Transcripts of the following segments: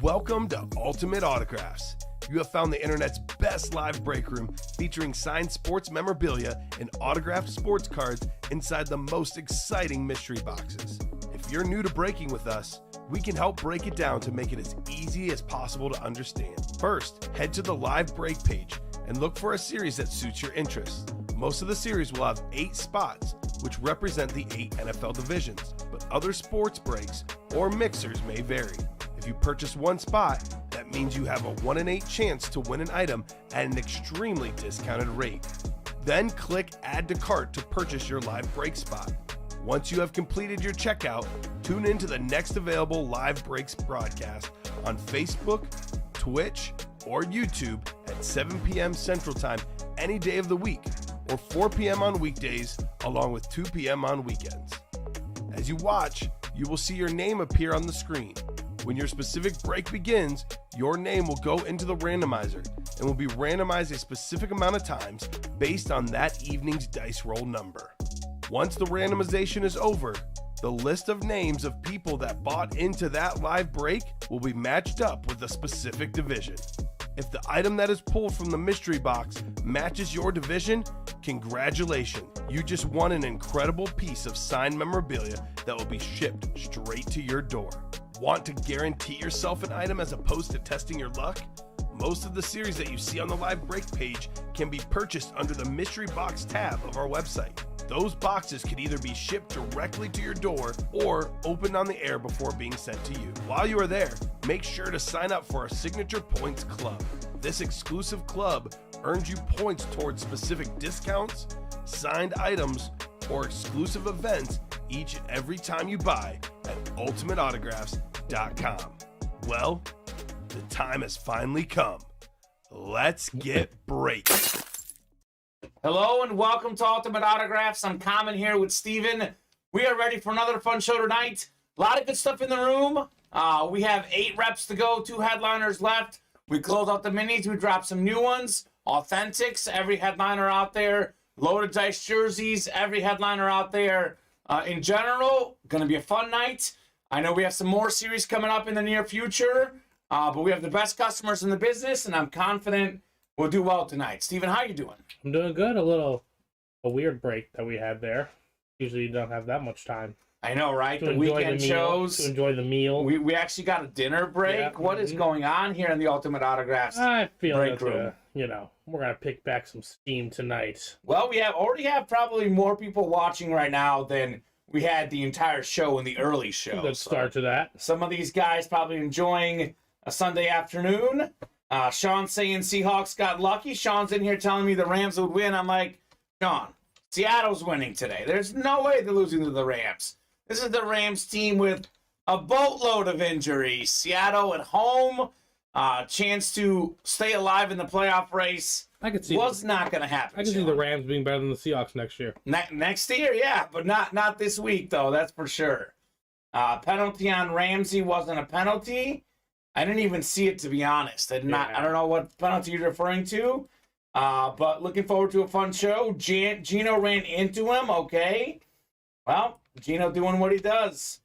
Welcome to Ultimate Autographs. You have found the internet's best live break room featuring signed sports memorabilia and autographed sports cards inside the most exciting mystery boxes. If you're new to breaking with us, we can help break it down to make it as easy as possible to understand. First, head to the live break page and look for a series that suits your interests. Most of the series will have 8 spots, which represent the 8 NFL divisions, but other sports breaks or mixers may vary. If you purchase one spot, that means you have a 1 in 8 chance to win an item at an extremely discounted rate. Then click Add to Cart to purchase your live break spot. Once you have completed your checkout, tune in to the next available live breaks broadcast on Facebook, Twitch, or YouTube at 7 p.m. Central Time any day of the week, or 4 p.m. on weekdays, along with 2 p.m. on weekends. As you watch, you will see your name appear on the screen. When your specific break begins, your name will go into the randomizer and will be randomized a specific amount of times based on that evening's dice roll number. Once the randomization is over, the list of names of people that bought into that live break will be matched up with a specific division. If the item that is pulled from the mystery box matches your division, congratulations, you just won an incredible piece of signed memorabilia that will be shipped straight to your door. Want to guarantee yourself an item as opposed to testing your luck? Most of the series that you see on the live break page can be purchased under the mystery box tab of our website. Those boxes could either be shipped directly to your door or opened on the air before being sent to you. While you are there, make sure to sign up for our Signature Points Club. This exclusive club earns you points towards specific discounts, signed items, or exclusive events each and every time you buy at ultimateautographs.com. Well, the time has finally come. Let's get breaking. Hello and welcome to Ultimate Autographs. I'm Kamen here with Steven. We are ready for another fun show tonight. A lot of good stuff in the room. We have 8 reps to go, 2 headliners left. We close out the minis. We drop some new ones. Authentics, every headliner out there. Loaded dice jerseys, every headliner out there. In general, going to be a fun night. I know we have some more series coming up in the near future, but we have the best customers in the business, and I'm confident we'll do well tonight. Steven, how you doing? I'm doing good. A weird break that we had there. Usually you don't have that much time. I know, right? The weekend shows. To enjoy the meal. We actually got a dinner break. Yeah. What is going on here in the Ultimate Autographs I feel break like, room? We're going to pick back some steam tonight. Well, we already have probably more people watching right now than we had the entire show in the early show. Good start to that. Some of these guys probably enjoying a Sunday afternoon. Sean saying Seahawks got lucky. Sean's in here telling me the Rams would win. I'm like, Sean, Seattle's winning today. There's no way they're losing to the Rams. This is the Rams team with a boatload of injuries. Seattle at home, chance to stay alive in the playoff race. I could see not going to happen. I can see the Rams being better than the Seahawks next year. Next year, yeah, but not this week though. That's for sure. Penalty on Ramsey wasn't a penalty. I didn't even see it, to be honest. I don't know what penalty you're referring to. But looking forward to a fun show. Gino ran into him. Okay. Well, Gino doing what he does.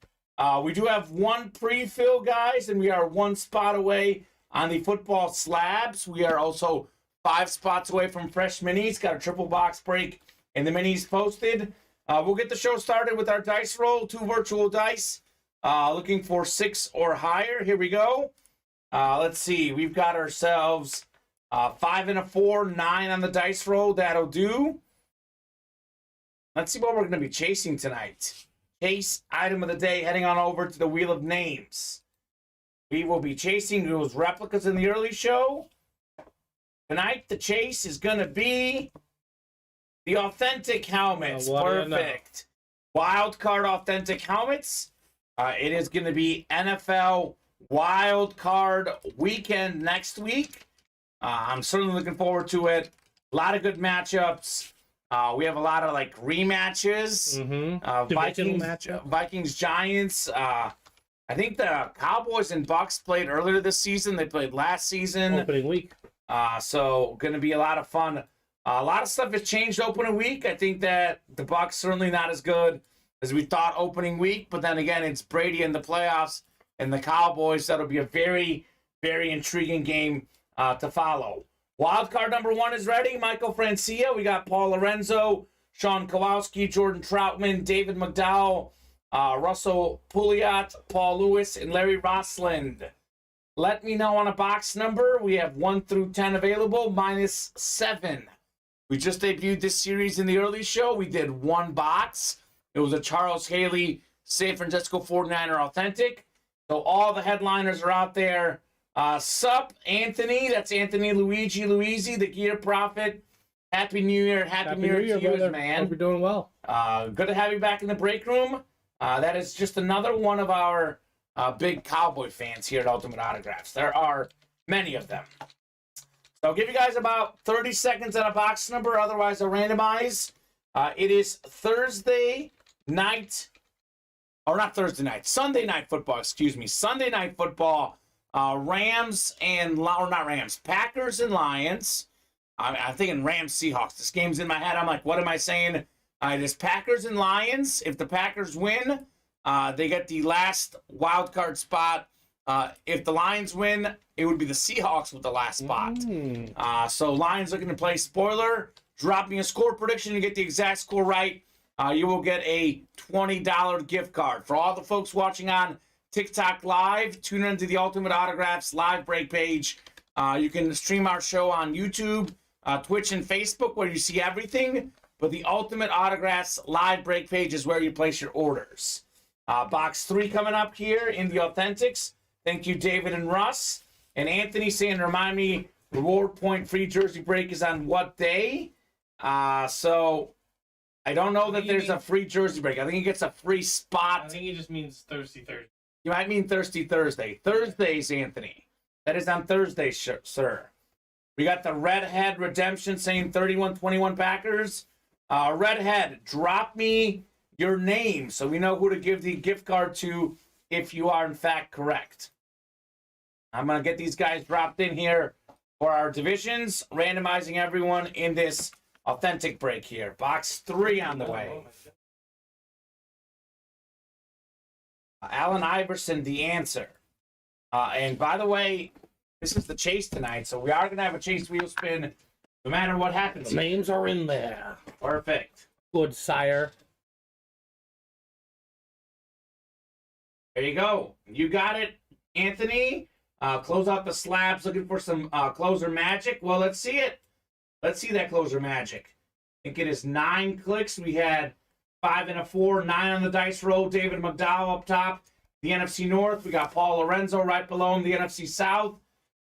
We do have one pre-fill, guys, and we are 1 spot away on the football slabs. We are also 5 spots away from fresh minis. Got a triple box break and the minis posted. We'll get the show started with our dice roll. 2 virtual dice. Looking for 6 or higher. Here we go. Let's see. We've got ourselves 5 and a 4, 9 on the dice roll. That'll do. Let's see what we're going to be chasing tonight. Chase item of the day, heading on over to the Wheel of Names. We will be chasing those replicas in the early show. Tonight, the chase is going to be the authentic helmets. Perfect. Wild card authentic helmets. It is going to be NFL Wild Card Weekend next week. I'm certainly looking forward to it. A lot of good matchups. We have a lot of rematches. Vikings Giants. I think the Cowboys and Bucks played earlier this season. They played last season. Opening week. So going to be a lot of fun. A lot of stuff has changed opening week. I think that the Bucks certainly not as good as we thought opening week. But then again, it's Brady in the playoffs and the Cowboys. That'll be a very, very intriguing game to follow. Wild card number 1 is ready. Michael Francia. We got Paul Lorenzo, Sean Kowalski, Jordan Troutman, David McDowell, Russell Pouliot, Paul Lewis, and Larry Rossland. Let me know on a box number. We have 1 through 10 available, -7. We just debuted this series in the early show. We did 1 box. It was a Charles Haley San Francisco 49er Authentic. So all the headliners are out there. Sup, Anthony. That's Anthony Luigi, the Gear Prophet. Happy New Year. Happy New Year to you, brother. man. Hope you're doing well. Good to have you back in the break room. That is just another one of our big Cowboy fans here at Ultimate Autographs. There are many of them. So I'll give you guys about 30 seconds on a box number. Otherwise, I'll randomize. It is Thursday night. Or not Thursday night. Sunday night football, excuse me. Sunday night football. Packers and Lions. I'm thinking Rams Seahawks. This game's in my head. I'm like, what am I saying? It is Packers and Lions. If the Packers win, they get the last wild card spot. If the Lions win, it would be the Seahawks with the last spot. So Lions looking to play spoiler. Drop me a score prediction and get the exact score right. You will get a $20 gift card. For all the folks watching on TikTok Live, tune into the Ultimate Autographs live break page. You can stream our show on YouTube, Twitch, and Facebook where you see everything. But the Ultimate Autographs live break page is where you place your orders. Box 3 coming up here in the Authentics. Thank you, David and Russ. And Anthony saying, remind me, reward point free jersey break is on what day? So I don't know that there's a free jersey break. I think he gets a free spot. I think he just means Thirsty Thursday. You might mean Thirsty Thursday. Thursdays, Anthony. That is on Thursday, sir. We got the Redhead Redemption saying 31-21 Packers. Redhead, drop me your name so we know who to give the gift card to if you are in fact correct. I'm going to get these guys dropped in here for our divisions, randomizing everyone in this authentic break here. Box 3 on the way. Allen Iverson, the answer. And by the way, this is the chase tonight, so we are going to have a chase wheel spin no matter what happens. The names are in there. Perfect. Good, sire. There you go. You got it, Anthony. Close out the slabs, looking for some closer magic. Well, let's see it. Let's see that closer magic. I think it is 9 clicks. We had 5 and a 4, 9 on the dice roll. David McDowell up top. The NFC North, we got Paul Lorenzo right below him. The NFC South,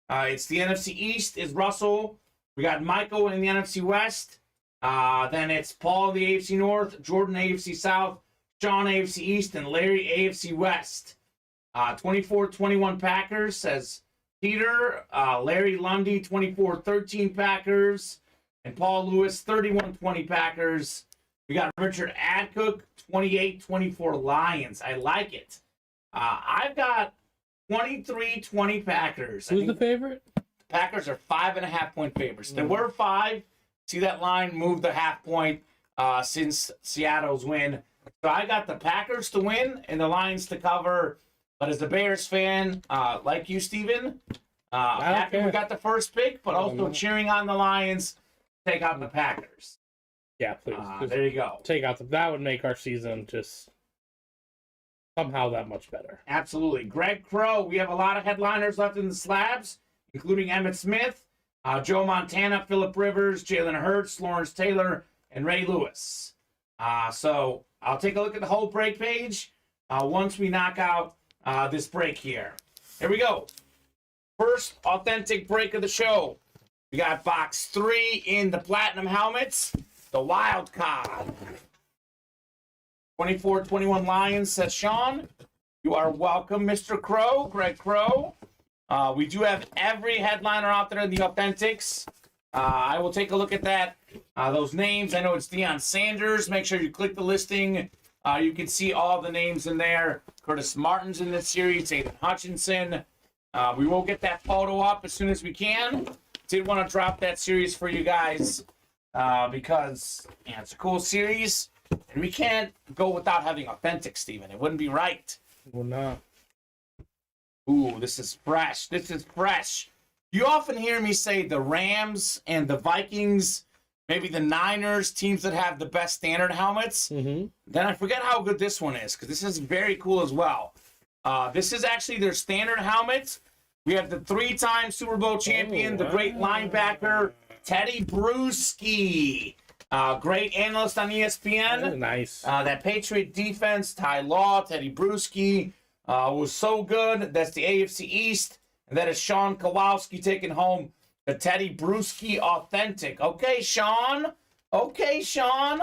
it's the NFC East is Russell. We got Michael in the NFC West. Then it's Paul in the AFC North, Jordan AFC South, Sean AFC East, and Larry AFC West. 24-21 Packers, says Peter. Larry Lundy, 24-13 Packers. And Paul Lewis, 31-20 Packers. We got Richard Adcook, 28-24 Lions. I like it. I've got 23-20 Packers. Who's the favorite? The Packers are 5.5-point favorites. There were 5. See that line move the half point since Seattle's win. So I got the Packers to win and the Lions to cover. But as a Bears fan, like you, Steven, happy we got the first pick, but also cheering on the Lions to take out the Packers. Yeah, please. There you go. Take out that would make our season just somehow that much better. Absolutely. Greg Crow, we have a lot of headliners left in the slabs, including Emmitt Smith, Joe Montana, Phillip Rivers, Jalen Hurts, Lawrence Taylor, and Ray Lewis. So I'll take a look at the whole break page once we knock out this break here. Here we go. First authentic break of the show. We got box 3 in the platinum helmets. The wild card. 24-21 Lions, says Sean. You are welcome, Mr. Crow, Greg Crow. We do have every headliner out there in the Authentics. I will take a look at that. Those names, I know it's Deion Sanders. Make sure you click the listing. You can see all the names in there. Curtis Martin's in this series, Aiden Hutchinson. We will get that photo up as soon as we can. Did want to drop that series for you guys because it's a cool series. And we can't go without having authentic, Steven. It wouldn't be right. Well, not. Ooh, this is fresh. This is fresh. You often hear me say the Rams and the Vikings, maybe the Niners, teams that have the best standard helmets. Mm-hmm. Then I forget how good this one is, because this is very cool as well. This is actually their standard helmet. We have the 3-time Super Bowl champion, the great linebacker, Teddy Bruschi. Great analyst on ESPN. Oh, nice. That Patriot defense, Ty Law, Teddy Bruschi, was so good. That's the AFC East. And that is Sean Kowalski taking home the Teddy Bruschi Authentic. Okay, Sean. Okay, Sean.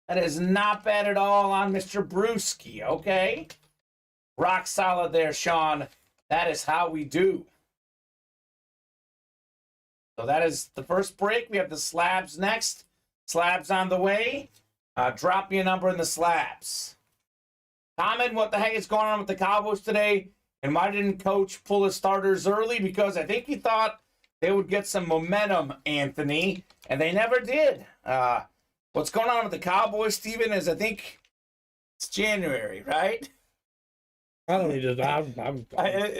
That is not bad at all on Mr. Bruschi, okay? Rock solid there, Sean. That is how we do. So that is the first break. We have the slabs next. Slabs on the way. Drop me a number in the slabs. Kamen, what the heck is going on with the Cowboys today? And why didn't Coach pull his starters early? Because I think he thought they would get some momentum, Anthony, and they never did. What's going on with the Cowboys, Steven, is I think it's January, right? I don't need to.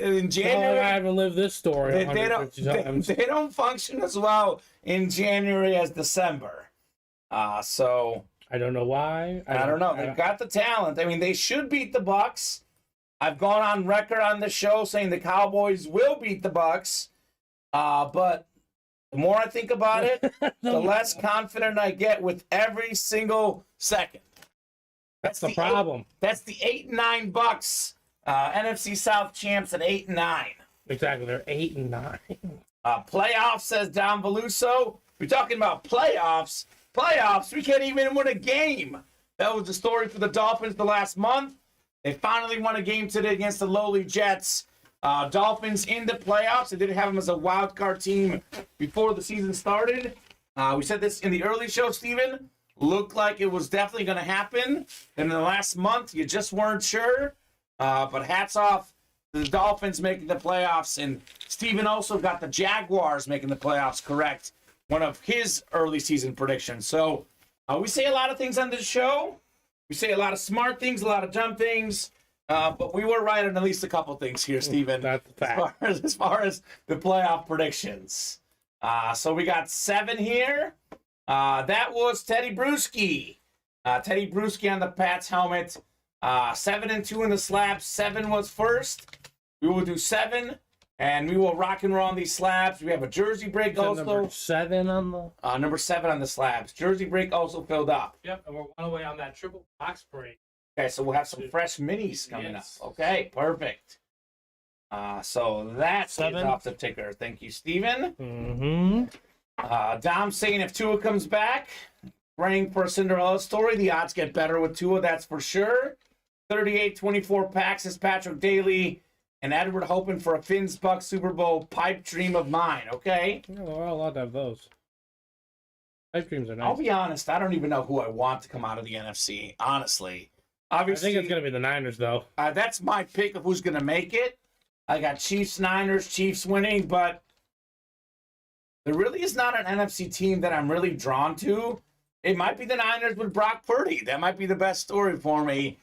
In January, I haven't lived this story. They don't function as well in January as December. So I don't know why. I don't know. They've got the talent. I mean, they should beat the Bucs. I've gone on record on the show saying the Cowboys will beat the Bucs. But the more I think about it, the less confident I get with every single second. That's the problem. That's the 8-9 Bucs. NFC South champs at 8-9. Exactly. They're 8-9. Playoffs, says Don Veluso. We're talking about playoffs. Playoffs, we can't even win a game. That was the story for the Dolphins the last month. They finally won a game today against the lowly Jets. Dolphins in the playoffs. They didn't have them as a wild card team before the season started. We said this in the early show, Steven. Looked like it was definitely going to happen. And in the last month, you just weren't sure. But hats off to the Dolphins making the playoffs. And Steven also got the Jaguars making the playoffs correct. One of his early season predictions. So we say a lot of things on this show. We say a lot of smart things, a lot of dumb things. But we were right on at least a couple things here, Steven. That's a fact. As far as the playoff predictions. So we got 7 here. That was Teddy Bruschi. Teddy Bruschi on the Pats helmet. 7 and 2 in the slabs. 7 was first. We will do 7, and we will rock and roll on these slabs. We have a jersey break also. Number 7 on the. Number 7 on the slabs. Jersey break also filled up. Yep, and we're 1 away on that triple box break. Okay, so we'll have some fresh minis coming up. Okay, perfect. So that's off the ticker. Thank you, Steven. Mm-hmm. Dom saying if Tua comes back, praying for a Cinderella story. The odds get better with Tua, that's for sure. 38-24 packs is Patrick Daly. And Edward hoping for a Fins Bucks Super Bowl pipe dream of mine, okay? Yeah, we're all allowed to have those. Pipe dreams are nice. I'll be honest, I don't even know who I want to come out of the NFC, honestly. Obviously, I think it's going to be the Niners, though. That's my pick of who's going to make it. I got Chiefs, Niners, Chiefs winning, but there really is not an NFC team that I'm really drawn to. It might be the Niners with Brock Purdy. That might be the best story for me.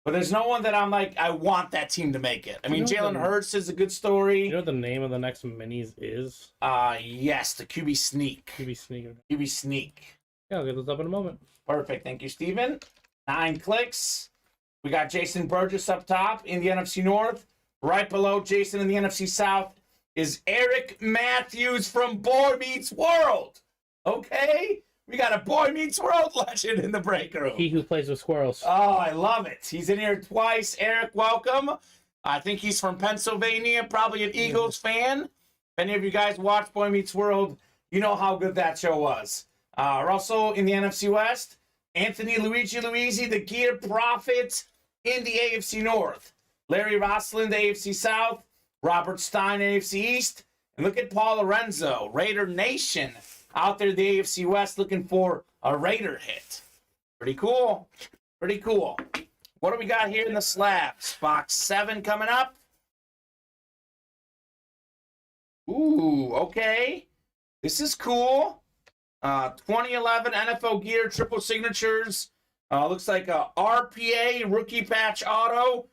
But there's no one that I'm like, I want that team to make it. I mean, Jalen Hurts is a good story. You know what the name of the next minis is? Yes, the QB Sneak. QB Sneak. QB Sneak. Yeah, I'll get those up in a moment. Perfect. Thank you, Steven. 9 clicks. We got Jason Burgess up top in the NFC North. Right below Jason in the NFC South is Eric Matthews from Boy Meets World. Okay? We got a Boy Meets World legend in the break room. He who plays with squirrels. Oh, I love it. He's in here twice. Eric, welcome. I think he's from Pennsylvania, probably an Eagles fan. If any of you guys watch Boy Meets World, you know how good that show was. Also in the NFC West, Anthony Luigi, the Gear Prophet in the AFC North. Larry Roslin, the AFC South. Robert Stein, AFC East. And look at Paul Lorenzo, Raider Nation, out there in the AFC West looking for a Raider hit. Pretty cool. Pretty cool. What do we got here in the slabs? Box 7 coming up. Ooh, okay. This is cool. 2011 NFL Gear Triple Signatures. Looks like a RPA rookie patch auto.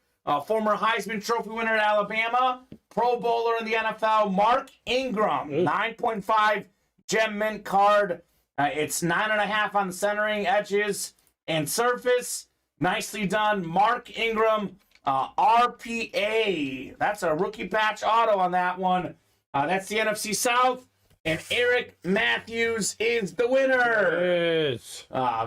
Former Heisman Trophy winner at Alabama. Pro Bowler in the NFL, Mark Ingram. 9.5 gem mint card. It's 9.5 on the centering, edges, and surface. Nicely done. Mark Ingram, RPA. That's a rookie patch auto on that one. That's the NFC South. And Eric Matthews is the winner. Yes.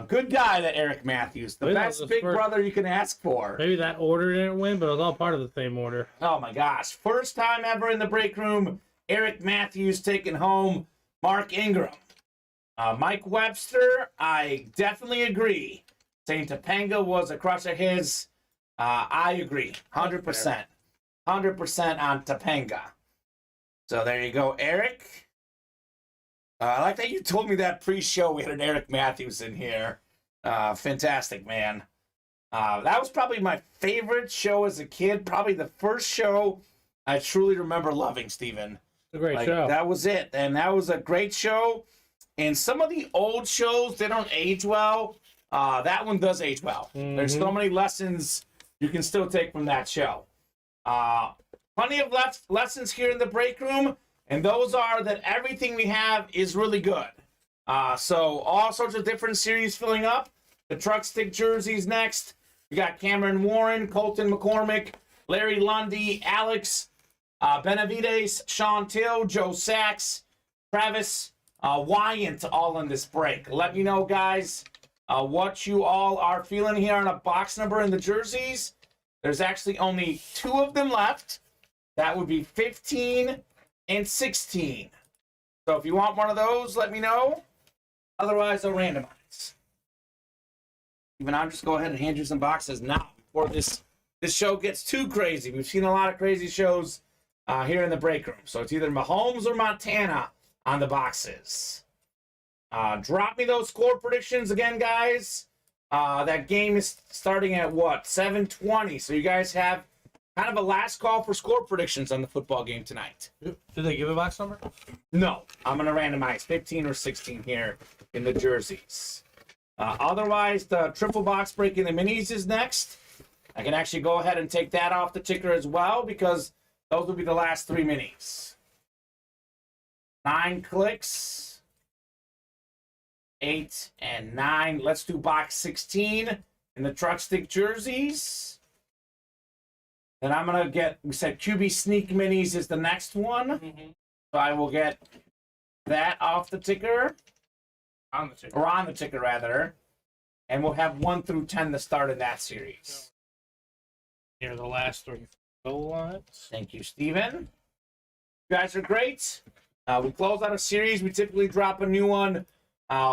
Good guy, that Eric Matthews. The best big brother you can ask for. Maybe that order didn't win, but it was all part of the same order. Oh, my gosh. First time ever in the break room, Eric Matthews taking home Mark Ingram. Mike Webster, I definitely agree. Saying Topanga was a crush of his. I agree. 100%. 100% on Topanga. So there you go, Eric. I like that you told me that pre-show we had an Eric Matthews in here. Fantastic, man. That was probably my favorite show as a kid. Probably the first show I truly remember loving, Steven. It's a great show. That was it. And that was a great show. And some of the old shows, they don't age well. That one does age well. Mm-hmm. There's so many lessons you can still take from that show. Plenty of lessons here in the break room. And those are that everything we have is really good. So all sorts of different series filling up. The truck stick jerseys next. We got Cameron Warren, Colton McCormick, Larry Lundy, Alex Benavides, Sean Till, Joe Sachs, Travis Wyant, all in this break. Let me know, guys, what you all are feeling here on a box number in the jerseys. There's actually only 2 of them left. That would be 15 and 16. So if you want one of those, let me know. Otherwise, I'll randomize. Even I'll just go ahead and hand you some boxes now before this show gets too crazy. We've seen a lot of crazy shows here in the break room. So it's either Mahomes or Montana on the boxes. Drop me those score predictions again, guys. That game is starting at what? 7:20. So you guys have kind of a last call for score predictions on the football game tonight. Did they give a box number? No. I'm going to randomize 15 or 16 here in the jerseys. Otherwise, the triple box break in the minis is next. I can actually go ahead and take that off the ticker as well because those will be the last 3 minis. 9 clicks. 8 and 9. Let's do box 16 in the truck stick jerseys. Then I'm going to get, we said QB Sneak Minis is the next one. Mm-hmm. So I will get that off the ticker. On the ticker. Or on the ticker, rather. And we'll have 1 through 10 to start in that series. Here are the last 3 goal lines. Thank you, Steven. You guys are great. We close out a series. We typically drop a new one.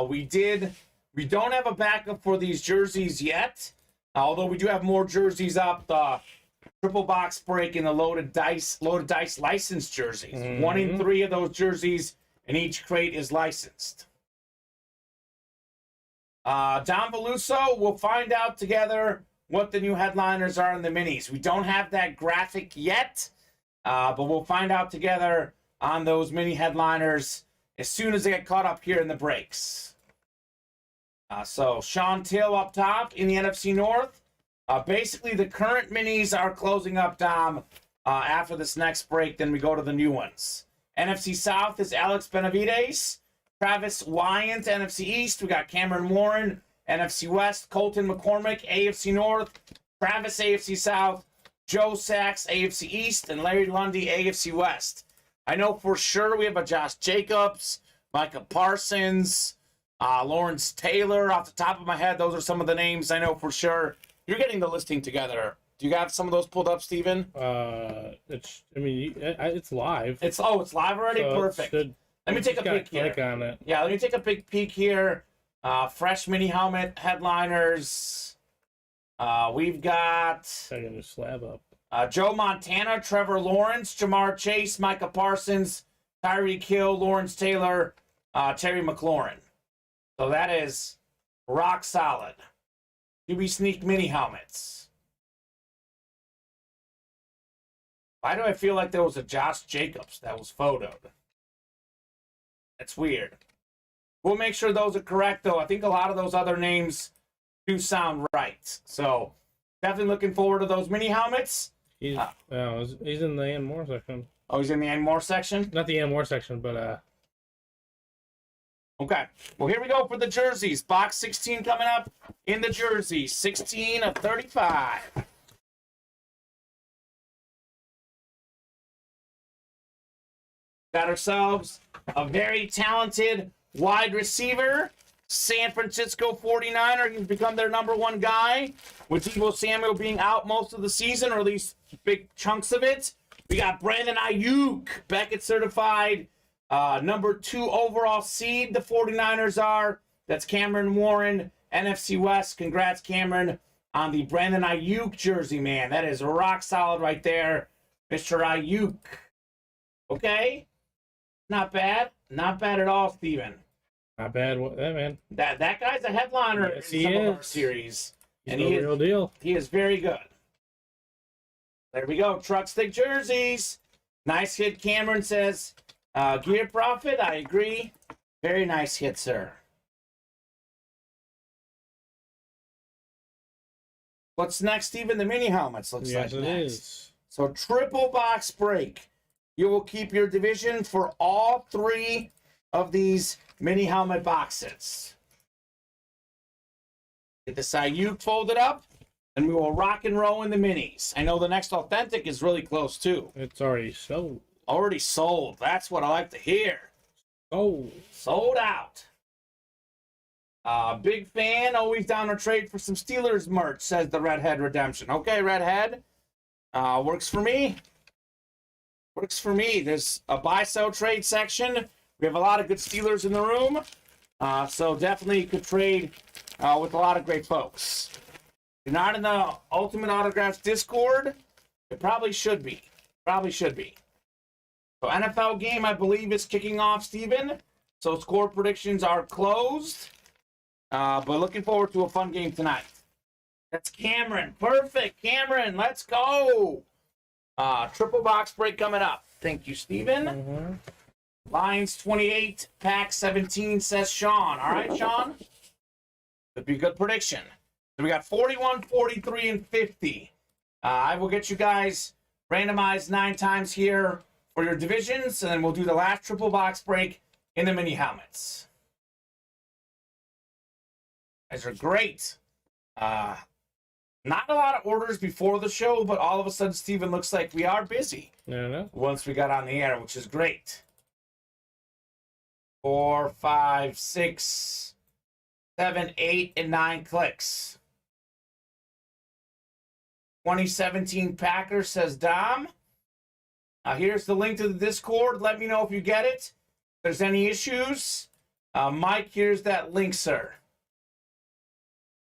We don't have a backup for these jerseys yet. Although we do have more jerseys up. The triple box break in the loaded dice licensed jerseys. Mm-hmm. 1 in 3 of those jerseys in each crate is licensed. Don Beluso, we'll find out together what the new headliners are in the minis. We don't have that graphic yet, but we'll find out together on those mini headliners as soon as they get caught up here in the breaks. So Sean Till up top in the NFC North. Basically, the current minis are closing up, Dom, after this next break. Then we go to the new ones. NFC South is Alex Benavides. Travis Wyant, NFC East. We got Cameron Warren. NFC West, Colton McCormick. AFC North, Travis, AFC South. Joe Sachs, AFC East. And Larry Lundy, AFC West. I know for sure we have a Josh Jacobs, Micah Parsons, Lawrence Taylor. Off the top of my head, those are some of the names I know for sure. You're getting the listing together. Do you have some of those pulled up, Steven? It's live. It's live already? So perfect. Let me take a peek here. Click on it. Yeah, let me take a big peek here. Fresh mini helmet headliners. We've got I got a slab up. Joe Montana, Trevor Lawrence, Jamar Chase, Micah Parsons, Tyreek Hill, Lawrence Taylor, Terry McLaurin. So that is rock solid. QB Sneak mini helmets. Why do I feel like there was a Josh Jacobs that was photoed? That's weird. We'll make sure those are correct, though. I think a lot of those other names do sound right. So definitely looking forward to those mini helmets. He's he's in the and more section. Oh, he's in the and more section? Not the and more section, but Okay. Well, here we go for the jerseys. Box 16 coming up in the jersey. 16 of 35. Got ourselves a very talented wide receiver. San Francisco 49er. He's become their #1 guy, with Deebo Samuel being out most of the season, or at least big chunks of it. We got Brandon Ayuk, Beckett certified, #2 overall seed. The 49ers are. That's Cameron Warren, NFC West. Congrats, Cameron, on the Brandon Ayuk jersey, man. That is rock solid right there, Mr. Ayuk. Okay, not bad, not bad at all, Steven. not bad. Man, That guy's a headliner Yes, in he some of our is. series, he's and the real deal. he is very good. There we go, truck stick jerseys. Nice hit, Cameron says. Gear Profit, I agree. Very nice hit, sir. What's next, Steven? The mini helmets looks Yes, like it next. is. So triple box break. You will keep your division for all 3 of these mini helmet boxes. Get the Ayuk folded up, and we will rock and roll in the minis. I know the next authentic is really close too. It's already sold. Already sold. That's what I like to hear. Oh, Sold out. Big fan. Always down to trade for some Steelers merch, says the Redhead Redemption. Okay, Redhead. Works for me. Works for me. There's a buy-sell trade section. We have a lot of good Steelers in the room. So definitely you could trade with a lot of great folks. If you're not in the Ultimate Autographs Discord, it probably should be. Probably should be. So NFL game, I believe, is kicking off, Steven. So score predictions are closed. But looking forward to a fun game tonight. That's Cameron. Perfect. Cameron, let's go. Triple box break coming up. Thank you, Steven. Lions 28, pack 17, says Sean. All right, Sean? Could be a good prediction. So we got 41, 43, and 50. I will get you guys randomized 9 times here for your divisions, and then we'll do the last triple box break in the mini helmets. Guys are great. Not a lot of orders before the show, but all of a sudden, Steven, looks like we are busy no. once we got on the air, which is great. 4, 5, 6, 7, 8, and 9 clicks. 2017 Packers, says Dom. Here's the link to the Discord. Let me know if you get it. If there's any issues. Mike, here's that link, sir.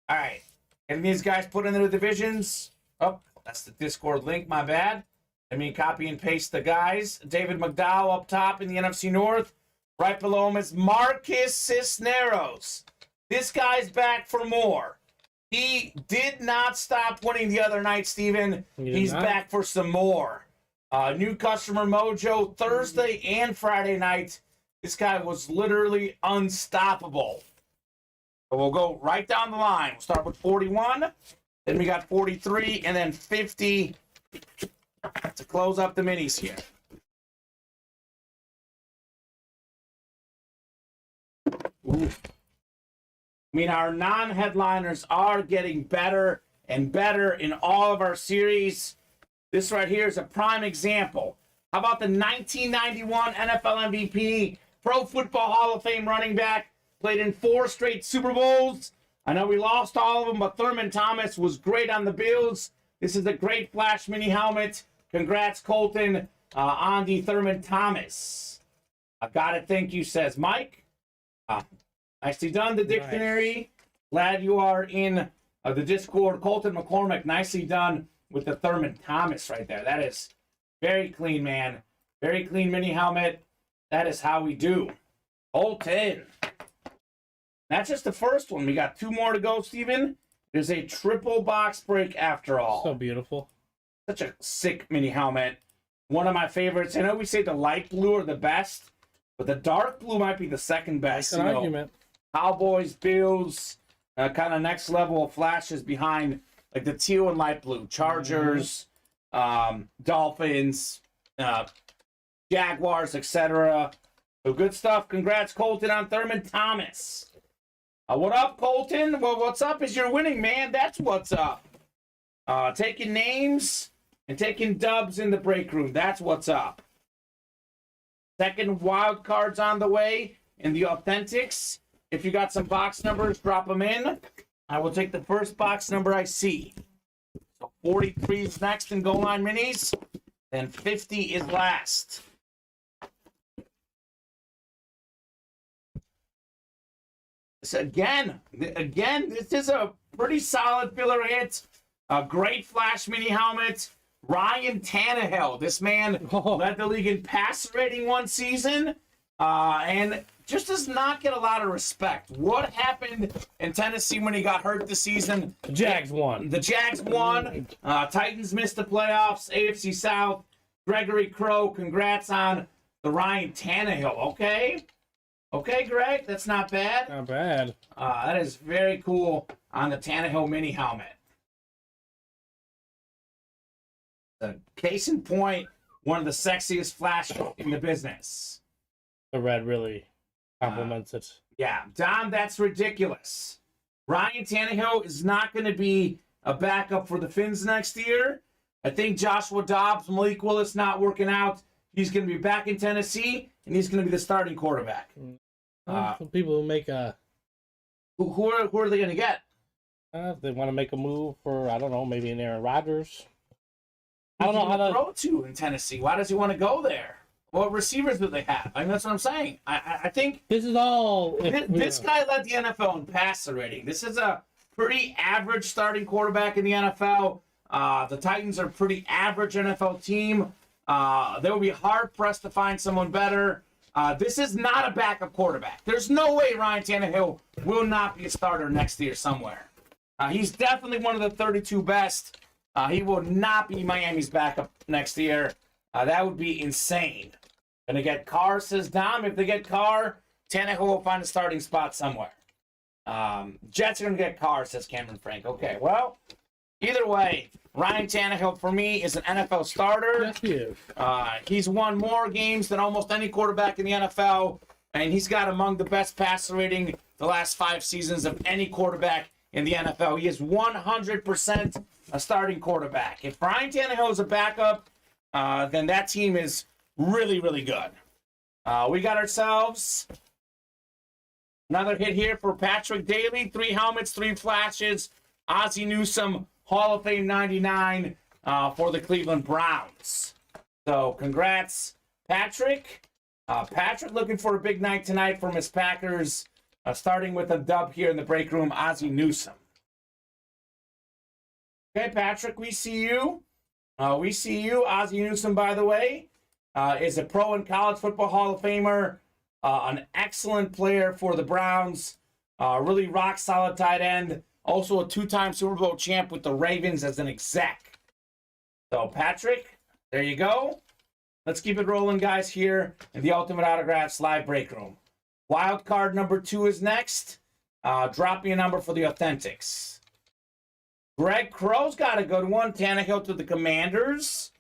All right. And these guys put in their divisions. Oh, that's the Discord link. My bad. Let me copy and paste the guys. David McDowell up top in the NFC North. Right below him is Marcus Cisneros. This guy's back for more. He did not stop winning the other night, Steven. He's back for some more. New customer mojo Thursday and Friday night. This guy was literally unstoppable. So we'll go right down the line. We'll start with 41. Then we got 43 and then 50 to close up the minis here. Ooh. I mean, our non-headliners are getting better and better in all of our series. This right here is a prime example. How about the 1991 NFL MVP, Pro Football Hall of Fame running back, played in 4 straight Super Bowls. I know we lost all of them, but Thurman Thomas was great on the Bills. This is a great flash mini helmet. Congrats, Colton, on the Thurman Thomas. I got it, thank you, says Mike. Nicely done, the dictionary. Nice. Glad you are in the Discord. Colton McCormick, nicely done with the Thurman Thomas right there. That is very clean, man. Very clean mini helmet. That is how we do. Colton. That's just the first one. We got 2 more to go, Steven. There's a triple box break after all. So beautiful. Such a sick mini helmet. One of my favorites. I know we say the light blue are the best, but the dark blue might be the second best. That's an argument. Cowboys, Bills, kind of next level of flashes behind like the teal and light blue. Chargers, Dolphins, Jaguars, etc. So good stuff. Congrats, Colton, on Thurman Thomas. What up, Colton? Well, what's up is you're winning, man. That's what's up. Taking names and taking dubs in the break room. That's what's up. Second wild cards on the way in the Authentics. If you got some box numbers, drop them in. I will take the first box number I see. So 43 is next in Goal Line Minis. Then 50 is last. So again, this is a pretty solid filler hit. A great flash mini helmet. Ryan Tannehill. This man led the league in passer rating one season. And just does not get a lot of respect. What happened in Tennessee when he got hurt this season? The Jags won. The Jags won. Titans missed the playoffs. AFC South. Gregory Crow, congrats on the Ryan Tannehill. Okay, Greg, that's not bad. Not bad. That is very cool on the Tannehill mini helmet. The case in point, one of the sexiest flashes in the business. The red really compliments it. Yeah, Don, that's ridiculous. Ryan Tannehill is not going to be a backup for the Finns next year. I think Joshua Dobbs, Malik Willis not working out. He's going to be back in Tennessee, and he's going to be the starting quarterback. Some people who make a... Who are they going to get? If they want to make a move for, I don't know, maybe an Aaron Rodgers. I don't know how to throw to in Tennessee. Why does he want to go there? What receivers do they have? I mean, that's what I'm saying. I think this is all. This guy led the NFL in passer rating. This is a pretty average starting quarterback in the NFL. The Titans are a pretty average NFL team. They will be hard pressed to find someone better. This is not a backup quarterback. There's no way Ryan Tannehill will not be a starter next year somewhere. He's definitely one of the 32 best. He will not be Miami's backup next year. That would be insane. Gonna get Carr, says Dom. If they get Carr, Tannehill will find a starting spot somewhere. Jets are gonna get Carr, says Cameron Frank. Okay, well, either way, Ryan Tannehill for me is an NFL starter. Yes, he is. He's won more games than almost any quarterback in the NFL, and he's got among the best passer rating the last 5 seasons of any quarterback in the NFL. He is 100% a starting quarterback. If Ryan Tannehill is a backup, then that team is really, really good. We got ourselves another hit here for Patrick Daly. 3 helmets, 3 flashes. Ozzie Newsome, Hall of Fame 99 for the Cleveland Browns. So congrats, Patrick. Patrick looking for a big night tonight from his Packers, starting with a dub here in the break room, Ozzie Newsome. Okay, Patrick, we see you. Ozzie Newsome, by the way, is a pro and college football Hall of Famer, an excellent player for the Browns, really rock-solid tight end, also a 2-time Super Bowl champ with the Ravens as an exec. So, Patrick, there you go. Let's keep it rolling, guys, here in the Ultimate Autographs live break room. Wild card number 2 is next. Drop me a number for the Authentics. Greg Crow's got a good one. Tannehill to the Commanders.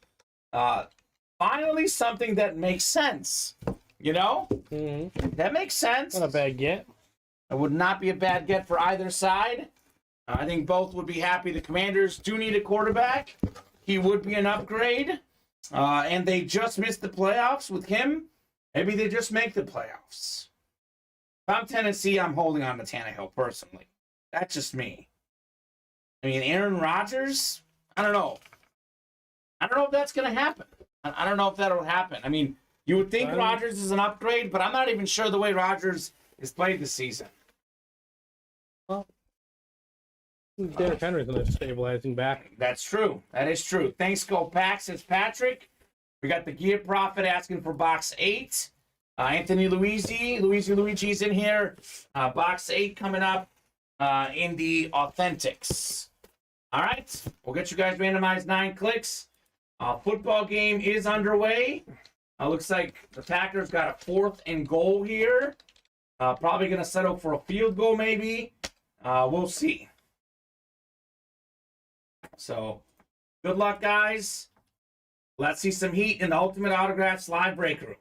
Finally, something that makes sense. You know? Mm-hmm. That makes sense. Not a bad get. It would not be a bad get for either side. I think both would be happy. The Commanders do need a quarterback. He would be an upgrade. And they just missed the playoffs with him. Maybe they just make the playoffs. If I'm Tennessee, I'm holding on to Tannehill personally. That's just me. I mean, Aaron Rodgers, I don't know. I don't know if that's going to happen. I don't know if that'll happen. I mean, you would think Rodgers is an upgrade, but I'm not even sure the way Rodgers is played this season. Well, Derrick Henry's in a stabilizing back. That's true. That is true. Thanks, Go Packs. It's Patrick. We got the Gear Prophet asking for box 8. Anthony Luigi's in here. Box 8 coming up in the Authentics. All right. We'll get you guys randomized 9 clicks. Football game is underway. Looks like the Packers got a 4th and goal here. Probably going to settle for a field goal maybe. We'll see. So, good luck, guys. Let's see some heat in the Ultimate Autographs live break room.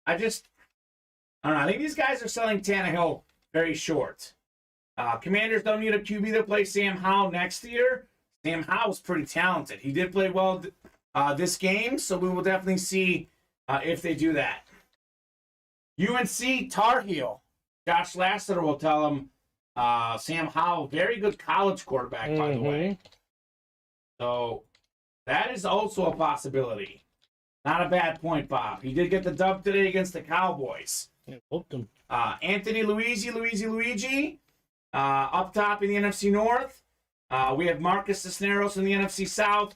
I don't know. I think these guys are selling Tannehill very short. Commanders don't need a QB to play Sam Howell next year. Sam Howell's pretty talented. He did play well this game, so we will definitely see if they do that. UNC Tar Heel. Josh Lasseter will tell him Sam Howell, very good college quarterback, by the way. So that is also a possibility. Not a bad point, Bob. He did get the dub today against the Cowboys. Yeah, whooped him. Anthony Luigi. Up top in the NFC North, we have Marcus Cisneros in the NFC South,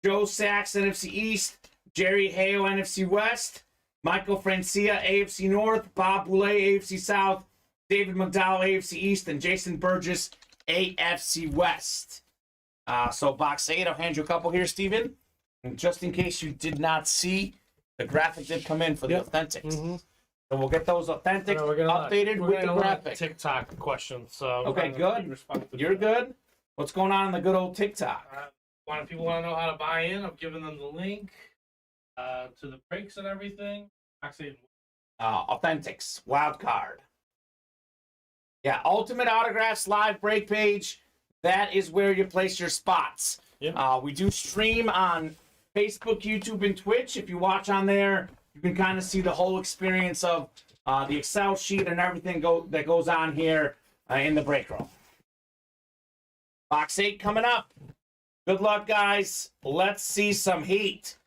Joe Sachs, NFC East, Jerry Hale, NFC West, Michael Francia, AFC North, Bob Boulay, AFC South, David McDowell, AFC East, and Jason Burgess, AFC West. So box 8, I'll hand you a couple here, Steven. And just in case you did not see, the graphic did come in for the Authentics. So we'll get those authentic updated with the graphic. TikTok questions. So okay, good. You're good. What's going on in the good old TikTok? People want to know how to buy in. I'm giving them the link to the breaks and everything. Actually, Authentics wild card. Yeah, Ultimate Autographs live break page. That is where you place your spots. Yeah. We do stream on Facebook, YouTube, and Twitch. If you watch on there, you can kind of see the whole experience of the Excel sheet and everything that goes on here in the break room. Box 8 coming up. Good luck, guys. Let's see some heat.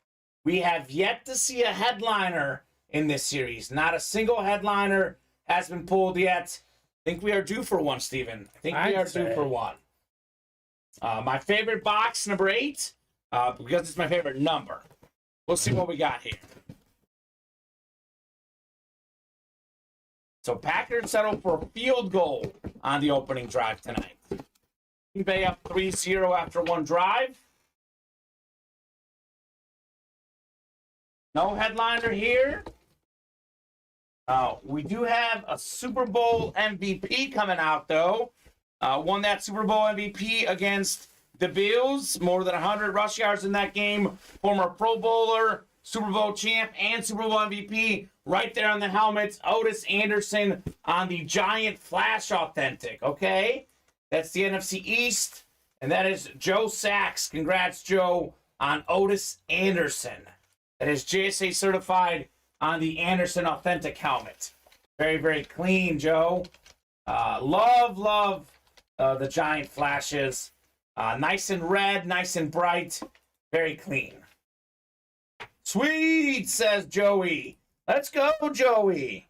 We have yet to see a headliner in this series. Not a single headliner has been pulled yet. I think we are due for one, Steven. I think we are due for one. My favorite box, number 8, because it's my favorite number. We'll see what we got here. So Packers settled for a field goal on the opening drive tonight. Green Bay up 3-0 after one drive. No headliner here. We do have a Super Bowl MVP coming out, though. Won that Super Bowl MVP against the Bills. More than 100 rush yards in that game. Former Pro Bowler, Super Bowl champ, and Super Bowl MVP. Right there on the helmets, Otis Anderson on the Giant Flash Authentic, okay? That's the NFC East, and that is Joe Sachs. Congrats, Joe, on Otis Anderson. That is JSA certified on the Anderson Authentic helmet. Very, very clean, Joe. Love the Giant Flashes. Nice and red, nice and bright. Very clean. Sweet, says Joey. Let's go, Joey.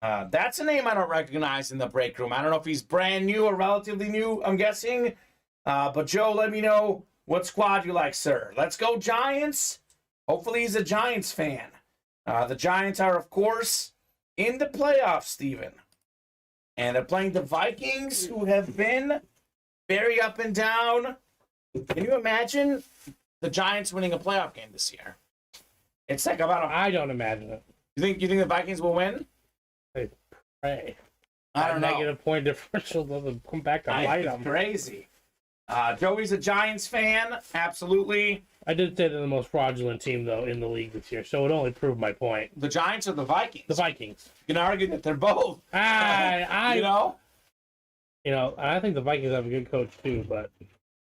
That's a name I don't recognize in the break room. I don't know if he's brand new or relatively new, I'm guessing. But Joe, let me know what squad you like, sir. Let's go, Giants. Hopefully he's a Giants fan. The Giants are, of course, in the playoffs, Steven. And they're playing the Vikings, who have been very up and down. Can you imagine the Giants winning a playoff game this year? It's like about I don't imagine it. You think the Vikings will win? They pray. I don't know. Negative point differential doesn't come back to bite them. Crazy. Joey's a Giants fan. Absolutely. I did say they're the most fraudulent team, though, in the league this year, so it only proved my point. The Giants or the Vikings? The Vikings. You can argue that they're both. You know, I think the Vikings have a good coach, too, but...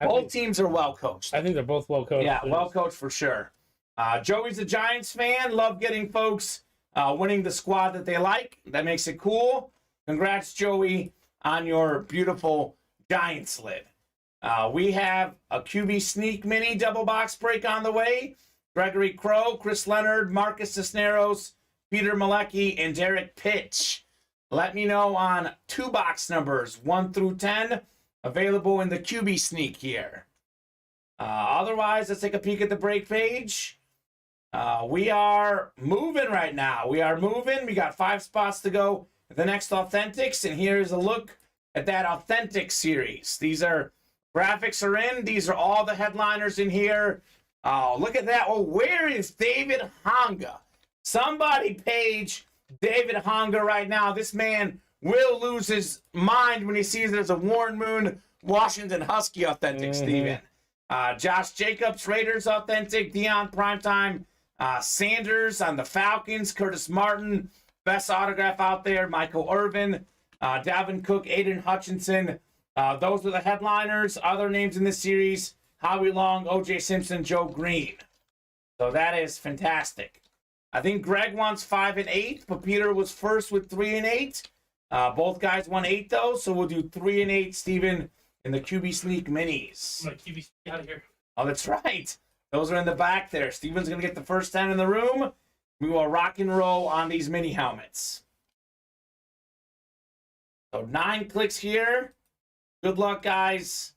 Both teams are well coached. I think they're both well coached. Yeah, well coached for sure. Joey's a Giants fan. Love getting folks winning the squad that they like. That makes it cool. Congrats, Joey, on your beautiful Giants lid. We have a QB Sneak Mini double box break on the way. Gregory Crow, Chris Leonard, Marcus Cisneros, Peter Malecki, and Derek Pitch. Let me know on 2 box numbers, 1 through 10, available in the QB Sneak here. Otherwise, let's take a peek at the break page. We are moving right now. We are moving. We got 5 spots to go at the next Authentics, and here's a look at that Authentic series. These are graphics are in. These are all the headliners in here. Oh, look at that. Oh, where is David Honga? Somebody page David Honga right now. This man will lose his mind when he sees there's a Warren Moon Washington Husky authentic, Steven. Josh Jacobs, Raiders authentic. Dion Primetime. Sanders on the Falcons. Curtis Martin, best autograph out there. Michael Irvin. Dalvin Cook, Aiden Hutchinson. Those are the headliners. Other names in this series: Howie Long, O.J. Simpson, Joe Green. So that is fantastic. I think Greg wants 5 and 8, but Peter was first with 3 and 8. Both guys won 8 though, so we'll do 3 and 8, Steven, in the QB Sneak Minis. I'm gonna QB out of here. Oh, that's right. Those are in the back there. Steven's gonna get the first 10 in the room. We will rock and roll on these mini helmets. So 9 clicks here. Good luck, guys.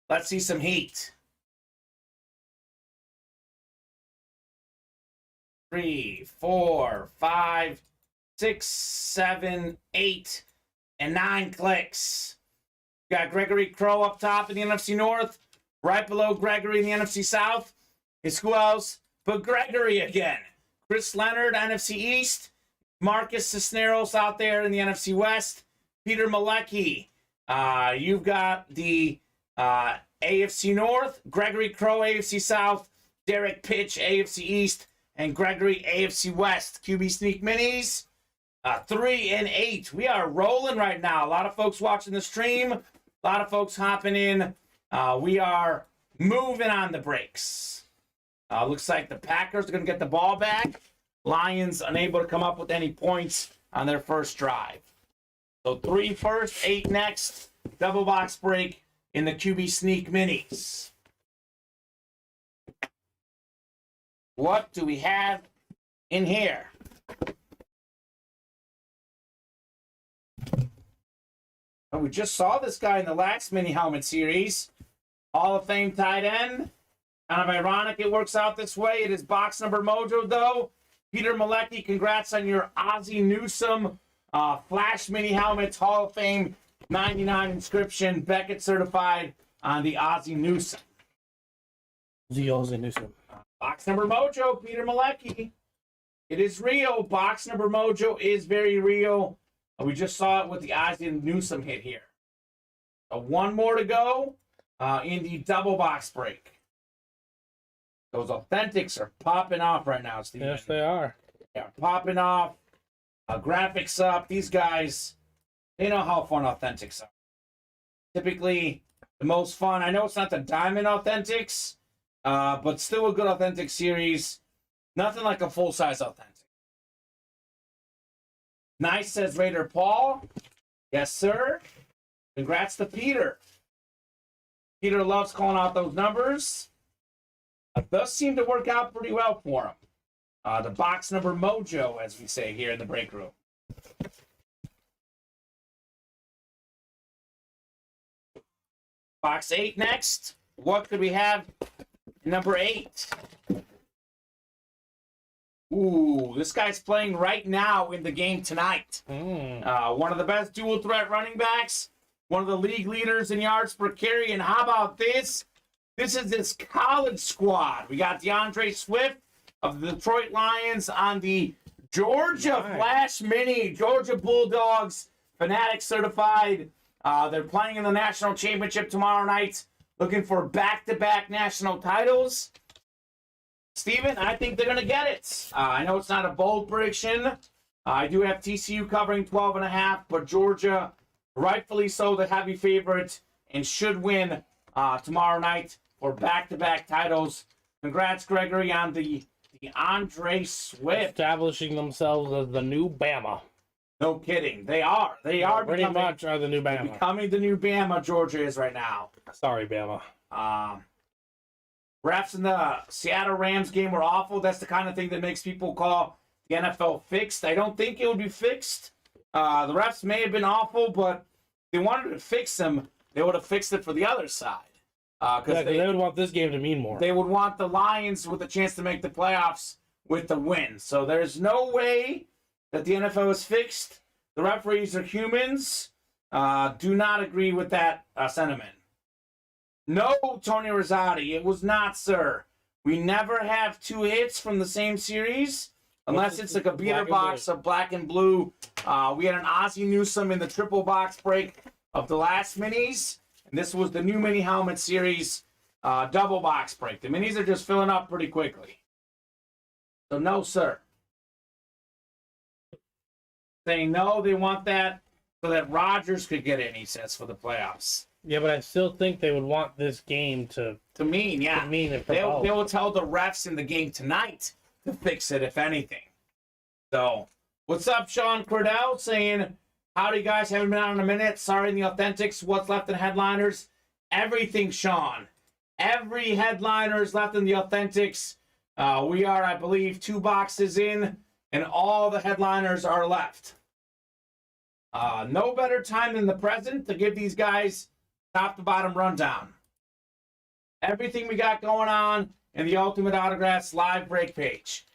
Let's see some heat. 3, 4, 5, 6, 7, 8, and 9 clicks. We got Gregory Crow up top in the NFC North. Right below Gregory in the NFC South is who else but Gregory again. Chris Leonard, NFC East. Marcus Cisneros out there in the NFC West. Peter Malecki. You've got the AFC North. Gregory Crow, AFC South. Derek Pitch, AFC East. And Gregory, AFC West. QB Sneak Minis. 3 and 8. We are rolling right now. A lot of folks watching the stream. A lot of folks hopping in. We are moving on the breaks. Looks like the Packers are going to get the ball back. Lions unable to come up with any points on their first drive. So 3 first, 8 next. Double box break in the QB Sneak Minis. What do we have in here? Oh, we just saw this guy in the last mini helmet series. Hall of Fame tight end. Kind of ironic it works out this way. It is box number mojo, though. Peter Malecki, congrats on your Ozzie Newsome Flash mini helmets. Hall of Fame 99 inscription. Beckett certified on the Ozzie Newsome. The Ozzie Newsome. Box number mojo, Peter Malecki. It is real. Box number mojo is very real. We just saw it with the Ozzie Newsome hit here. So 1 more to go in the double box break. Those authentics are popping off right now, Steve. Yes, they are. Yeah, popping off. Graphics up. These guys, they know how fun authentics are. Typically, the most fun. I know it's not the Diamond Authentics, but still a good authentic series. Nothing like a full-size authentic. Nice, says Raider Paul. Yes, sir. Congrats to Peter. Peter loves calling out those numbers. It does seem to work out pretty well for him. The box number mojo, as we say here in the break room. Box 8 next. What could we have? Number 8. Ooh, this guy's playing right now in the game tonight. One of the best dual threat running backs. One of the league leaders in yards per carry. And how about this? This is this college squad. We got DeAndre Swift of the Detroit Lions on the Georgia Flash Mini. Georgia Bulldogs, Fanatic certified. They're playing in the national championship tomorrow night. Looking for back-to-back national titles. Steven, I think they're going to get it. I know it's not a bold prediction. I do have TCU covering 12.5, but Georgia, rightfully so, the heavy favorite, and should win tomorrow night for back-to-back titles. Congrats, Gregory, on the Andre Swift. Establishing themselves as the new Bama. No kidding. They are. They are pretty much are the new Bama. Becoming the new Bama Georgia is right now. Sorry, Bama. Refs in the Seattle Rams game were awful. That's the kind of thing that makes people call the NFL fixed. I don't think it would be fixed. The refs may have been awful, but if they wanted to fix them, they would have fixed it for the other side. Because they would want this game to mean more. They would want the Lions with a chance to make the playoffs with the win. So there's no way that the NFL is fixed. The referees are humans. Do not agree with that sentiment. No, Tony Rosati, it was not, sir. We never have 2 hits from the same series. Unless it's like a beater box of black and blue. We had an Ozzie Newsome in the triple box break of the last minis. And this was the new mini helmet series double box break. The minis are just filling up pretty quickly. So no, sir. Saying no, they want that so that Rodgers could get in, he says, for the playoffs. Yeah, but I still think they would want this game to mean, yeah. To mean it for they both. will tell the refs in the game tonight to fix it, if anything. So, what's up, Sean Cordell? Saying, howdy, guys. Haven't been on in a minute. Sorry, in the Authentics. What's left in Headliners? Everything, Sean. Every headliner is left in the Authentics. We are, I believe, 2 boxes in, and all the headliners are left. No better time than the present to give these guys top to bottom rundown. Everything we got going on in the Ultimate Autographs live break page.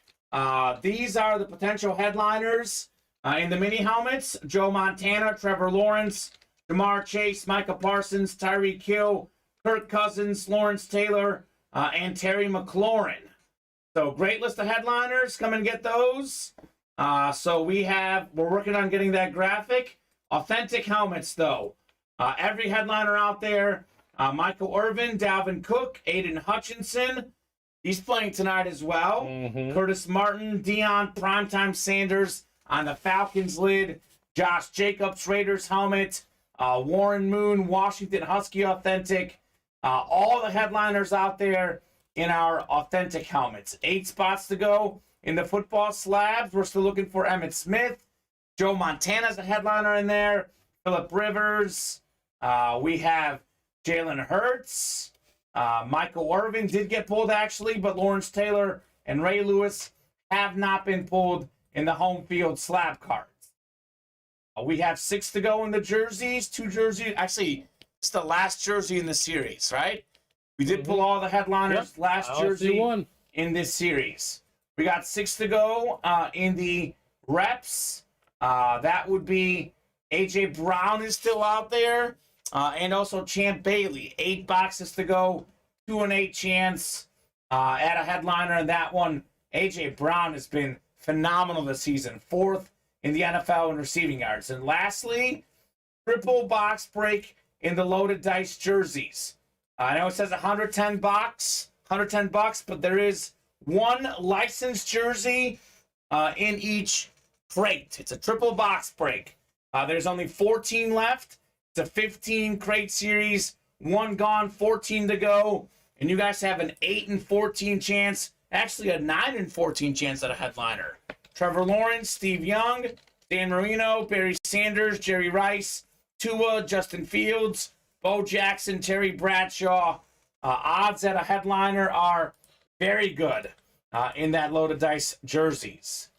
These are the potential headliners in the mini helmets. Joe Montana, Trevor Lawrence, Jamar Chase, Micah Parsons, Tyreek Hill, Kirk Cousins, Lawrence Taylor, and Terry McLaurin. So great list of headliners. Come and get those. So we're working on getting that graphic. Authentic helmets, though. Every headliner out there. Michael Irvin, Dalvin Cook, Aiden Hutchinson. He's playing tonight as well. Mm-hmm. Curtis Martin, Deion Primetime Sanders on the Falcons lid. Josh Jacobs, Raiders helmet. Warren Moon, Washington Husky Authentic. All the headliners out there in our authentic helmets. 8 spots to go in the football slabs. We're still looking for Emmitt Smith. Joe Montana's a headliner in there. Phillip Rivers. We have Jalen Hurts. Michael Irvin did get pulled, actually, but Lawrence Taylor and Ray Lewis have not been pulled in the home field slab cards. We have 6 to go in the jerseys. 2 jerseys. Actually, it's the last jersey in the series, right? We did pull all the headliners last jersey in this series. We got 6 to go in the reps. That would be A.J. Brown is still out there. And also Champ Bailey. 8 boxes to go. 2 and 8 chance at a headliner in that one. A.J. Brown has been phenomenal this season. 4th in the NFL in receiving yards. And lastly, triple box break in the loaded dice jerseys. I know it says $110, but there is 1 licensed jersey in each crate. It's a triple box break. There's only 14 left. It's a 15 crate series. 1 gone, 14 to go. And you guys have an 8 and 14 chance. Actually, a 9 and 14 chance at a headliner. Trevor Lawrence, Steve Young, Dan Marino, Barry Sanders, Jerry Rice, Tua, Justin Fields, Bo Jackson, Terry Bradshaw. Odds at a headliner are very good in that loaded dice jerseys.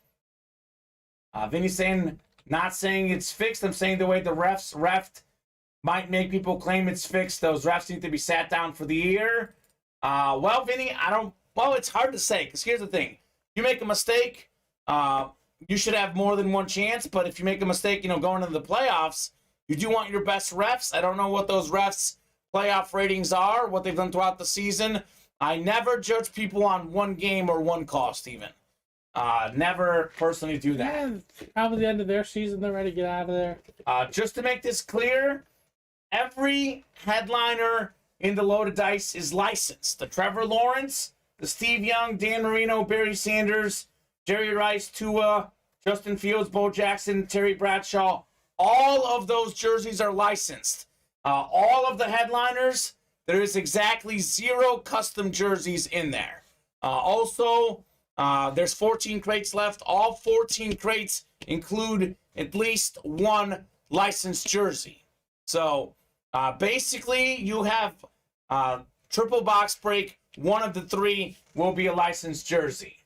Vinny's saying, not saying it's fixed. I'm saying the way the refed might make people claim it's fixed. Those refs need to be sat down for the year. Well, Vinny, it's hard to say, because here's the thing. You make a mistake, you should have more than 1 chance, but if you make a mistake, going into the playoffs, you do want your best refs. I don't know what those refs' playoff ratings are, what they've done throughout the season. I never judge people on 1 game or 1 call, Steven. Never personally do that. Yeah, probably the end of their season, they're ready to get out of there. Just to make this clear, every headliner in the loaded dice is licensed. The Trevor Lawrence, the Steve Young, Dan Marino, Barry Sanders, Jerry Rice, Tua, Justin Fields, Bo Jackson, Terry Bradshaw. All of those jerseys are licensed. All of the headliners, there is exactly 0 custom jerseys in there. Also, there's 14 crates left. All 14 crates include at least 1 licensed jersey. So basically, you have triple box break. 1 of the 3 will be a licensed jersey.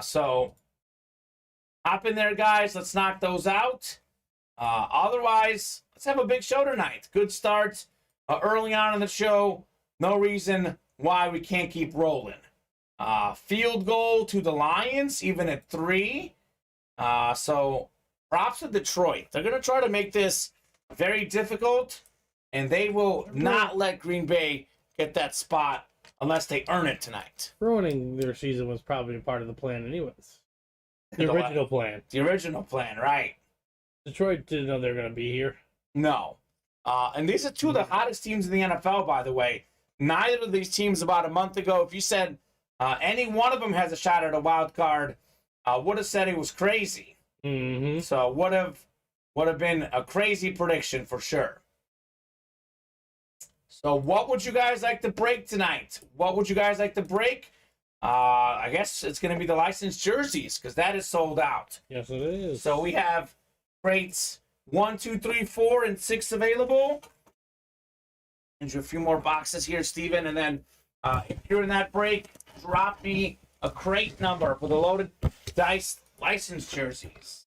So hop in there, guys. Let's knock those out. Otherwise, let's have a big show tonight. Good start early on in the show. No reason why we can't keep rolling. Field goal to the Lions, even at 3. So props to Detroit. They're going to try to make this very difficult, and they will not let Green Bay get that spot unless they earn it tonight. Ruining their season was probably part of the plan anyways. The original plan. The original plan, right? Detroit didn't know they were going to be here. No. And these are two of the hottest teams in the NFL, by the way. Neither of these teams about a month ago, if you said any one of them has a shot at a wild card, would have said it was crazy. Mm-hmm. So would have been a crazy prediction for sure. So what would you guys like to break tonight? What would you guys like to break? I guess it's going to be the licensed jerseys because that is sold out. Yes, it is. So we have crates 1, 2, 3, 4, and 6 available. And a few more boxes here, Steven. And then if you're in that break, drop me a crate number for the loaded dice licensed jerseys.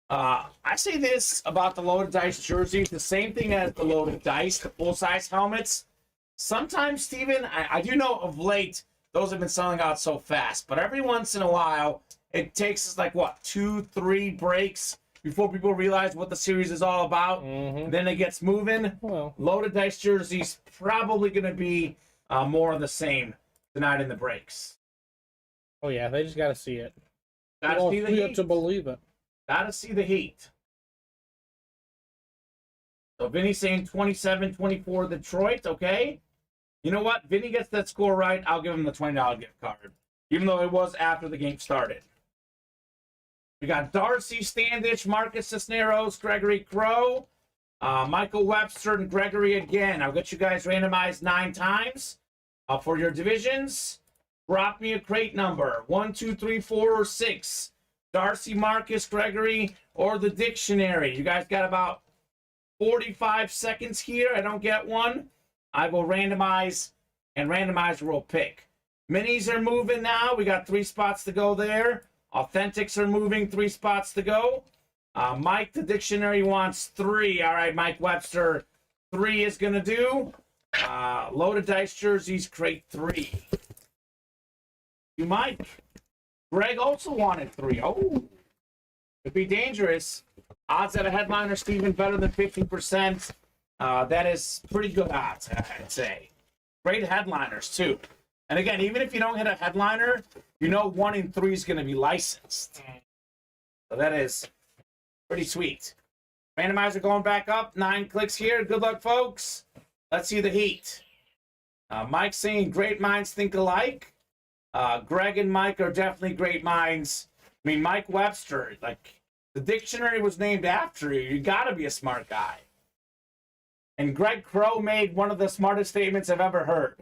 I say this about the loaded dice jerseys, the same thing as the loaded dice, the full-size helmets. Sometimes, Steven, I do know of late, those have been selling out so fast. But every once in a while, it takes us like, what, 2, 3 breaks before people realize what the series is all about. Mm-hmm. Then it gets moving. Well, Loaded dice jerseys probably going to be more of the same tonight in the breaks. oh yeah, they just got to see it. Gotta Well, see the you have heat. to believe it. Gotta see the heat. So Vinny's saying 27-24 Detroit, okay? You know what? Vinny gets that score right. I'll give him the $20 gift card, even though it was after the game started. We got Darcy Standish, Marcus Cisneros, Gregory Crow, Michael Webster, and Gregory again. I'll get you guys randomized 9 times for your divisions. Drop me a crate number 1, 2, 3, 4, or 6. Darcy, Marcus, Gregory, or the dictionary. You guys got about 45 seconds here. I don't get one. I will randomize, and randomizer will pick. Minis are moving now. We got 3 spots to go there. Authentics are moving, 3 spots to go. Mike, the dictionary, wants 3. All right, Mike Webster, 3 is going to do. Loaded dice jerseys, crate 3. You, Mike. Greg also wanted 3. Oh, it'd be dangerous. Odds at a headliner, Steven, better than 50%. That is pretty good odds, I'd say. Great headliners, too. And again, even if you don't hit a headliner, you know 1 in 3 is going to be licensed. So that is pretty sweet. Randomizer going back up. 9 clicks here. Good luck, folks. Let's see the heat. Mike saying great minds think alike. Greg and Mike are definitely great minds. I mean, Mike Webster, like, the dictionary was named after you. You got to be a smart guy. And Greg Crow made one of the smartest statements I've ever heard.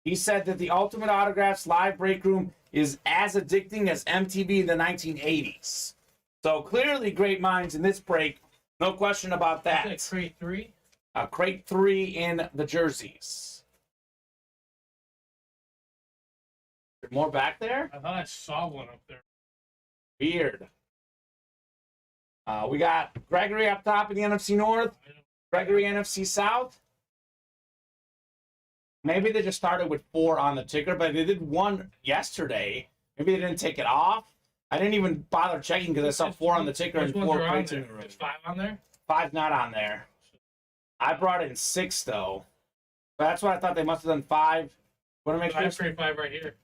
He said that the Ultimate Autographs live break room is as addicting as MTV in the 1980s. So clearly great minds in this break. No question about that. Is that crate 3? Crate 3 in the jerseys. More back there? I thought I saw one up there. Weird. We got Gregory up top in the NFC North. Gregory NFC South. Maybe they just started with 4 on the ticker, but they did 1 yesterday. Maybe they didn't take it off. I didn't even bother checking because I saw 4 on the ticker and 4 crates in the room. There's 5 on there? 5 not on there. I brought in 6 though. But that's what I thought they must have done 5. Want to make I have sure? crate 5 right here.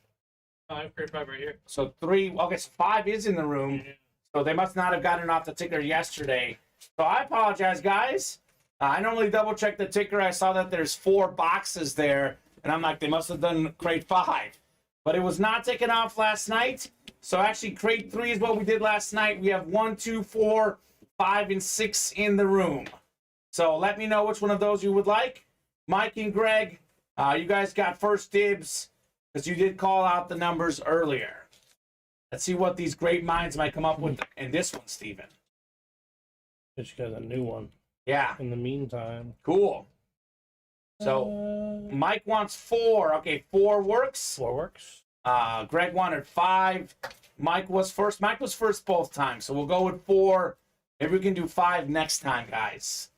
I have crate 5 right here. So 3. Okay, so 5 is in the room. Yeah. So they must not have gotten off the ticker yesterday. So I apologize, guys. I normally double check the ticker. I saw that there's 4 boxes there, and I'm like, they must have done crate 5. But it was not taken off last night. So actually, crate 3 is what we did last night. We have 1, 2, 4, 5, and 6 in the room. So let me know which one of those you would like. Mike and Greg, you guys got first dibs because you did call out the numbers earlier. Let's see what these great minds might come up with in this one, Steven. But you got a new one. Yeah, In the meantime. cool. So Mike wants 4. Okay, 4 works. 4 works. Greg wanted 5. Mike was first. Mike was first both times, so we'll go with 4. Maybe we can do 5 next time, guys.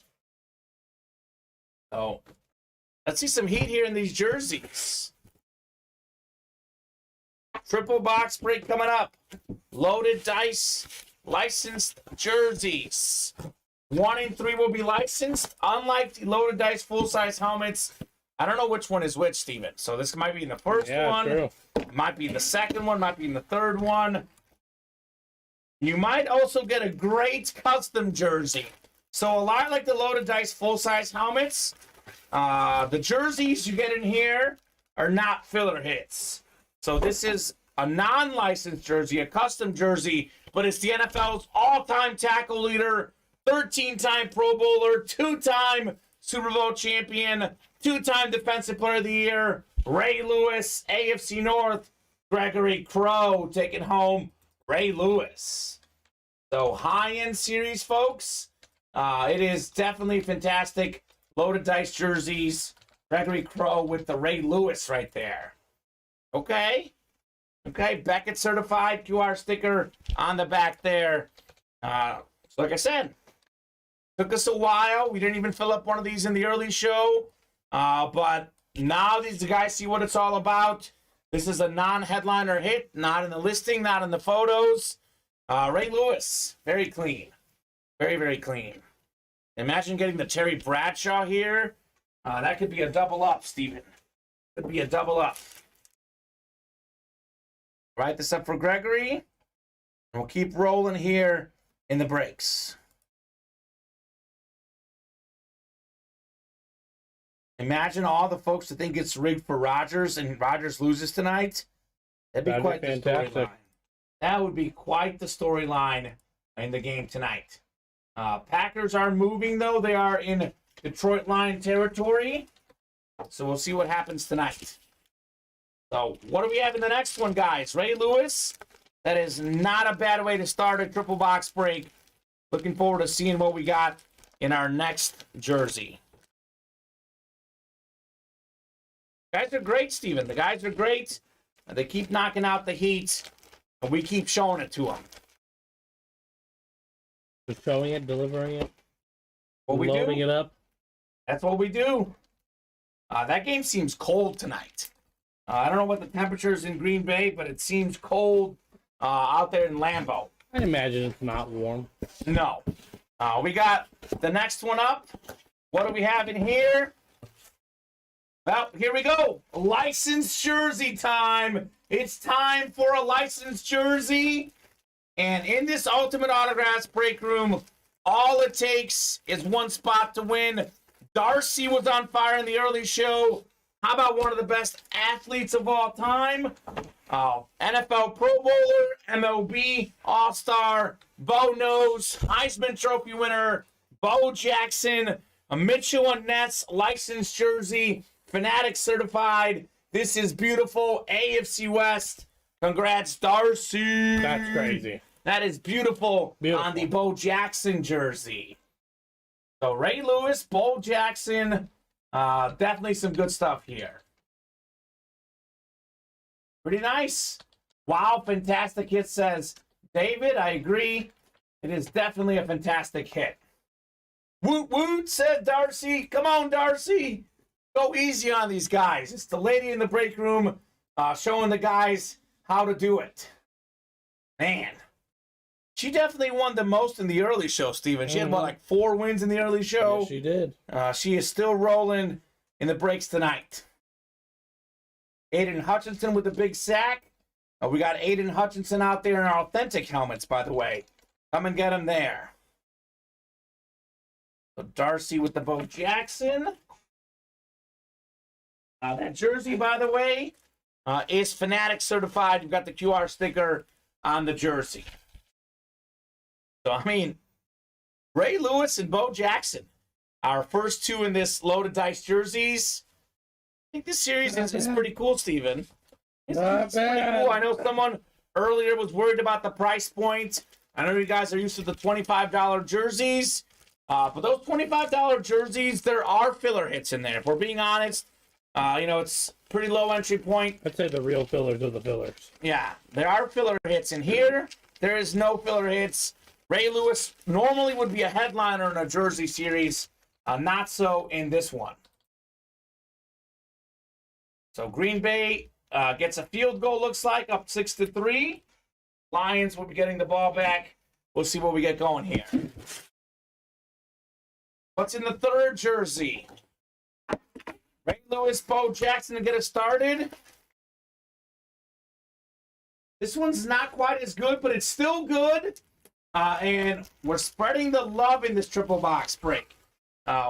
So let's see some heat here in these jerseys. Triple box break coming up. Loaded dice, licensed jerseys. 1 in 3 will be licensed. Unlike the loaded dice full-size helmets, I don't know which one is which, Steven. So this might be in the first one. True. Might be in the second one. Might be in the third one. You might also get a great custom jersey. So a lot like the Loaded Dice full-size helmets, the jerseys you get in here are not filler hits. So this is a non-licensed jersey, a custom jersey, but it's the NFL's all-time tackle leader, 13-time Pro Bowler, 2-time Super Bowl champion, 2-time Defensive Player of the Year, Ray Lewis, AFC North, Gregory Crow taking home Ray Lewis. So high-end series, folks. It is definitely fantastic. Loaded Dice jerseys. Gregory Crow with the Ray Lewis right there. Okay. Beckett certified QR sticker on the back there. So like I said, took us a while. We didn't even fill up one of these in the early show. But now these guys see what it's all about. This is a non-headliner hit, not in the listing, not in the photos. Ray Lewis, very clean. Very, very clean. Imagine getting the Terry Bradshaw here. That could be a double up, Steven. Could be a double up. Write this up for Gregory. And we'll keep rolling here in the breaks. Imagine all the folks that think it's rigged for Rodgers and Rodgers loses tonight. That'd be quite the storyline. That would be quite the storyline in the game tonight. Packers are moving, though. They are in Detroit Lion territory. So we'll see what happens tonight. So what do we have in the next one, guys? Ray Lewis. That is not a bad way to start a triple box break. Looking forward to seeing what we got in our next jersey. Guys are great, Steven. The guys are great. They keep knocking out the heat, and we keep showing it to them. Just showing it, delivering it, Loading it up. That's what we do. That game seems cold tonight. I don't know what the temperature is in Green Bay, but it seems cold out there in Lambeau. I imagine it's not warm. No. We got the next one up. What do we have in here? Well, here we go. Licensed jersey time. It's time for a licensed jersey. And in this Ultimate Autographs break room, all it takes is one spot to win. Darcy was on fire in the early show. How about one of the best athletes of all time? NFL Pro Bowler, MLB All-Star, Bo Knows, Heisman Trophy winner, Bo Jackson, a Mitchell and Ness licensed jersey, Fanatic certified. This is beautiful. AFC West. Congrats, Darcy. That's crazy. That is beautiful. On the Bo Jackson jersey. So Ray Lewis, Bo Jackson, definitely some good stuff here. Pretty nice. Wow, fantastic hit, says David. I agree. It is definitely a fantastic hit. Woot woot, said Darcy. Come on, Darcy. Go easy on these guys. It's the lady in the break room showing the guys how to do it. Man. She definitely won the most in the early show, Steven. She had, what, like 4 wins in the early show? Yes, she did. She is still rolling in the breaks tonight. Aiden Hutchinson with the big sack. We got Aiden Hutchinson out there in our authentic helmets, by the way. Come and get him there. So Darcy with the Bo Jackson. That jersey, by the way, is Fanatic certified. You've got the QR sticker on the jersey. So, I mean, Ray Lewis and Bo Jackson, our first 2 in this Loaded Dice jerseys. I think this series is pretty cool, Steven. It's pretty cool. I know someone earlier was worried about the price point. I know you guys are used to the $25 jerseys. But those $25 jerseys, there are filler hits in there. If we're being honest, it's pretty low entry point. I'd say the real fillers are the fillers. Yeah, there are filler hits in here. There is no filler hits. Ray Lewis normally would be a headliner in a jersey series. Not so in this one. So Green Bay gets a field goal, looks like, up 6-3. Lions will be getting the ball back. We'll see what we get going here. What's in the third jersey? Ray Lewis Lewis, Bo Jackson to get us started. This one's not quite as good, but it's still good. And we're spreading the love in this triple box break.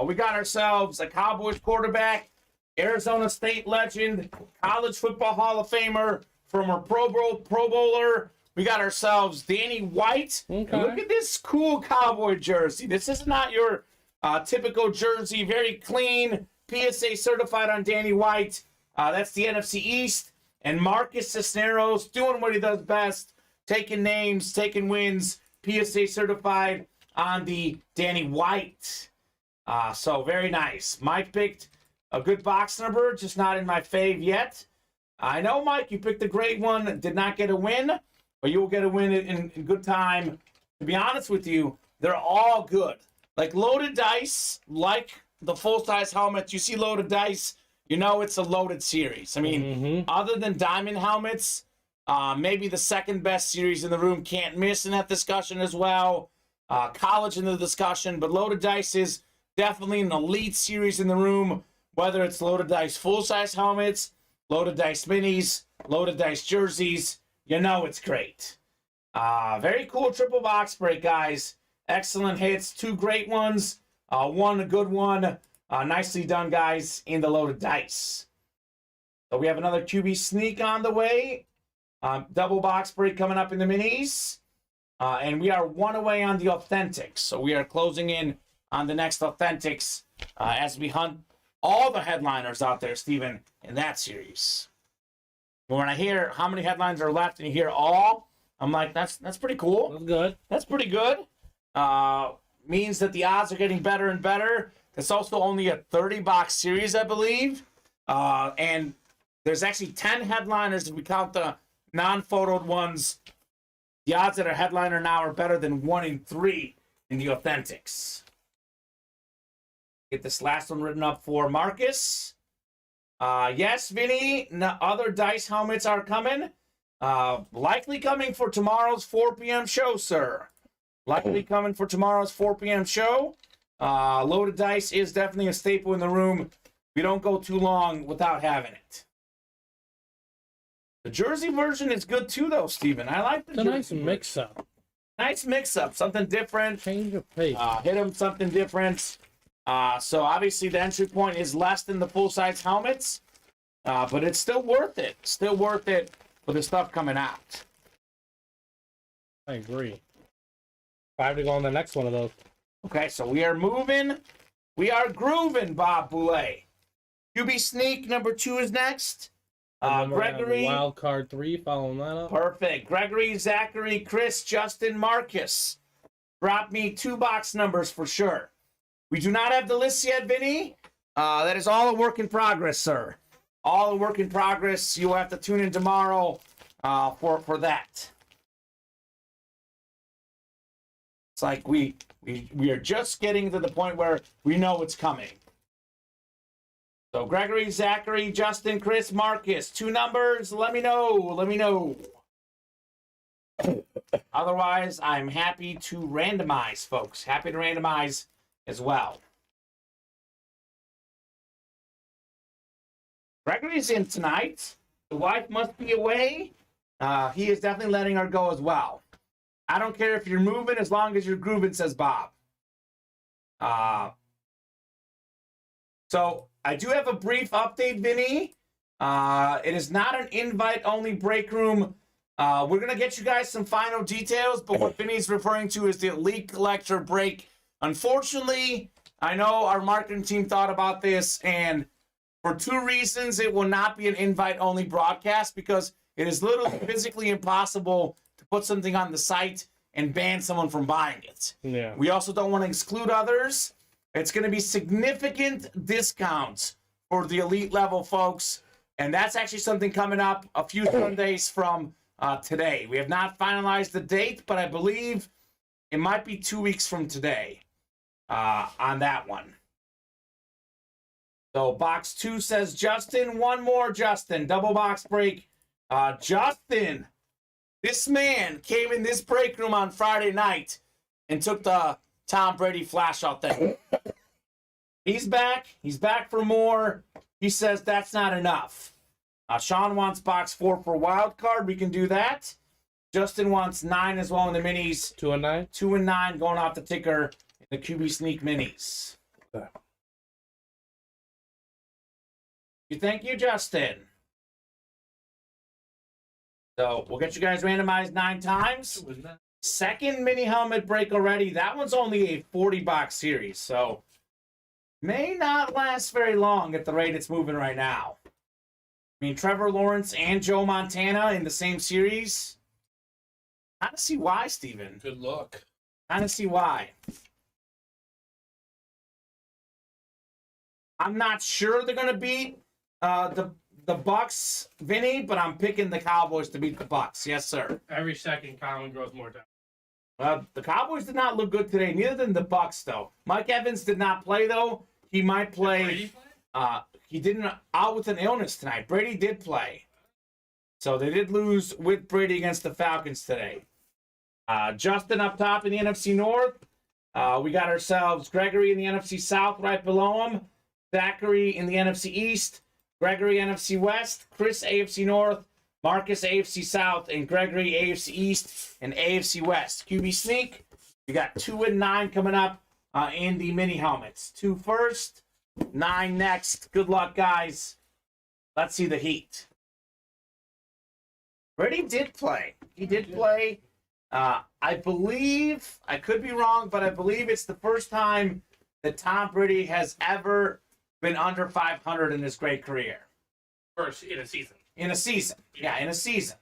We got ourselves a Cowboys quarterback, Arizona State legend, college football Hall of Famer, former Pro Bowler. We got ourselves Danny White. Okay. And look at this cool Cowboy jersey. This is not your typical jersey. Very clean, PSA certified on Danny White. That's the NFC East. And Marcus Cisneros doing what he does best, taking names, taking wins, PSA certified on the Danny White. So very nice. Mike picked a good box number, just not in my fave yet. I know, Mike, you picked a great one, did not get a win, but you will get a win in good time. To be honest with you, they're all good. Like loaded dice, like the full-size helmet, you see loaded dice, you know it's a loaded series. I mean, other than diamond helmets, maybe the second best series in the room, can't miss in that discussion as well. College in the discussion, but loaded dice is definitely an elite series in the room, whether it's loaded dice full-size helmets, loaded dice minis, loaded dice jerseys, you know it's great. Very cool triple box break, guys. Excellent hits, 2 great ones, 1 a good one. Nicely done, guys, in the loaded dice. So we have another QB sneak on the way. Double box break coming up in the minis. And we are 1 away on the authentics. So we are closing in on the next authentics as we hunt all the headliners out there, Steven, in that series. And when I hear how many headlines are left and you hear all, I'm like, that's pretty cool. That's good. That's pretty good. Means that the odds are getting better and better. It's also only a 30-box series, I believe. And there's actually 10 headliners if we count the non-photoed ones. The odds that are headliner now are better than 1 in 3 in the authentics. Get this last one written up for Marcus. Yes, Vinny, other dice helmets are coming. Likely coming for tomorrow's 4 p.m. show, sir. Likely coming for tomorrow's 4 p.m. show. Loaded dice is definitely a staple in the room. We don't go too long without having it. The jersey version is good too, though, Steven. I like the It's a jersey nice version. mix-up. Nice mix-up. Something different. Change of pace. Hit them something different. So obviously the entry point is less than the full-size helmets. But it's still worth it. Still worth it for the stuff coming out. I agree. 5 to go on the next one of those. Okay, so we are moving. We are grooving, Bob Boulay. QB sneak number 2 is next. And then we're gonna have Gregory. Wild card 3 following that up. Perfect. Gregory, Zachary, Chris, Justin, Marcus. Drop me 2 box numbers for sure. We do not have the list yet, Vinny. That is all a work in progress, sir. All a work in progress. You'll have to tune in tomorrow for that. It's like we are just getting to the point where we know it's coming. So Gregory, Zachary, Justin, Chris, Marcus, 2 numbers. Let me know. Let me know. Otherwise, I'm happy to randomize, folks. Happy to randomize as well. Gregory's in tonight. The wife must be away. He is definitely letting her go as well. I don't care if you're moving as long as you're grooving, says Bob. So I do have a brief update, Vinny. It is not an invite-only break room. We're going to get you guys some final details, but what Vinny's referring to is the Elite Collector break. Unfortunately, I know our marketing team thought about this, and for 2 reasons, it will not be an invite-only broadcast because it is literally physically impossible to put something on the site and ban someone from buying it. Yeah. We also don't want to exclude others. It's going to be significant discounts for the elite level folks, and that's actually something coming up a few Sundays from today. We have not finalized the date, but I believe it might be 2 weeks from today on that one. So box 2 says Justin. 1 more, Justin. Double box break. Justin, this man came in this break room on Friday night and took the Tom Brady flash out there. He's back. He's back for more. He says that's not enough. Sean wants box 4 for wild card. We can do that. Justin wants 9 as well in the minis. 2 and 9. 2 and 9 going off the ticker in the QB Sneak minis. Okay. Thank you, Justin. So we'll get you guys randomized 9 times. Second mini helmet break already. That one's only a 40-box series, so may not last very long at the rate it's moving right now. I mean, Trevor Lawrence and Joe Montana in the same series. Kind of see why, Steven. Good luck. Kind of see why. I'm not sure they're going to beat the Bucks, Vinny, but I'm picking the Cowboys to beat the Bucks. Yes, sir. Every second, Colin grows more down. The Cowboys did not look good today. Neither did the Bucks, though. Mike Evans did not play, though. He might play. He didn't out with an illness tonight. Brady did play. So they did lose with Brady against the Falcons today. Justin up top in the NFC North. We got ourselves Gregory in the NFC South right below him. Zachary in the NFC East. Gregory NFC West. Chris AFC North. Marcus AFC South. And Gregory AFC East and AFC West. QB Sneak. We got 2 and 9 coming up in the mini helmets. 2 first. 9 next. Good luck, guys. Let's see the heat. Brady did play. He did play. I believe, I could be wrong, but I believe it's the first time that Tom Brady has ever been under 500 in his great career. First in a season. In a season. Yeah, in a season.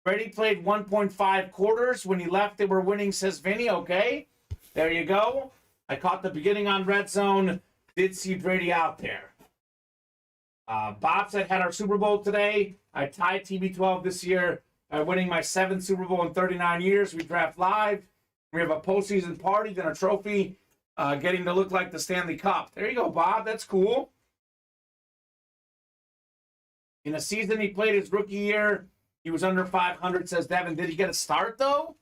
Brady played 1.5 quarters. When he left, they were winning, says Vinny. Okay, there you go. I caught the beginning on Red Zone. Did see Brady out there. Bob said had our Super Bowl today. I tied TB12 this year by winning my 7th Super Bowl in 39 years. We draft live. We have a postseason party, then a trophy, getting to look like the Stanley Cup. There you go, Bob. That's cool. In a season he played his rookie year, he was under 500, says Devin. Did he get a start, though?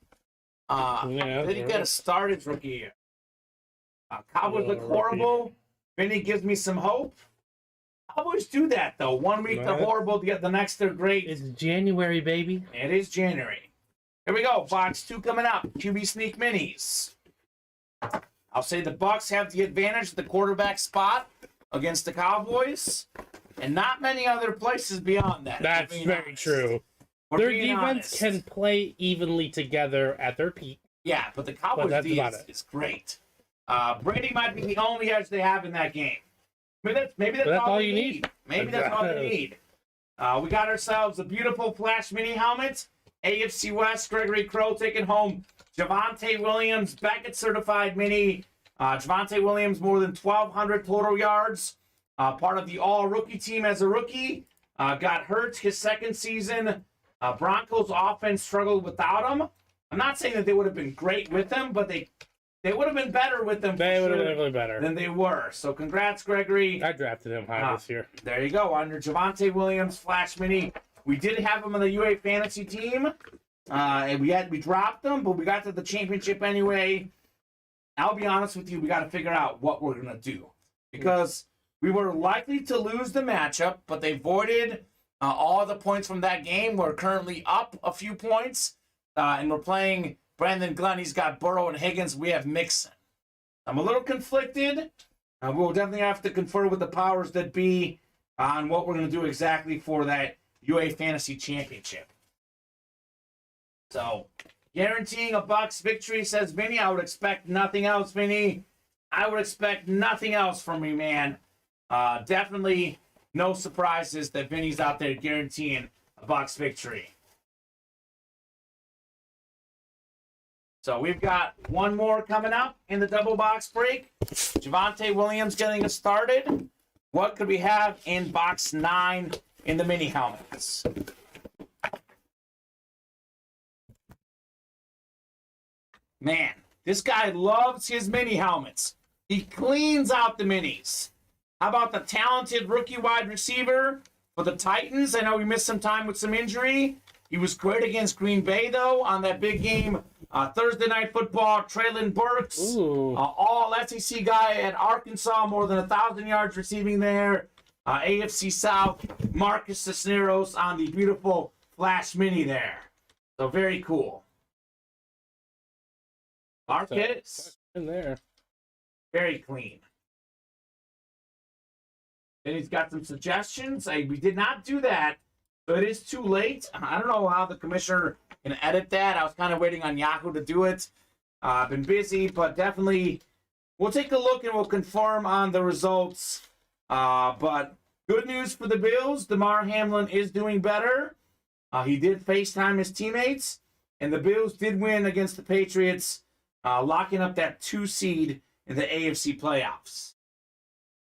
Did he get a start his rookie year? Cowboys look horrible. Vinny gives me some hope. Cowboys do that, though. 1 week they're horrible, the next they're great. It's January, baby. It is January. Here we go. Box 2 coming up. QB Sneak Minis. I'll say the Bucks have the advantage of the quarterback spot against the Cowboys, and not many other places beyond that. That's very true. Their defense can play evenly together at their peak. Yeah, but the Cowboys defense is great. Brady might be the only edge they have in that game. Maybe that's all you need. Maybe that's all you need. We got ourselves a beautiful Flash mini helmet. AFC West, Gregory Crow taking home Javonte Williams, Beckett certified mini. Javonte Williams, more than 1,200 total yards. Part of the all-rookie team as a rookie. Got hurt his second season. Broncos offense struggled without him. I'm not saying that they would have been great with him, but they would have been better with them. They would have been really better than they were. So congrats, Gregory. I drafted him high this year. There you go. Under Javonte Williams, Flash Mini. We did have him on the UA Fantasy team. And we dropped them, but we got to the championship anyway. I'll be honest with you, we got to figure out what we're going to do. Because we were likely to lose the matchup, but they voided all the points from that game. We're currently up a few points. And we're playing Brandon Glenn. He's got Burrow and Higgins. We have Mixon. I'm a little conflicted. We'll definitely have to confer with the powers that be on what we're going to do exactly for that UA Fantasy Championship. So, guaranteeing a Bucks victory, says Vinny. I would expect nothing else, Vinny. I would expect nothing else from me, man. Definitely no surprises that Vinny's out there guaranteeing a Bucks victory. So we've got one more coming up in the double box break. Javonte Williams getting us started. What could we have in box 9 in the mini helmets? Man, this guy loves his mini helmets. He cleans out the minis. How about the talented rookie wide receiver for the Titans? I know he missed some time with some injury. He was great against Green Bay, though, on that big game Thursday Night Football, Traylon Burks, all SEC guy at Arkansas, more than 1,000 yards receiving there. AFC South, Marcus Cisneros on the beautiful Flash Mini there. So very cool. Marcus in there. Very clean. Then he's got some suggestions. We did not do that, so it is too late. I don't know how the commissioner can edit that. I was kind of waiting on Yahoo to do it. I've been busy, but definitely we'll take a look and we'll confirm on the results. But good news for the Bills. DeMar Hamlin is doing better. He did FaceTime his teammates, and the Bills did win against the Patriots, locking up that 2 seed in the AFC playoffs.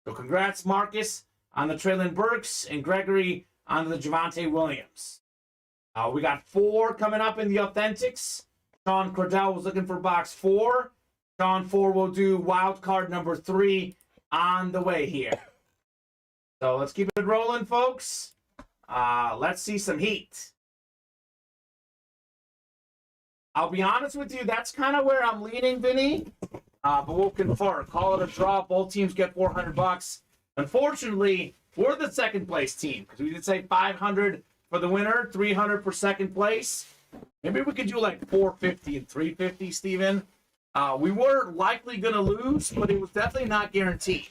So congrats, Marcus, on the Traylon Burks, and Gregory on the Javonte Williams. We got 4 coming up in the Authentics. Sean Cordell was looking for box 4. Sean 4 will do wild card number 3 on the way here. So let's keep it rolling, folks. Let's see some heat. I'll be honest with you, that's kind of where I'm leaning, Vinny. But we'll confirm. Call it a draw. Both teams get $400. Unfortunately, we're the second place team because we did say 500 for the winner, 300 for second place. Maybe we could do like 450 and 350, Steven. We were likely going to lose, but it was definitely not guaranteed.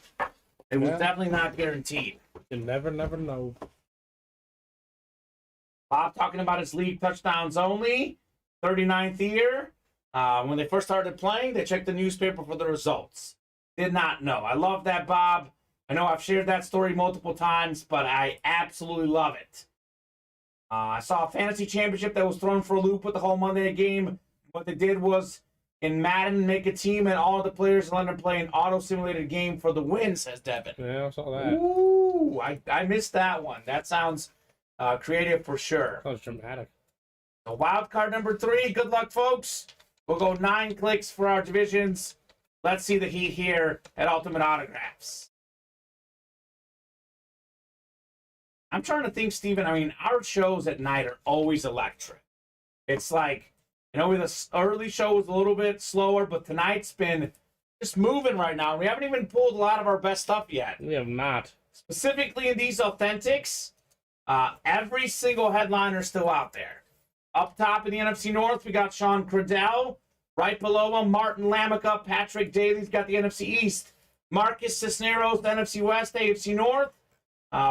It was definitely not guaranteed. You never know. Bob talking about his league touchdowns only, 39th year. When they first started playing, they checked the newspaper for the results. Did not know. I love that, Bob. I know I've shared that story multiple times, but I absolutely love it. I saw a fantasy championship that was thrown for a loop with the whole Monday night game. What they did was, in Madden, make a team and all the players let them play an auto-simulated game for the win, says Devin. Yeah, I saw that. Ooh, I missed that one. That sounds creative for sure. That was dramatic. So wild card number 3. Good luck, folks. We'll go 9 clicks for our divisions. Let's see the heat here at Ultimate Autographs. I'm trying to think, Steven. I mean, our shows at night are always electric. It's like, the early show was a little bit slower, but tonight's been just moving right now. We haven't even pulled a lot of our best stuff yet. We have not. Specifically in these Authentics, every single headliner is still out there. Up top in the NFC North, we got Sean Cordell. Right below him, Martin Lamica, Patrick Daly's got the NFC East. Marcus Cisneros, the NFC West, AFC North.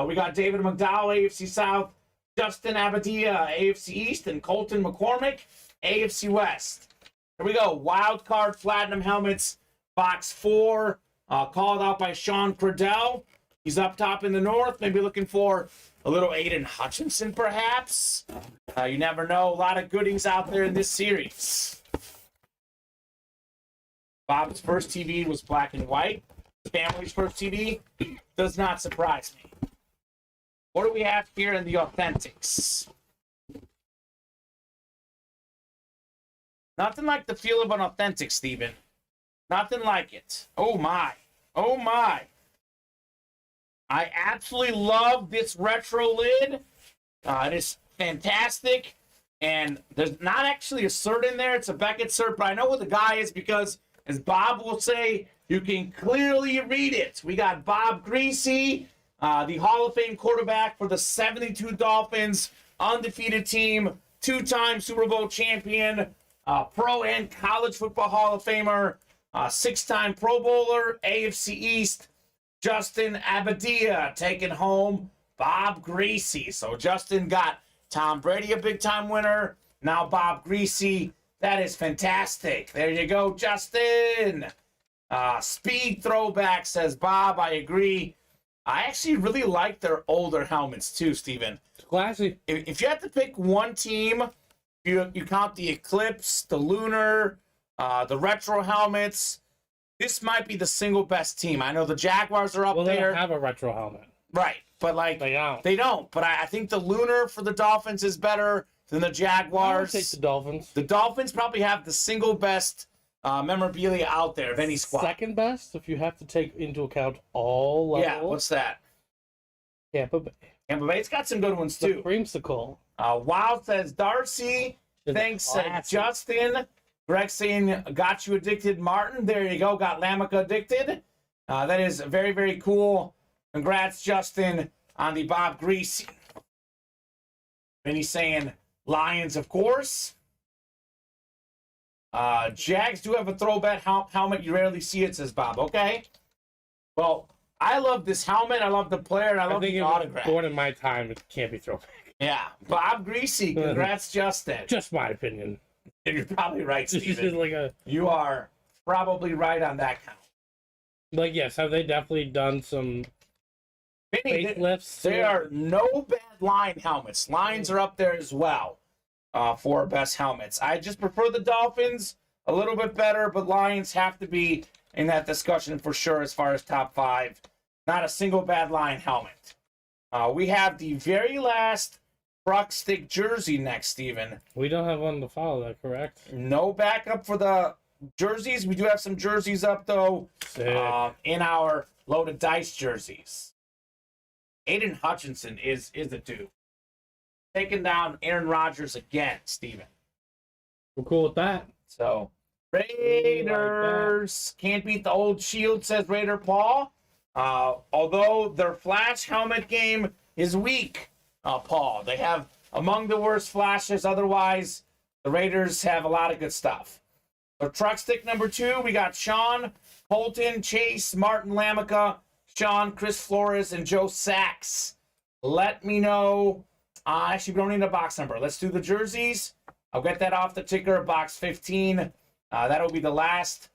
We got David McDowell, AFC South. Justin Abadia, AFC East. And Colton McCormick, AFC West. Here we go. Wild card Platinum Helmets, box 4. Called out by Sean Cordell. He's up top in the North. Maybe looking for a little Aiden Hutchinson, perhaps. You never know. A lot of goodies out there in this series. Bob's first TV was black and white. Family's first TV does not surprise me. What do we have here in the Authentics? Nothing like the feel of an Authentic, Steven. Nothing like it. Oh, my. Oh, my. I absolutely love this retro lid. It is fantastic. And there's not actually a cert in there. It's a Beckett cert, but I know what the guy is because, as Bob will say, you can clearly read it. We got Bob Greasy, the Hall of Fame quarterback for the 72 Dolphins, undefeated team, 2-time Super Bowl champion, pro and college football Hall of Famer, 6-time Pro Bowler, AFC East, Justin Abadia taking home Bob Greasy. So Justin got Tom Brady, a big-time winner. Now Bob Greasy. That is fantastic. There you go, Justin. Speed throwback, says Bob. I agree. I actually really like their older helmets, too, Steven. It's classy. If you had to pick one team, you count the Eclipse, the Lunar, the retro helmets, this might be the single best team. I know the Jaguars are up there. Well, they don't have a retro helmet. Right, but they don't. But I think the Lunar for the Dolphins is better than the Jaguars. I would take the Dolphins. The Dolphins probably have the single best memorabilia out there of any squad. Second best, if you have to take into account all levels. Yeah, what's that? Tampa Bay. Tampa Bay's got some good ones, too. The creamsicle. Wild says Darcy. Thanks, Justin. Greg saying, got you addicted, Martin. There you go. Got Lamica addicted. That is very, very cool. Congrats, Justin, on the Bob Greasy. And he's saying Lions, of course. Jags do have a throwback helmet. You rarely see it, says Bob. Okay. Well, I love this helmet. I love the player. And I love the autograph. Born in my time, it can't be throwback. Yeah. Bob Greasy. Congrats, Justin. Just my opinion. And you're probably right, Steven. Like you are probably right on that count. Like, yes, have they definitely done some facelifts? There are no bad line helmets. Lions are up there as well for best helmets. I just prefer the Dolphins a little bit better, but Lions have to be in that discussion for sure as far as top 5. Not a single bad line helmet. We have the very last Truck Stick jersey next, Steven. We don't have one to follow that, correct? No backup for the jerseys. We do have some jerseys up, though, in our Loaded Dice jerseys. Aiden Hutchinson is a dude. Taking down Aaron Rodgers again, Steven. We're cool with that. So, Raiders can't beat the old shield, says Raider Paul. Although their flash helmet game is weak, Paul. They have among the worst flashes. Otherwise, the Raiders have a lot of good stuff. So, Truck Stick number 2, we got Sean, Colton, Chase, Martin Lamica, Sean, Chris Flores, and Joe Sachs. Let me know. Actually, we don't need a box number. Let's do the jerseys. I'll get that off the ticker, box 15. That'll be the last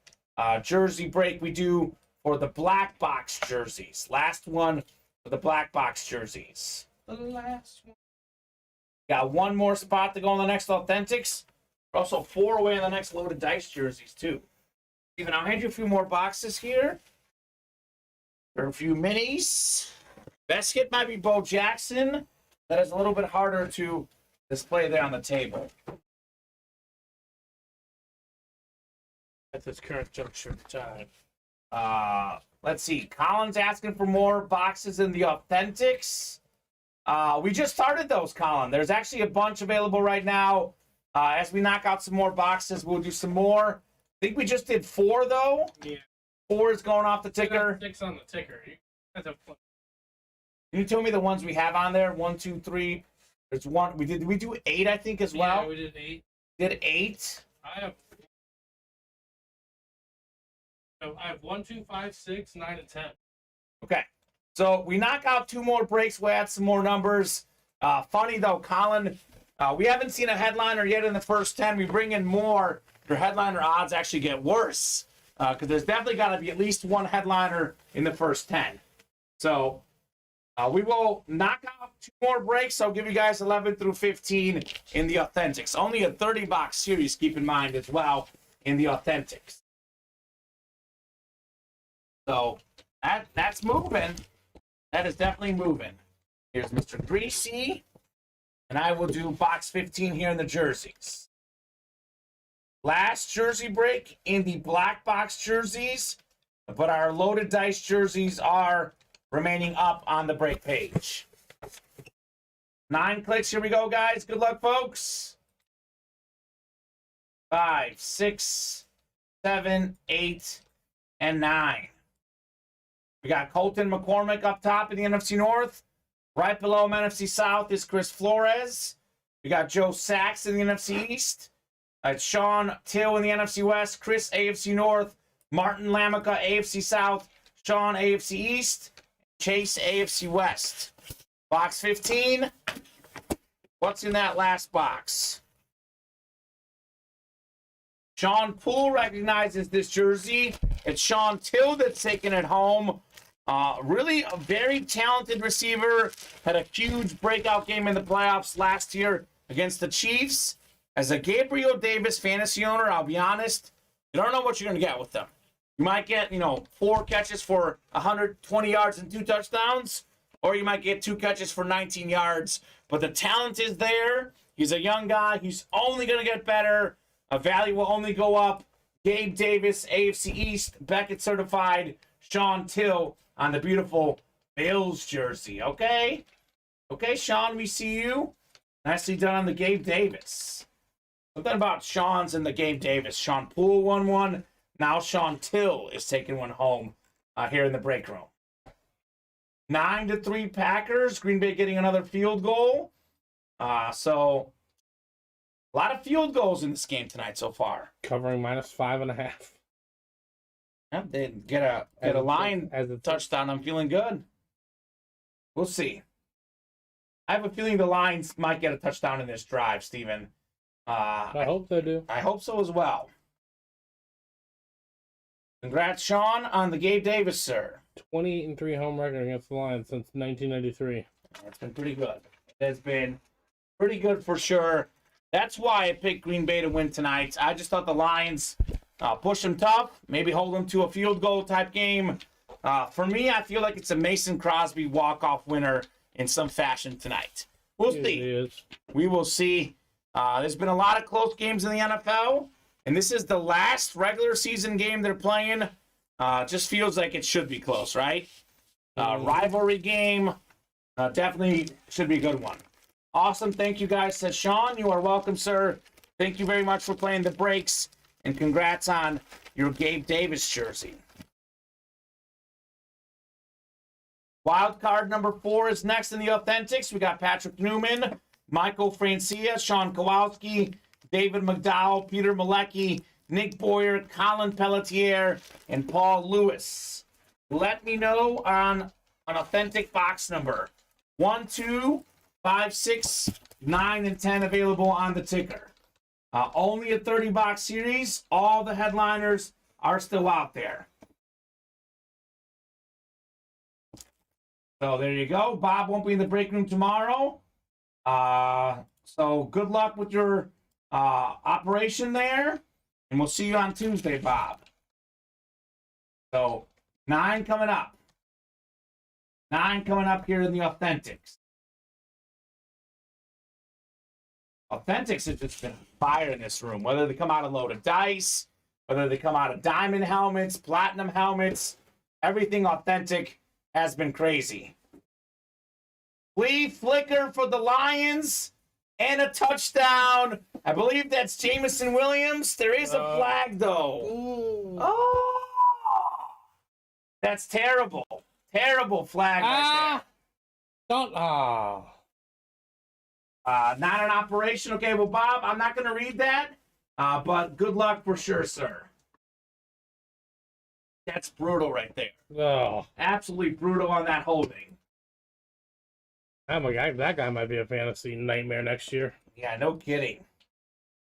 jersey break we do for the black box jerseys. Last one for the black box jerseys. The last one. Got one more spot to go on the next Authentics. Also 4 away on the next Loaded Dice jerseys, too. Steven, I'll hand you a few more boxes here. There are a few minis. Best hit might be Bo Jackson. That is a little bit harder to display there on the table. At this current juncture of time. Let's see. Colin's asking for more boxes in the Authentics. We just started those, Colin. There's actually a bunch available right now. As we knock out some more boxes, we'll do some more. I think we just did 4, though. Yeah. 4 is going off the ticker. 6 on the ticker. Can you tell me the ones we have on there? 1, 2, 3. There's one. Did we do 8? I think as well. Yeah, we did 8. Did 8? I have 1, 2, 5, 6, 9, and 10. Okay. So we knock out 2 more breaks. We'll add some more numbers. Funny though, Colin. We haven't seen a headliner yet in the first 10. We bring in more. Your headliner odds actually get worse because there's definitely got to be at least one headliner in the first 10. So we will knock out 2 more breaks. I'll give you guys 11 through 15 in the Authentics. Only a 30-box series, keep in mind, as well, in the Authentics. So that's moving. That is definitely moving. Here's Mr. Greasy. And I will do box 15 here in the jerseys. Last jersey break in the black box jerseys, but our Loaded Dice jerseys are remaining up on the break page. 9 clicks. Here we go, guys. Good luck, folks. 5, 6, 7, 8, and 9. We got Colton McCormick up top in the NFC North. Right below him, NFC South, is Chris Flores. We got Joe Sachs in the NFC East. It's Sean Till in the NFC West. Chris, AFC North. Martin Lamica, AFC South. Sean, AFC East. Chase, AFC West. Box 15. What's in that last box? Sean Poole recognizes this jersey. It's Sean Till that's taking it home. Really a very talented receiver. Had a huge breakout game in the playoffs last year against the Chiefs. As a Gabriel Davis fantasy owner, I'll be honest, you don't know what you're going to get with them. You might get, 4 catches for 120 yards and 2 touchdowns, or you might get 2 catches for 19 yards. But the talent is there. He's a young guy. He's only going to get better. A value will only go up. Gabe Davis, AFC East, Beckett certified, Sean Till on the beautiful Bills jersey, okay? Okay, Sean, we see you. Nicely done on the Gabe Davis. Something about Sean's and the Gabe Davis. Sean Poole won one. Now Sean Till is taking one home here in the break room. 9-3 Packers. Green Bay getting another field goal. So a lot of field goals in this game tonight so far. Covering -5.5. Yeah, they get a line as a touchdown. I'm feeling good. We'll see. I have a feeling the Lions might get a touchdown in this drive, Steven. I hope they do. I hope so as well. Congrats, Sean, on the Gabe Davis, sir. 28-3 home record against the Lions since 1993. It's been pretty good. It has been pretty good for sure. That's why I picked Green Bay to win tonight. I just thought the Lions push them tough, maybe hold them to a field goal type game. For me, I feel like it's a Mason Crosby walk-off winner in some fashion tonight. We'll see. We will see. There's been a lot of close games in the NFL, and this is the last regular season game they're playing. Just feels like it should be close, right? Rivalry game. Definitely should be a good one. Awesome. Thank you, guys, said Sean. You are welcome, sir. Thank you very much for playing the breaks, and congrats on your Gabe Davis jersey. Wild card number 4 is next in the Authentics. We got Patrick Newman, Michael Francia, Sean Kowalski, David McDowell, Peter Malecki, Nick Boyer, Colin Pelletier, and Paul Lewis. Let me know on an authentic box number. 1, 2, 5, 6, 9, and 10 available on the ticker. Only a 30-box series. All the headliners are still out there. So there you go. Bob won't be in the break room tomorrow. So good luck with your operation there. And we'll see you on Tuesday, Bob. So 9 coming up. 9 coming up here in the Authentics. Authentics has just been fire in this room. Whether they come out of loaded dice, whether they come out of diamond helmets, platinum helmets, everything authentic has been crazy. Flea flicker for the Lions and a touchdown. I believe that's Jamison Williams. There is a flag, though. Ooh. Oh, that's terrible. Terrible flag right there. Don't. Not an operation. Okay, well, Bob, I'm not going to read that, but good luck for sure, sir. That's brutal right there. Oh. Absolutely brutal on that holding. Oh my God, that guy might be a fantasy nightmare next year. Yeah, no kidding.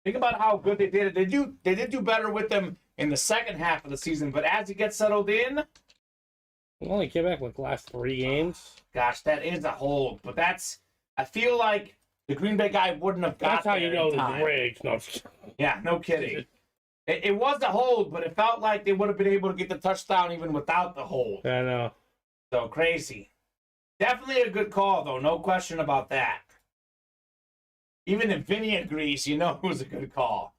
Think about how good they did it. They did do better with them in the second half of the season, but as he gets settled in, He only came back like last 3 games. Gosh, that is a hold. But I feel like the Green Bay guy wouldn't have got That's how you know it's rigged. No. Yeah, no kidding. It was a hold, but it felt like they would have been able to get the touchdown even without the hold. I know. So crazy. Definitely a good call, though. No question about that. Even if Vinny agrees, you know it was a good call.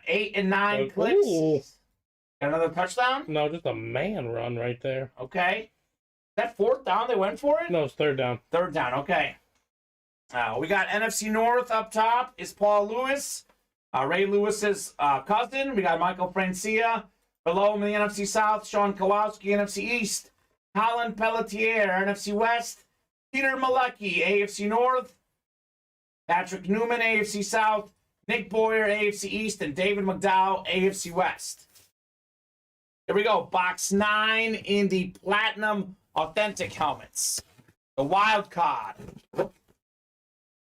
8 and 9 clicks. Ooh. Got another touchdown? No, just a man run right there. Okay. Is that 4th down? They went for it? No, it's 3rd down. 3rd down, okay. We got NFC North up top is Paul Lewis. Ray Lewis's cousin. We got Michael Francia. Below him in the NFC South, Sean Kowalski, NFC East. Colin Pelletier, NFC West. Peter Malecki, AFC North. Patrick Newman, AFC South. Nick Boyer, AFC East. And David McDowell, AFC West. Here we go. Box 9 in the Platinum Authentic helmets. The wild card.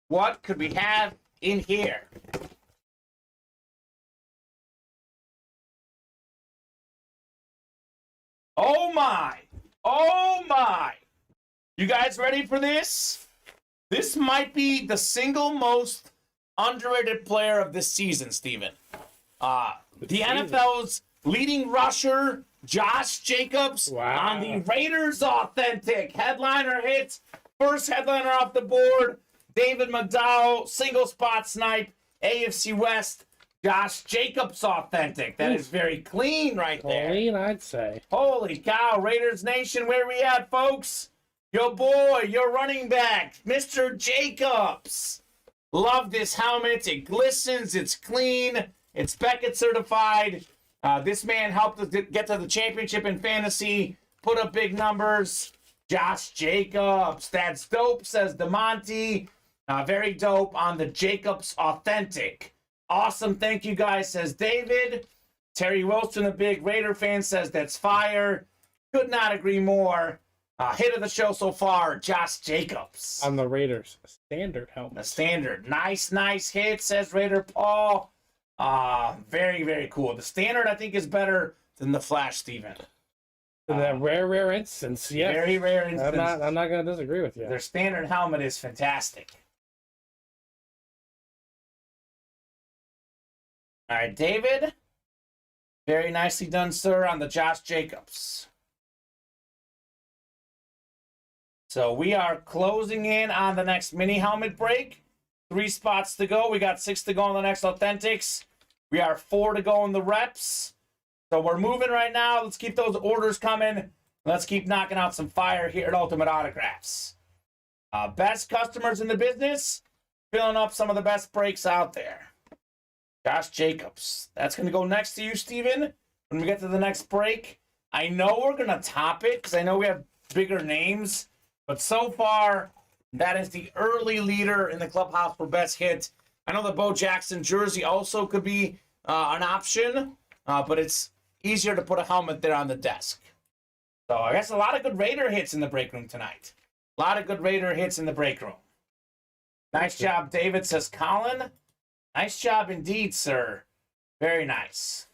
What could we have in here? Oh my! Oh my! You guys ready for this? This might be the single most underrated player of this season, Steven. The NFL's leading rusher, Josh Jacobs, on the Raiders Authentic. Headliner hits. First headliner off the board. David McDowell, single spot snipe, AFC West. Josh Jacobs Authentic. That is very clean right there. Clean, I'd say. Holy cow, Raiders Nation, where we at, folks? Your boy, your running back, Mr. Jacobs. Love this helmet. It glistens. It's clean. It's Beckett certified. This man helped us get to the championship in fantasy. Put up big numbers. Josh Jacobs. That's dope, says DeMonte. Very dope on the Jacobs Authentic. Awesome. Thank you, guys, says David. Terry Wilson, a big Raider fan, says that's fire. Could not agree more. Hit of the show so far, Josh Jacobs. On the Raiders standard helmet. The standard. Nice hit, says Raider Paul. Very, very cool. The standard, I think, is better than the Flash, Steven. In that rare instance, yes. Very rare instance. I'm not going to disagree with you. Their standard helmet is fantastic. All right, David. Very nicely done, sir, on the Josh Jacobs. So we are closing in on the next mini helmet break. 3 spots to go. We got 6 to go on the next Authentics. We are 4 to go in the reps. So we're moving right now. Let's keep those orders coming. Let's keep knocking out some fire here at Ultimate Autographs. Best customers in the business, filling up some of the best breaks out there. Josh Jacobs. That's going to go next to you, Steven, when we get to the next break. I know we're going to top it because I know we have bigger names. But so far, that is the early leader in the clubhouse for best hit. I know the Bo Jackson jersey also could be an option, but it's easier to put a helmet there on the desk. So I guess a lot of good Raider hits in the break room tonight. A lot of good Raider hits in the break room. Nice job, David, says Colin. Nice job indeed, sir. Very nice.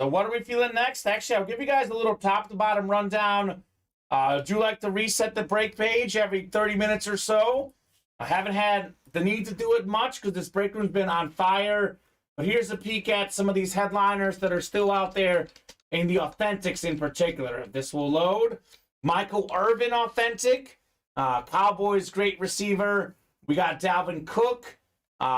So what are we feeling next? Actually, I'll give you guys a little top-to-bottom rundown. Do you like to reset the break page every 30 minutes or so? I haven't had the need to do it much because this break room's been on fire. But here's a peek at some of these headliners that are still out there, and the Authentics in particular. This will load. Michael Irvin Authentic. Cowboys great receiver. We got Dalvin Cook.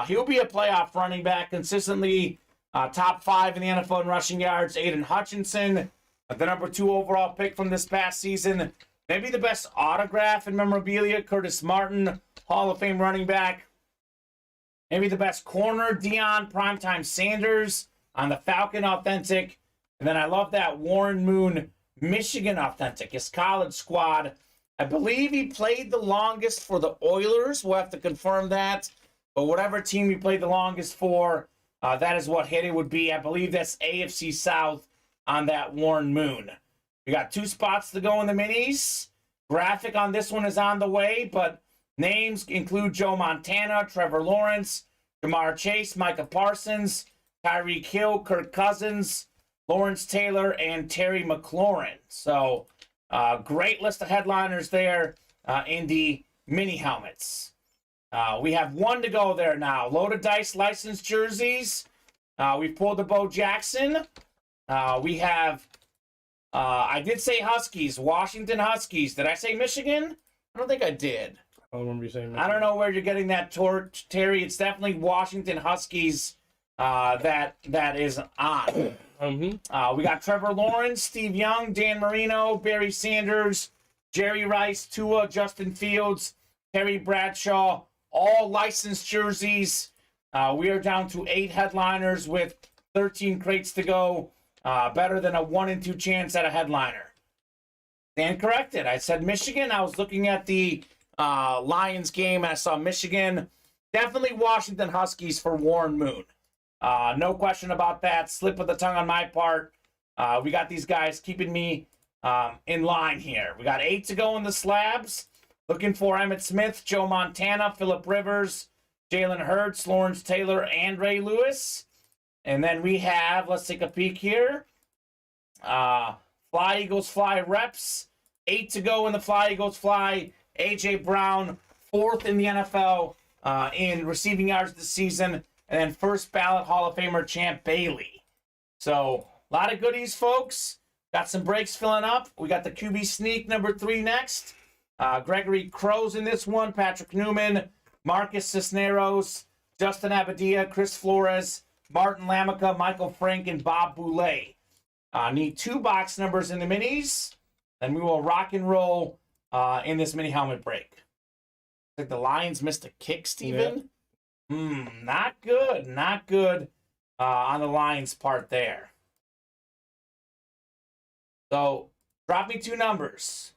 He'll be a playoff running back, consistently top 5 in the NFL in rushing yards. Aiden Hutchinson, the number 2 overall pick from this past season. Maybe the best autograph in memorabilia, Curtis Martin, Hall of Fame running back. Maybe the best corner, Deion Primetime Sanders on the Falcon Authentic. And then I love that Warren Moon Michigan Authentic, his college squad. I believe he played the longest for the Oilers. We'll have to confirm that. But whatever team he played the longest for, that is what hit it would be. I believe that's AFC South on that Warren Moon. We got 2 spots to go in the minis. Graphic on this one is on the way, but names include Joe Montana, Trevor Lawrence, Jamar Chase, Micah Parsons, Tyreek Hill, Kirk Cousins, Lawrence Taylor, and Terry McLaurin. So, great list of headliners there in the mini helmets. We have 1 to go there now. Loaded Dice licensed jerseys. We've pulled the Bo Jackson. We have, I did say Huskies, Washington Huskies. Did I say Michigan? I don't think I did. I don't remember you saying Michigan. I don't know where you're getting that torch, Terry. It's definitely Washington Huskies that is on. We got Trevor Lawrence, Steve Young, Dan Marino, Barry Sanders, Jerry Rice, Tua, Justin Fields, Terry Bradshaw, all licensed jerseys. We are down to 8 headliners with 13 crates to go. Better than a 1 in 2 chance at a headliner. Stand corrected. I said Michigan. I was looking at the Lions game and I saw Michigan. Definitely Washington Huskies for Warren Moon. No question about that. Slip of the tongue on my part. We got these guys keeping me in line here. We got 8 to go in the slabs. Looking for Emmitt Smith, Joe Montana, Phillip Rivers, Jalen Hurts, Lawrence Taylor, and Ray Lewis. And then we have, let's take a peek here. Fly Eagles Fly reps. 8 to go in the Fly Eagles Fly. A.J. Brown, 4th in the NFL in receiving yards this season. And then first ballot Hall of Famer Champ Bailey. So, a lot of goodies, folks. Got some breaks filling up. We got the QB sneak number 3 next. Gregory Crow's in this one. Patrick Newman, Marcus Cisneros, Justin Abadia, Chris Flores, Martin Lamica, Michael Frank, and Bob Boulay. Need 2 box numbers in the minis. And we will rock and roll in this mini helmet break. Like the Lions missed a kick, Steven. Not good. Not good on the Lions' part there. So, drop me 2 numbers.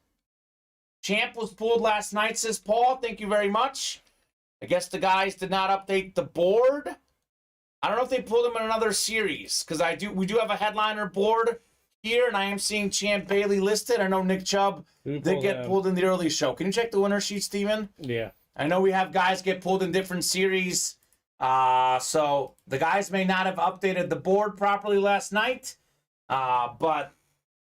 Champ was pulled last night, says Paul. Thank you very much. I guess the guys did not update the board. I don't know if they pulled him in another series, because we do have a headliner board here, and I am seeing Champ Bailey listed. I know Nick Chubb did get pulled in the early show. Can you check the winner sheet, Steven? Yeah. I know we have guys get pulled in different series, so the guys may not have updated the board properly last night, but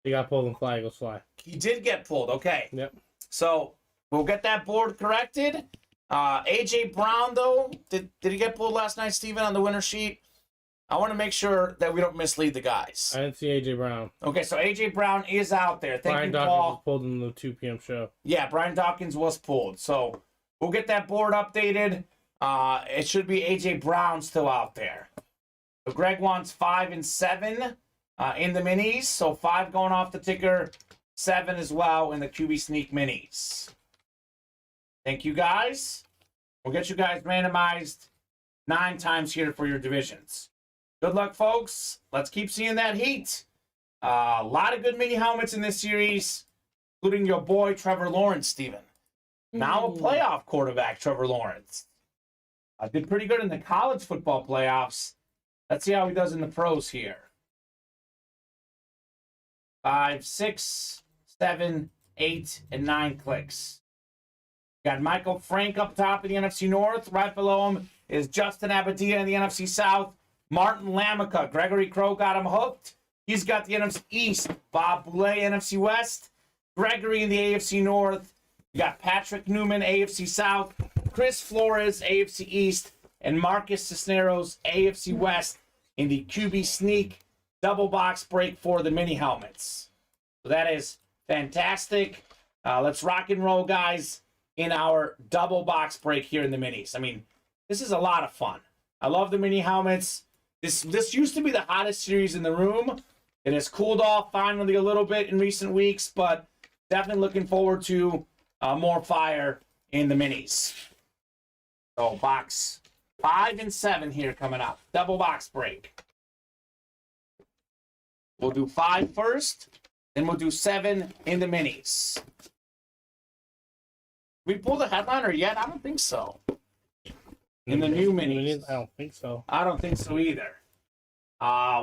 he got pulled and fly goes fly. He did get pulled. Okay. Yep. So we'll get that board corrected. AJ Brown, though, did he get pulled last night, Steven, on the winner sheet? I want to make sure that we don't mislead the guys. I didn't see AJ Brown. Okay, so AJ Brown is out there. Thank Brian you, Dawkins Paul. was pulled in the 2 p.m. show. Yeah, Brian Dawkins was pulled. So we'll get that board updated. It should be AJ Brown still out there. So Greg wants 5 and 7 in the minis. So 5 going off the ticker, 7 as well in the QB Sneak minis. Thank you, guys. We'll get you guys randomized 9 times here for your divisions. Good luck, folks. Let's keep seeing that heat. A lot of good mini helmets in this series, including your boy, Trevor Lawrence, Steven. Now a playoff quarterback, Trevor Lawrence. Did pretty good in the college football playoffs. Let's see how he does in the pros here. 5, 6, 7, 8, and 9 clicks. Got Michael Frank up top in the NFC North. Right below him is Justin Abadia in the NFC South. Martin Lamica. Gregory Crow got him hooked. He's got the NFC East. Bob Boulay, NFC West. Gregory in the AFC North. You got Patrick Newman, AFC South. Chris Flores, AFC East. And Marcus Cisneros, AFC West in the QB Sneak double box break for the mini helmets. So that is fantastic. Let's rock and roll, guys, in our double box break here in the minis. I mean, this is a lot of fun. I love the mini helmets. This used to be the hottest series in the room. It has cooled off finally a little bit in recent weeks, but definitely looking forward to more fire in the minis. So box 5 and 7 here coming up. Double box break. We'll do 5 first, then we'll do 7 in the minis. We pulled a headliner yet? I don't think so. In the new minis. I don't think so. I don't think so either.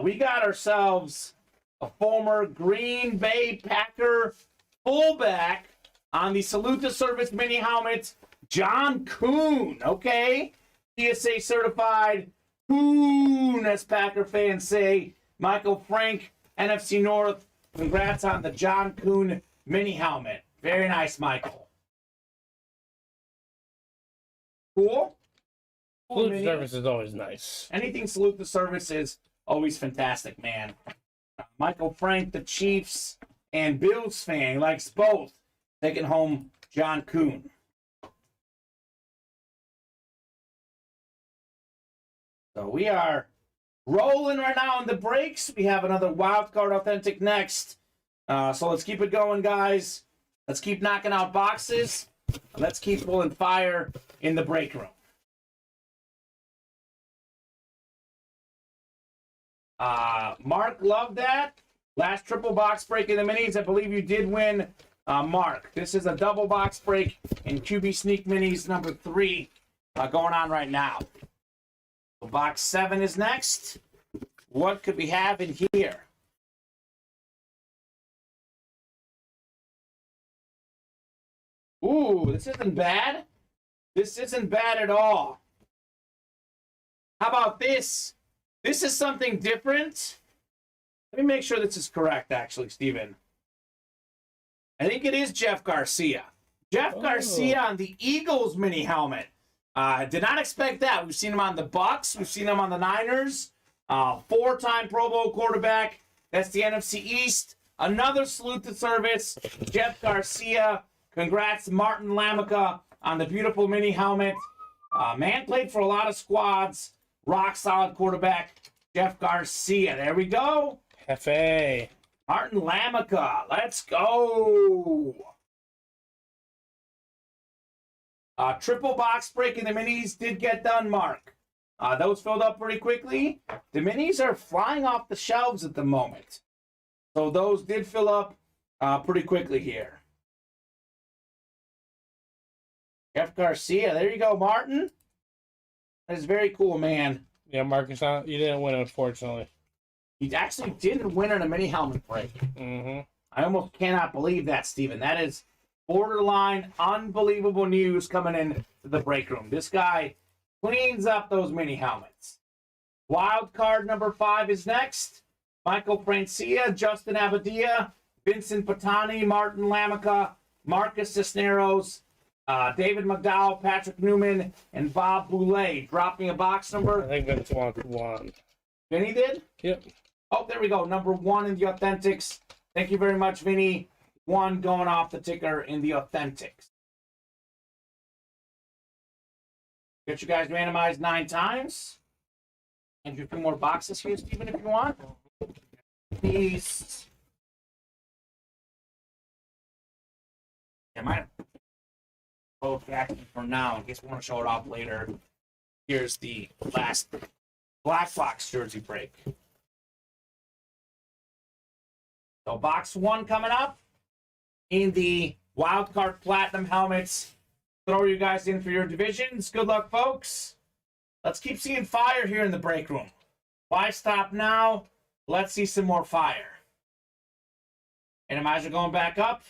We got ourselves a former Green Bay Packer fullback on the Salute to Service mini helmet, John Kuhn. Okay? PSA certified Kuhn, as Packer fans say. Michael Frank, NFC North. Congrats on the John Kuhn mini helmet. Very nice, Michael. Cool? Salute to Service is always nice. Anything Salute to Service is always fantastic, man. Michael Frank, the Chiefs and Bills fan, likes both. Taking home John Kuhn. So we are rolling right now in the breaks. We have another Wildcard Authentic next. So let's keep it going, guys. Let's keep knocking out boxes. Let's keep pulling fire in the break room. Mark loved that. Last triple box break in the minis. I believe you did win, Mark. This is a double box break in QB Sneak Minis number 3 going on right now. So box 7 is next. What could we have in here? Ooh, this isn't bad. This isn't bad at all. How about this? This is something different. Let me make sure this is correct, actually, Steven. I think it is Jeff Garcia. Jeff Garcia on the Eagles mini helmet. Did not expect that. We've seen him on the Bucks. We've seen him on the Niners. 4-time Pro Bowl quarterback. That's the NFC East. Another salute to service. Jeff Garcia. Congrats, Martin Lamica, on the beautiful mini helmet. Man played for a lot of squads. Rock solid quarterback, Jeff Garcia. There we go. Hefe. Martin Lamica. Let's go. Triple box break in the minis did get done, Mark. Those filled up pretty quickly. The minis are flying off the shelves at the moment. So those did fill up pretty quickly here. Jeff Garcia, there you go, Martin. That is very cool, man. Yeah, Marcus, you didn't win, unfortunately. He actually didn't win on a mini helmet break. Mm-hmm. I almost cannot believe that, Steven. That is borderline unbelievable news coming in to the break room. This guy cleans up those mini helmets. Wild card number 5 is next. Michael Francia, Justin Abadia, Vincent Patani, Martin Lamica, Marcus Cisneros, David McDowell, Patrick Newman, and Bob Boulay. Dropping a box number. I think Vince won. Vinny did? Yep. Oh, there we go. Number 1 in the Authentics. Thank you very much, Vinny. 1 going off the ticker in the Authentics. Get you guys randomized 9 times. And a few more boxes here, Steven, if you want. Peace. I might both back for now in case we want to show it off later. Here's the last black box jersey break. So box 1 coming up in the Wildcard Platinum helmets. Throw you guys in for your divisions. Good luck, folks. Let's keep seeing fire here in the break room. Why stop now? Let's see some more fire. Randomizer going back up.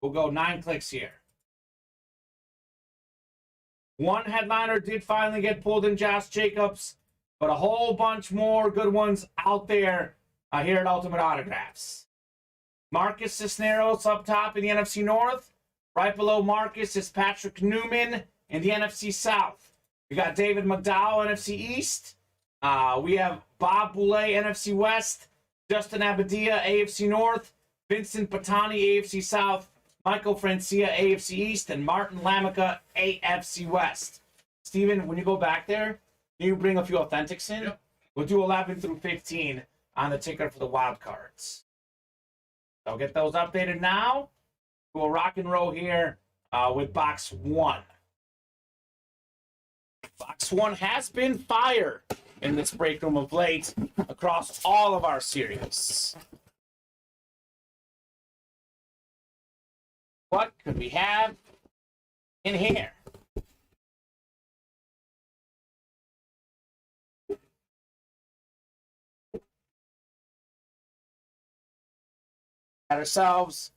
We'll go 9 clicks here. 1 headliner did finally get pulled in, Josh Jacobs, but a whole bunch more good ones out there here at Ultimate Autographs. Marcus Cisneros up top in the NFC North. Right below Marcus is Patrick Newman in the NFC South. We got David McDowell, NFC East. We have Bob Boulay, NFC West. Justin Abadia, AFC North. Vincent Patani, AFC South. Michael Francia, AFC East. And Martin Lamica, AFC West. Steven, when you go back there, can you bring a few Authentics in? Yep. We'll do 11 through 15 on the ticker for the wild cards. So get those updated now. We'll rock and roll here with box 1. Box 1 has been fire in this break room of late across all of our series. What could we have in here? Got ourselves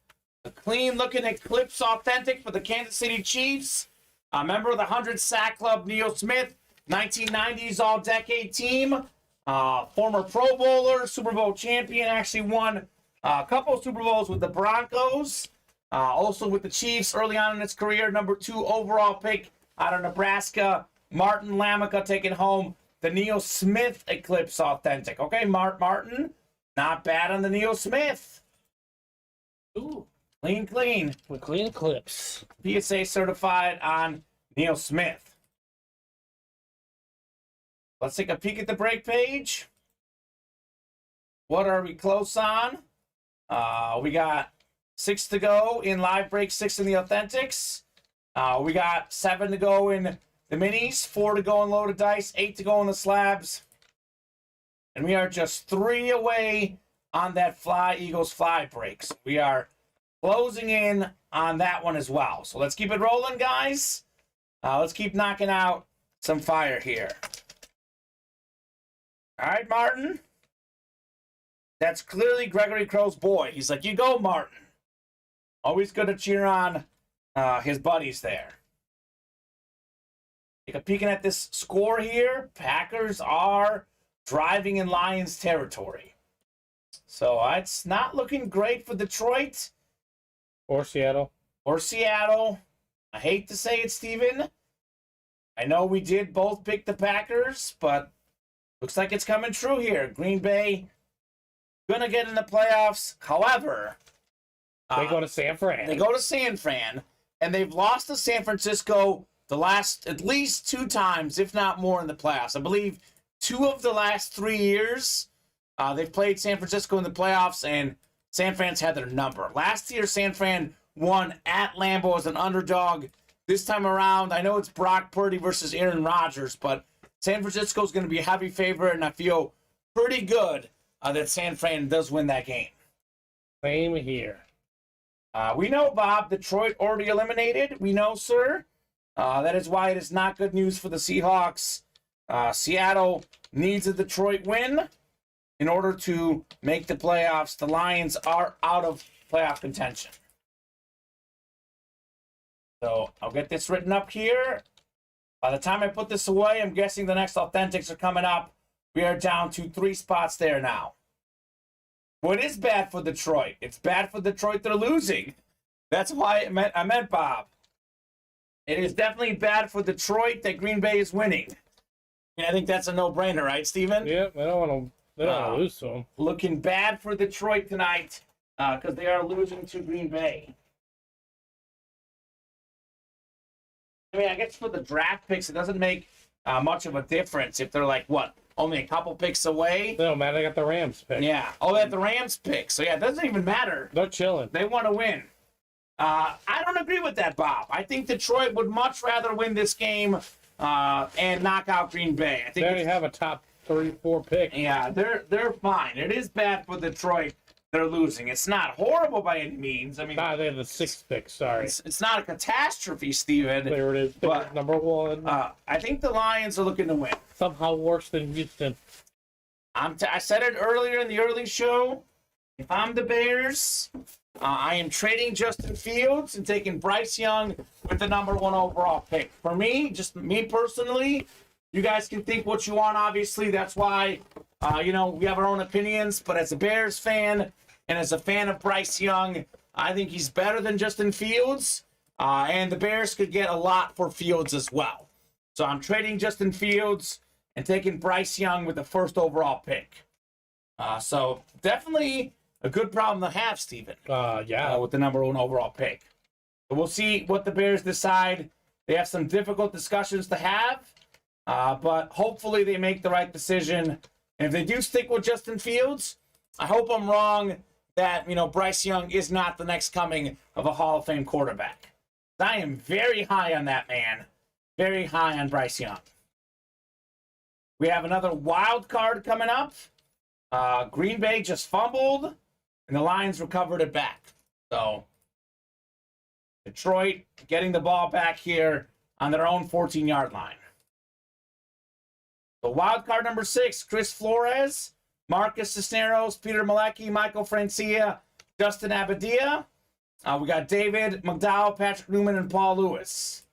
a clean-looking Eclipse Authentic for the Kansas City Chiefs. A member of the 100 Sack Club, Neil Smith, 1990s All-Decade team. Former Pro Bowler, Super Bowl champion, actually won a couple of Super Bowls with the Broncos. Also with the Chiefs early on in his career, number 2 overall pick out of Nebraska. Martin Lamica taking home the Neil Smith Eclipse Authentic. Okay, Martin, not bad on the Neil Smith. Ooh, clean. With clean Eclipse. PSA certified on Neil Smith. Let's take a peek at the break page. What are we close on? We got 6 to go in live break, 6 in the Authentics. We got 7 to go in the minis, 4 to go in loaded dice, 8 to go in the slabs. And we are just 3 away on that Fly Eagles Fly breaks. We are closing in on that one as well. So let's keep it rolling, guys. Let's keep knocking out some fire here. All right, Martin. That's clearly Gregory Crow's boy. He's like, you go, Martin. Always good to cheer on his buddies there. Take a peek at this score here. Packers are driving in Lions territory. So it's not looking great for Detroit. Or Seattle. I hate to say it, Steven. I know we did both pick the Packers, but looks like it's coming true here. Green Bay gonna get in the playoffs. However, they go to San Fran. They go to San Fran, and they've lost to San Francisco the last at least 2 times, if not more, in the playoffs. I believe 2 of the last 3 years. They've played San Francisco in the playoffs, and San Fran's had their number. Last year, San Fran won at Lambeau as an underdog. this time around, I know it's Brock Purdy versus Aaron Rodgers, but San Francisco is going to be a heavy favorite, and I feel pretty good that San Fran does win that game. Same here. We know, Bob, Detroit already eliminated. We know, sir. That is why it is not good news for the Seahawks. Seattle needs a Detroit win in order to make the playoffs. The Lions are out of playoff contention. So I'll get this written up here. By the time I put this away, I'm guessing the next Authentics are coming up. We are down to 3 spots there now. What is bad for Detroit? It's bad for Detroit they're losing. That's why I meant Bob. It is definitely bad for Detroit that Green Bay is winning. I think that's a no-brainer, right, Steven? Yeah, they don't want to lose to them. Looking bad for Detroit tonight because they are losing to Green Bay. I mean, I guess for the draft picks, it doesn't make much of a difference if they're like, what, only a couple picks away? No matter, they got the Rams pick. Yeah. Oh, they have the Rams pick. So, yeah, it doesn't even matter. They're chilling. They want to win. I don't agree with that, Bob. I think Detroit would much rather win this game and knock out Green Bay. I think they already have a top 3-4 pick. Yeah, they're fine. It is bad for Detroit. They're losing. It's not horrible by any means. I mean, they have the 6th pick. Sorry, it's not a catastrophe, Steven. There it is. But, number 1. I think the Lions are looking to win. Somehow worse than Houston. I said it earlier in the early show. If I'm the Bears, I am trading Justin Fields and taking Bryce Young with the number 1 overall pick. For me, just me personally, you guys can think what you want, obviously. That's why, we have our own opinions. But as a Bears fan and as a fan of Bryce Young, I think he's better than Justin Fields. And the Bears could get a lot for Fields as well. So I'm trading Justin Fields and taking Bryce Young with the 1st overall pick. So definitely a good problem to have, Steven. With the number 1 overall pick. But we'll see what the Bears decide. They have some difficult discussions to have. But hopefully they make the right decision. And if they do stick with Justin Fields, I hope I'm wrong that, Bryce Young is not the next coming of a Hall of Fame quarterback. I am very high on that man. Very high on Bryce Young. We have another wild card coming up. Green Bay just fumbled, and the Lions recovered it back. So, Detroit getting the ball back here on their own 14-yard line. So, wild card number 6, Chris Flores, Marcus Cisneros, Peter Malecki, Michael Francia, Justin Abadia. We got David McDowell, Patrick Newman, and Paul Lewis.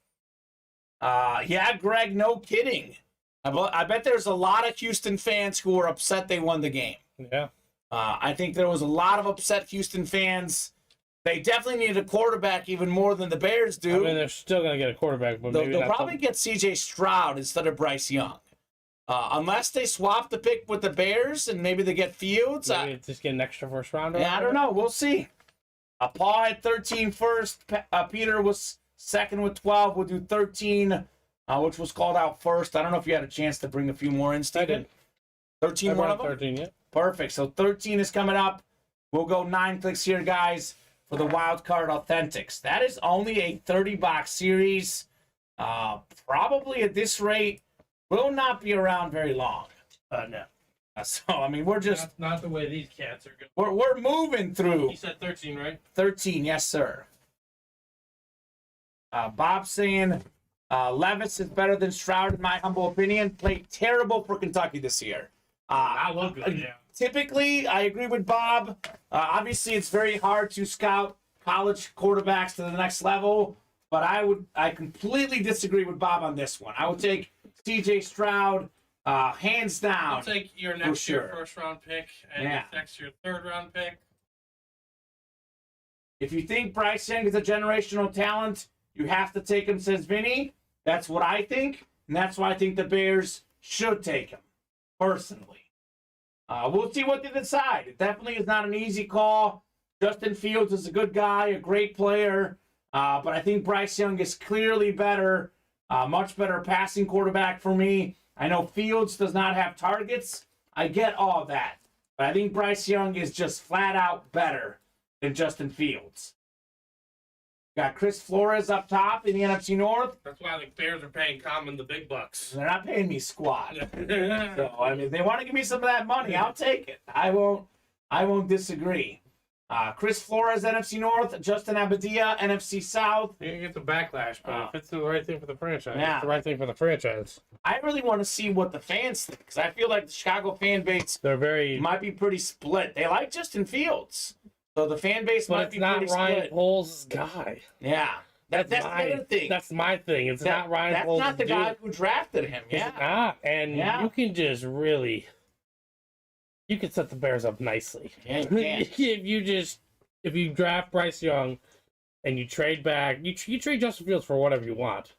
Greg, no kidding. I bet there's a lot of Houston fans who were upset they won the game. Yeah. I think there was a lot of upset Houston fans. They definitely need a quarterback even more than the Bears do. I mean, they're still going to get a quarterback. But they'll probably get C.J. Stroud instead of Bryce Young. Unless they swap the pick with the Bears and maybe they get Fields. Maybe just get an extra 1st rounder. Yeah, I don't know. We'll see. Paul had 13 first. Peter was 2nd with 12. We'll do 13, which was called out first. I don't know if you had a chance to bring a few more in, Steven. I did. 13 one of them? 13, yeah. Perfect. So 13 is coming up. We'll go 9 clicks here, guys, for the Wild Card Authentics. That is only a 30-box series. Probably at this rate, will not be around very long. No. So, I mean, we're just... Not the way these cats are going. We're moving through. You said 13, right? 13, yes, sir. Bob saying Levis is better than Stroud, in my humble opinion. Played terrible for Kentucky this year. I love good, yeah. Typically, I agree with Bob. Obviously, it's very hard to scout college quarterbacks to the next level, but I completely disagree with Bob on this one. I would take C.J. Stroud hands down. I'll take your next year sure. 1st round pick and next year 3rd round pick. If you think Bryce Young is a generational talent, you have to take him, says Vinny. That's what I think, and that's why I think the Bears should take him, personally. We'll see what they decide. It definitely is not an easy call. Justin Fields is a good guy, a great player, but I think Bryce Young is clearly better, much better passing quarterback for me. I know Fields does not have targets. I get all of that, but I think Bryce Young is just flat out better than Justin Fields. Got Chris Flores up top in the NFC North. That's why the Bears are paying Kamen the big bucks. They're not paying me squat. So, I mean, if they want to give me some of that money, I'll take it. I won't disagree. Chris Flores, NFC North. Justin Abadia, NFC South. You can get the backlash, but if it's the right thing for the franchise, Yeah. It's the right thing for the franchise. I really want to see what the fans think, because I feel like the Chicago fan base They're very. might be pretty split. They like Justin Fields, so the fan base But might it's be not pretty Ryan split. Poles' guy. Yeah, that's the other thing. That's my thing. It's not Ryan That's Poles' not the dude. guy who drafted him. It's Yeah, not. And Yeah. you can just really. You can set the Bears up nicely. Yeah, you can. If you draft Bryce Young and you trade back, you trade Justin Fields for whatever you want.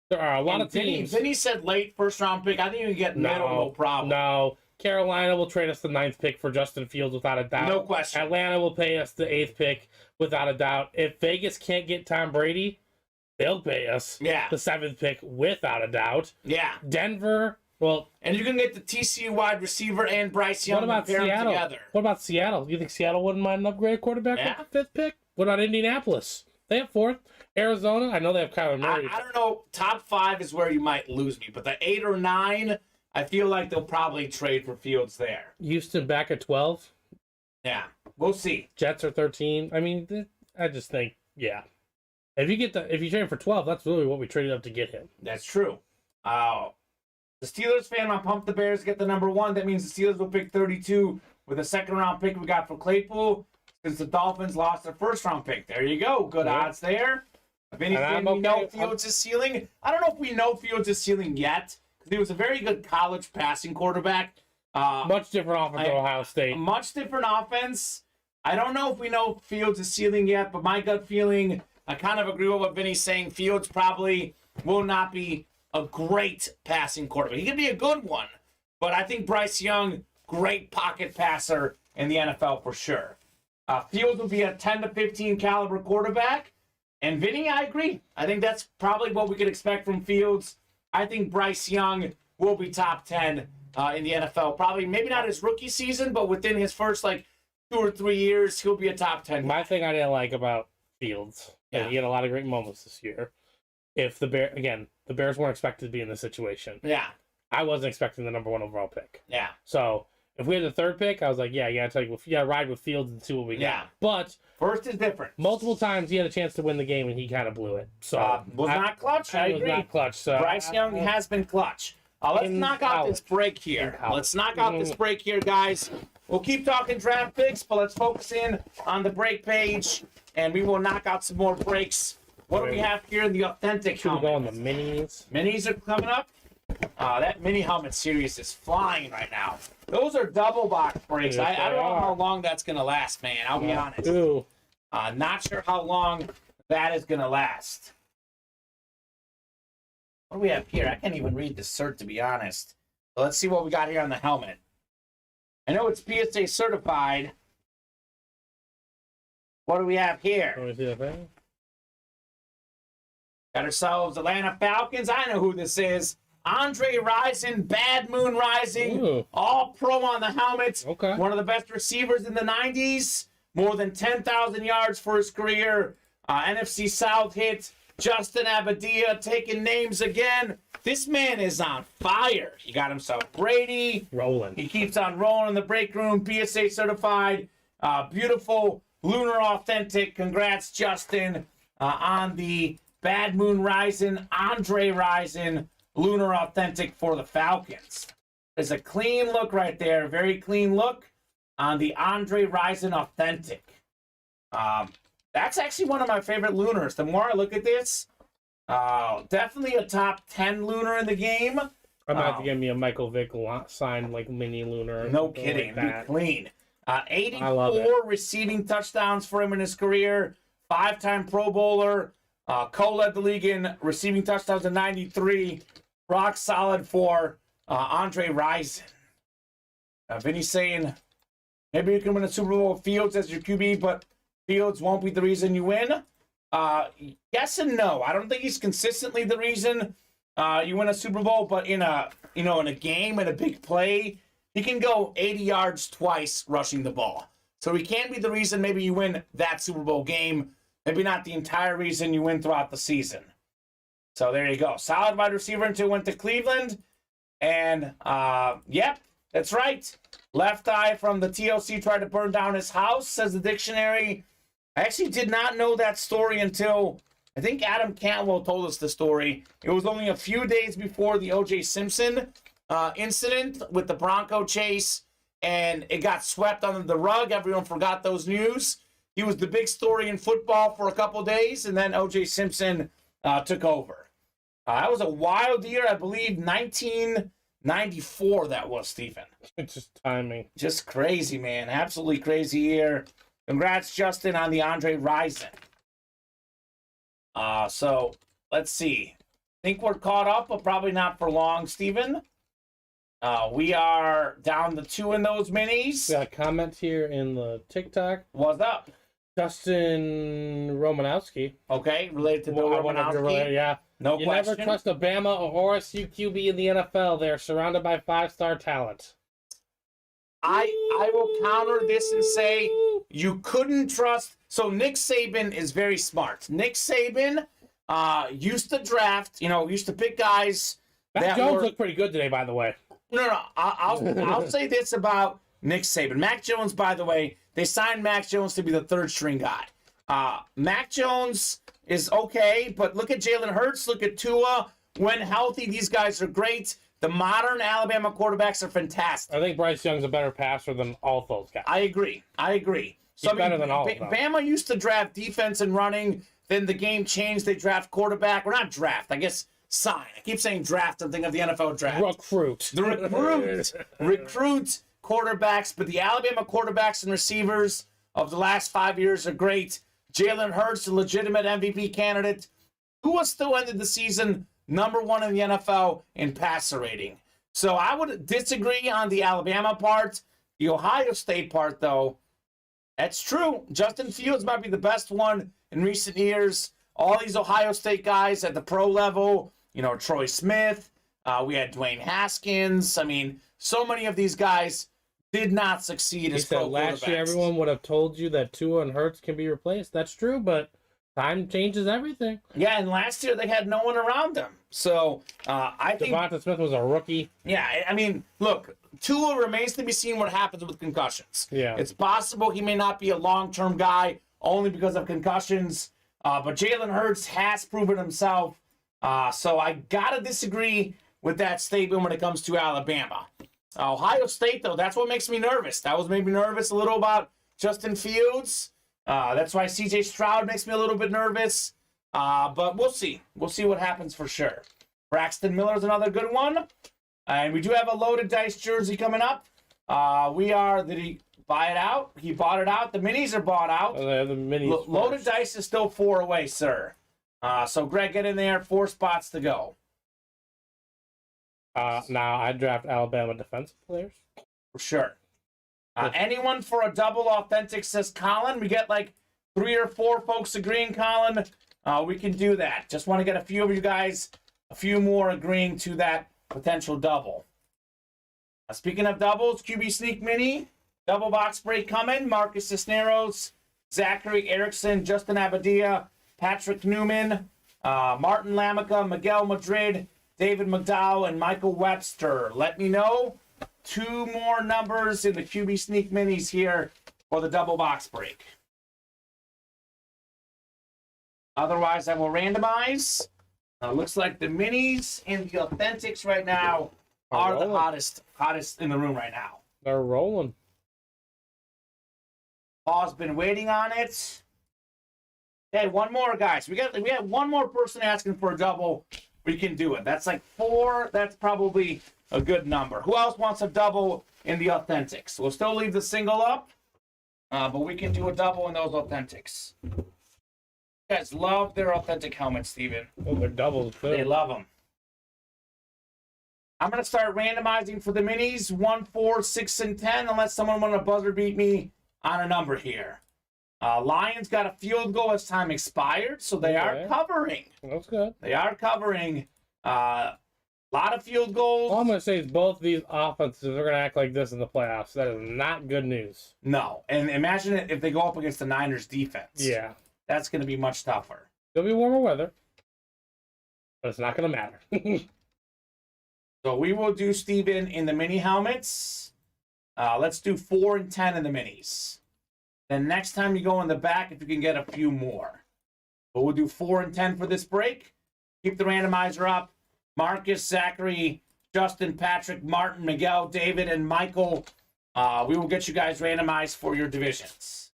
There are a lot of teams. Vinny said late first round pick. I think you can get middle, no problem. No. Carolina will trade us the 9th pick for Justin Fields without a doubt. No question. Atlanta will pay us the 8th pick without a doubt. If Vegas can't get Tom Brady, they'll pay us the 7th pick without a doubt. Yeah. Denver, well, and you can get the TCU wide receiver and Bryce Young. what about and pair them Seattle? together. What about Seattle? You think Seattle wouldn't mind an upgrade quarterback with the 5th pick? What about Indianapolis? They have 4th. Arizona, I know they have Kyler Murray. I don't know. Top 5 is where you might lose me, but the 8 or 9, I feel like they'll probably trade for Fields there. Houston back at 12. Yeah, we'll see. Jets are 13. I mean, I just think, yeah. If you trade him for 12, that's really what we traded up to get him. That's true. The Steelers fan might pump the Bears to get the number 1. That means the Steelers will pick 32 with a 2nd-round pick we got for Claypool, since the Dolphins lost their 1st-round pick. There you go. Good odds there. If anything, we know Fields' ceiling. I don't know if we know Fields' ceiling yet, because he was a very good college passing quarterback. Much different offense than Ohio State. Much different offense. I don't know if we know Fields' ceiling yet, but my gut feeling, I kind of agree with what Vinny's saying. Fields probably will not be a great passing quarterback. He can be a good one, but I think Bryce Young, great pocket passer in the NFL for sure. Fields will be a 10 to 15 caliber quarterback. And Vinny, I agree. I think that's probably what we could expect from Fields. I think Bryce Young will be top 10 in the NFL. Probably, maybe not his rookie season, but within his first 2 or 3 years, he'll be a top 10 guy. My thing I didn't like about Fields, and he had a lot of great moments this year. If the Bears weren't expected to be in this situation. Yeah. I wasn't expecting the number 1 overall pick. Yeah. So if we had the 3rd pick, I was like, yeah, you gotta ride with Fields and see what we got. But first is different. Multiple times he had a chance to win the game and he kind of blew it. So was not clutch. I agree. Was not clutch. So Bryce Young has been clutch. Let's knock out this break here. Let's knock out this break here, guys. We'll keep talking draft picks, but let's focus in on the break page, and we will knock out some more breaks. What do we have here in the authentic Should we helmet? go on the minis? Minis are coming up. That mini helmet series is flying right now. Those are double box breaks. Yes, I don't know they how are. long that's going to last, man. I'll be honest. Ooh. Not sure how long that is going to last. What do we have here? I can't even read the cert, to be honest. So let's see what we got here on the helmet. I know it's PSA certified. What do we have here? Let me see that thing. Got ourselves Atlanta Falcons. I know who this is. Andre Rison, Bad Moon Rising, Ooh. all pro on the helmet. Okay. One of the best receivers in the 90s. More than 10,000 yards for his career. NFC South hit. Justin Abadia taking names again. This man is on fire. He got himself Brady. Rolling. He keeps on rolling in the break room. PSA certified. Beautiful. Lunar authentic. Congrats, Justin, on the Bad Moon Rising. Andre Rison. Lunar authentic for the Falcons. There's a clean look right there. Very clean look on the Andre Rison authentic. That's actually one of my favorite lunars. The more I look at this, definitely a top 10 lunar in the game. I'm about to give me a Michael Vick signed mini lunar. No something kidding. Like that. Be clean. I love 84 receiving touchdowns for him in his career. 5-time Pro Bowler. Co-led the league in receiving touchdowns in 93. Rock solid for Andre Rison. Vinny's saying maybe you can win a Super Bowl with Fields as your QB, but Fields won't be the reason you win. Yes and no. I don't think he's consistently the reason you win a Super Bowl, but in a game, in a big play, he can go 80 yards twice rushing the ball. So he can be the reason maybe you win that Super Bowl game. maybe not the entire reason you win throughout the season. So there you go. Solid wide receiver until went to Cleveland. And, yep, that's right. Left eye from the TLC tried to burn down his house, says the dictionary. I actually did not know that story until, I think Adam Cantwell told us the story. It was only a few days before the O.J. Simpson incident with the Bronco chase, and it got swept under the rug. Everyone forgot those news. He was the big story in football for a couple days, and then O.J. Simpson took over. That was a wild year, I believe, 1994 that was, Stephen. It's just timing. Just crazy, man. Absolutely crazy year. Congrats, Justin, on the Andre Rison. So, let's see. Think we're caught up, but probably not for long, Stephen. We are down to 2 in those minis. Got a comment here in the TikTok. What's up? Justin Romanowski. Okay, related to Bill Romanowski. Yeah. No you question. Never trust a Bama or OSU QB in the NFL. They're surrounded by 5-star talent. I will counter this and say you couldn't trust. So Nick Saban is very smart. Nick Saban used to draft, used to pick guys. Mac Jones looked pretty good today, by the way. No. I'll say this about Nick Saban. Mac Jones, by the way, they signed Mac Jones to be the 3rd string guy. Mac Jones is okay, but look at Jalen Hurts, look at Tua. When healthy, these guys are great. The modern Alabama quarterbacks are fantastic. I think Bryce Young's a better passer than all of those guys. I agree. He's better than all of them. Bama used to draft defense and running. Then the game changed. They draft quarterback. Or not draft, I guess sign. I keep saying draft. I'm thinking of the NFL draft. Recruit. The recruit quarterbacks. But the Alabama quarterbacks and receivers of the last 5 years are great. Jalen Hurts, a legitimate MVP candidate. Tua still ended the season #1 in the NFL in passer rating. So I would disagree on the Alabama part. The Ohio State part, though, that's true. Justin Fields might be the best one in recent years. All these Ohio State guys at the pro level, Troy Smith, we had Dwayne Haskins. I mean, so many of these guys did not succeed as pro quarterbacks. Last year, everyone would have told you that Tua and Hurts can be replaced. That's true, but time changes everything. Yeah, and last year they had no one around them. So I think Devonta Smith was a rookie. Yeah, I mean, look, Tua remains to be seen what happens with concussions. Yeah, it's possible he may not be a long-term guy only because of concussions. But Jalen Hurts has proven himself. So I gotta disagree with that statement when it comes to Alabama. Ohio State, though, that's what makes me nervous. That was made me nervous a little about Justin Fields. That's why C.J. Stroud makes me a little bit nervous. But we'll see. We'll see what happens for sure. Braxton Miller's another good one. And we do have a loaded dice jersey coming up. Did he buy it out? He bought it out. The minis are bought out. The minis loaded dice is still 4 away, sir. So Greg, get in there. 4 spots to go. Now I draft Alabama defensive players. For sure. Anyone for a double authentic, says Colin. We get like 3 or 4 folks agreeing, Colin. We can do that. Just want to get a few of you guys, a few more agreeing to that potential double. Speaking of doubles, QB Sneak Mini, double box break coming. Marcus Cisneros, Zachary Erickson, Justin Abadia, Patrick Newman, Martin Lamica, Miguel Madrid, David McDowell, and Michael Webster. Let me know. 2 more numbers in the QB Sneak Minis here for the double box break. Otherwise, I will randomize. Looks like the minis and the authentics right now are the hottest in the room right now. They're rolling. Paul's been waiting on it. Hey, one more, guys. We have one more person asking for a double. We can do it. That's like 4. That's probably a good number. Who else wants a double in the authentics? We'll still leave the single up, but we can do a double in those authentics. You guys love their authentic helmets, Steven. Oh, they're doubles too. They love them. I'm going to start randomizing for the minis, 1, 4, 6, and 10, unless someone want to buzzer beat me on a number here. Lions got a field goal as time expired, so they are covering. That's good. They are covering. A lot of field goals. All I'm going to say is both these offenses are going to act like this in the playoffs. That is not good news. No. And imagine it if they go up against the Niners defense. Yeah. that's going to be much tougher. It'll be warmer weather, but it's not going to matter. So we will do, Steven, in the mini helmets. Let's do 4 and 10 in the minis. Then next time you go in the back, if you can get a few more. But we'll do 4 and 10 for this break. Keep the randomizer up. Marcus, Zachary, Justin, Patrick, Martin, Miguel, David, and Michael. We will get you guys randomized for your divisions.